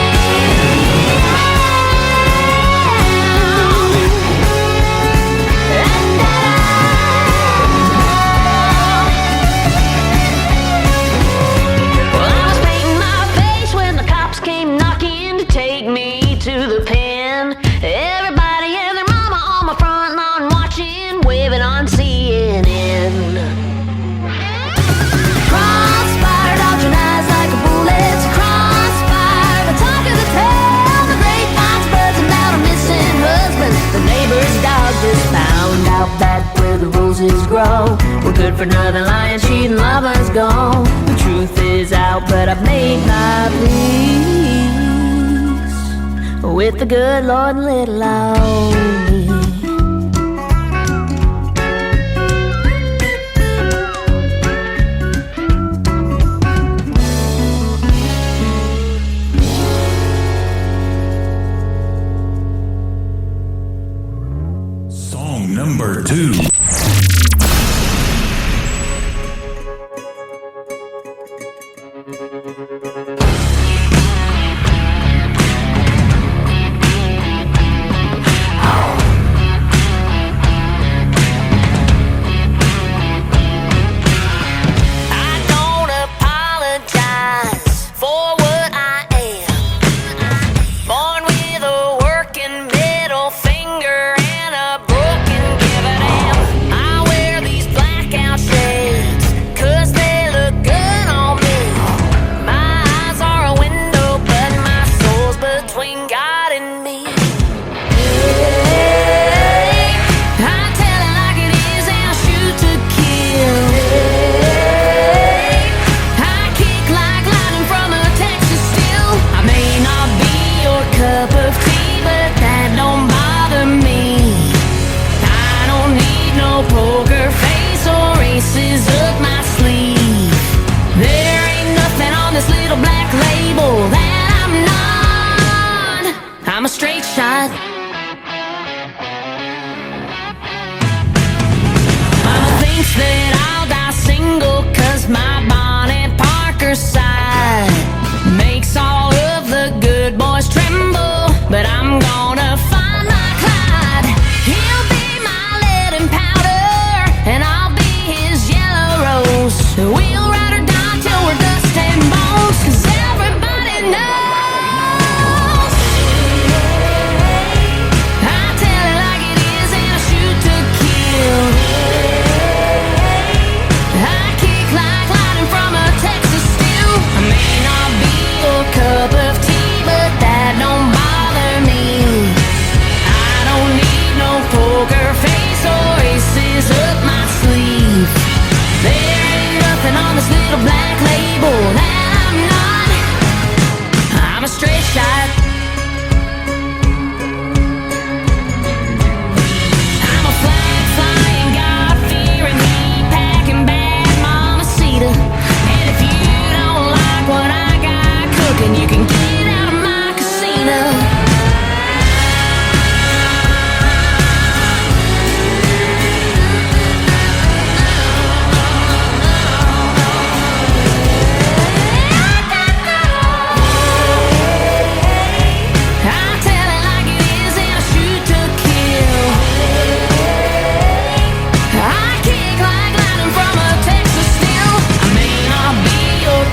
Take me to the pen. Everybody and their mama on my front lawn watching, waving on CNN. Crossfire, dodging eyes like bullets. Crossfire, the talk of the town. The grapevine's buzzing about a missing husband. The neighbor's dog just found out back where the roses grow. We're good for nothing, lying, cheating, lovers go. The truth is out, but I've made my peace with the good Lord and little old me. Song number 2. and you can get out of my casino.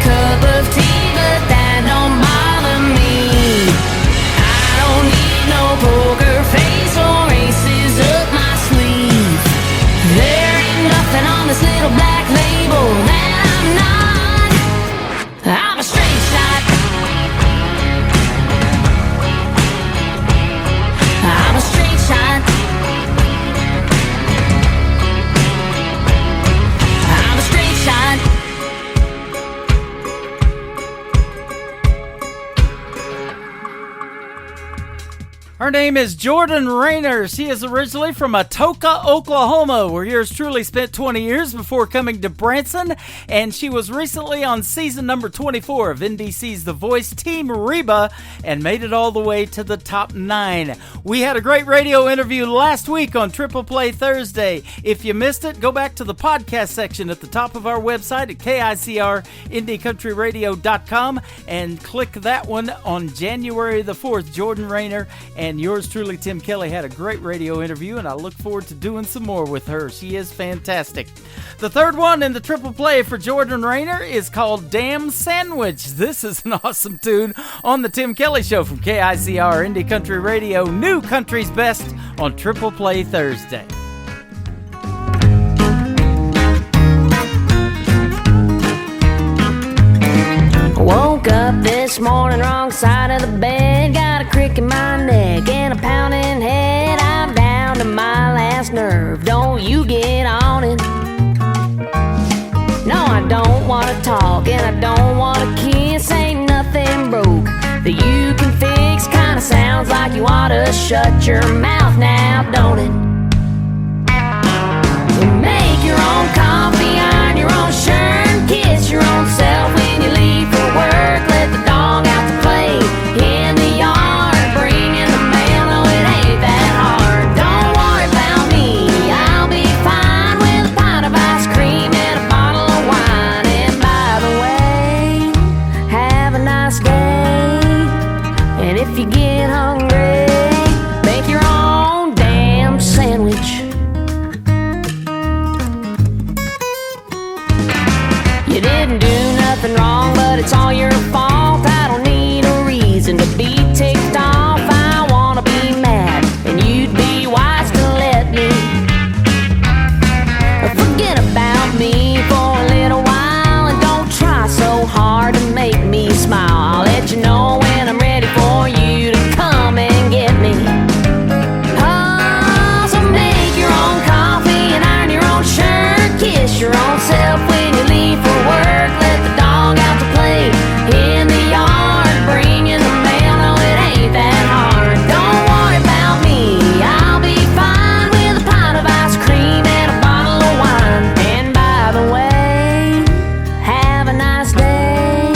Cup of tea, but that don't bother me. I don't need no poker face or aces up my sleeve. There ain't nothing on this little black label that I'm not. I'm a straight shot. I'm a straight shot. I'm a straight shot. Her name is Jordan Rayner. She is originally from Atoka, Oklahoma, where yours truly spent 20 years before coming to Branson, and she was recently on season number 24 of NBC's The Voice Team Reba and made it all the way to the top 9. We had a great radio interview last week on Triple Play Thursday. If you missed it, go back to the podcast section at the top of our website at KICRIndieCountryRadio.com and click that one on January the 4th. Jordan Rayner and yours truly, Tim Kelly, had a great radio interview, and I look forward to doing some more with her. She is fantastic. The third one in the triple play for Jordan Rayner is called Damn Sandwich. This is an awesome tune on the Tim Kelly Show from KICR Indie Country Radio, New Country's Best on Triple Play Thursday. Woke up this morning, wrong side of the bed. Got a crick in my neck and a pounding head. I'm down to my last nerve. Don't you get on it. No, I don't want to talk and I don't want to kiss. Ain't nothing broke that you can fix. Kinda sounds like you ought to shut your mouth now, don't it? You make your own coffee, iron your own shirt, and kiss your own self when you leave for work. Let the dog out to play in the yard, bring in the mail. No, it ain't that hard. Don't worry about me, I'll be fine with a pint of ice cream and a bottle of wine. And by the way, have a nice day. And if you get hungry, make your own damn sandwich. You didn't do nothing wrong, but it's all your fault. I don't need a reason to be ticked off. I wanna be mad, and you'd be wise to let me forget about me for a little while. And don't try so hard to make me smile. I'll let you know when I'm ready for you to come and get me. Oh, so make your own coffee and iron your own shirt. Kiss your own self when you leave for work. Let the dog out to play in the yard, bring in the mail. No, it ain't that hard. Don't worry about me, I'll be fine with a pint of ice cream and a bottle of wine. And by the way, have a nice day.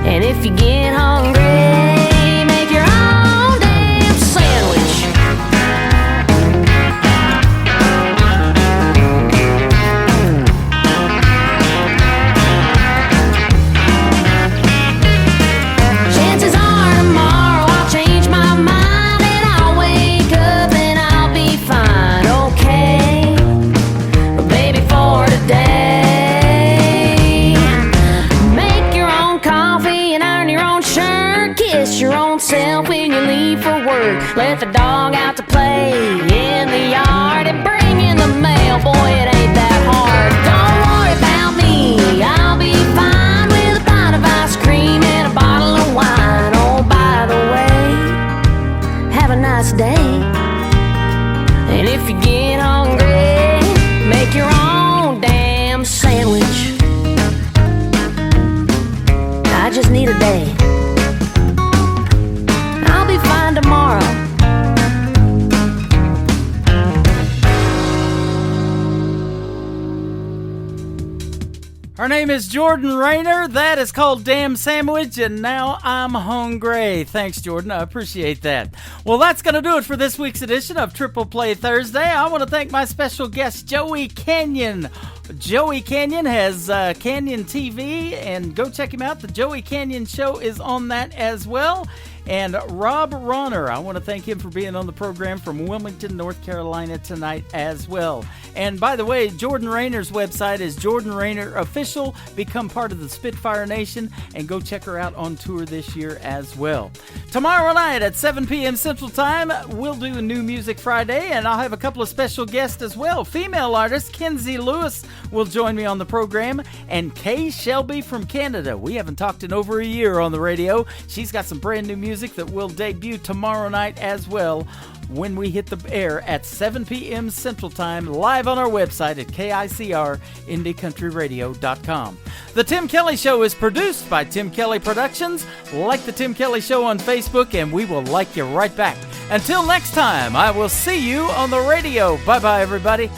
And if you get hungry, make your own damn sandwich. Chances are tomorrow I'll change my mind and I'll wake up and I'll be fine, okay? But baby, for today, make your own coffee and iron your own shirt. Kiss your own self when you leave for work. Let the dog out to play in the yard and bring in the mail. Boy, it ain't that hard. Don't worry about me, I'll be fine with a pint of ice cream and a bottle of wine. Oh, by the way, have a nice day. And if you get hungry, make your own damn sandwich. I just need a day. I'll be fine tomorrow. Her Her name is Jordan Rayner. That is called Damn Sandwich, and now I'm hungry. Thanks, Jordan. I appreciate that. Well, that's going to do it for this week's edition of Triple Play Thursday. I want to thank my special guest, Joey Canyon. Joey Canyon has Canyon TV, and go check him out. The Joey Canyon Show is on that as well. And Rob Ronner, I want to thank him for being on the program from Wilmington, North Carolina tonight as well. And by the way, Jordan Rayner's website is Jordan Rayner Official. Become part of the Spitfire Nation and go check her out on tour this year as well. Tomorrow night at 7 p.m. Central Time, we'll do a New Music Friday, and I'll have a couple of special guests as well. Female artist Kenzie Lewis will join me on the program, and Kay Shelby from Canada. We haven't talked in over a year on the radio. She's got some brand new music that will debut tomorrow night as well when we hit the air at 7 p.m. Central Time, live on our website at KICR-IndieCountryRadio.com. The Tim Kelly Show is produced by Tim Kelly Productions. Like the Tim Kelly Show on Facebook, and we will like you right back. Until next time, I will see you on the radio. Bye-bye, everybody.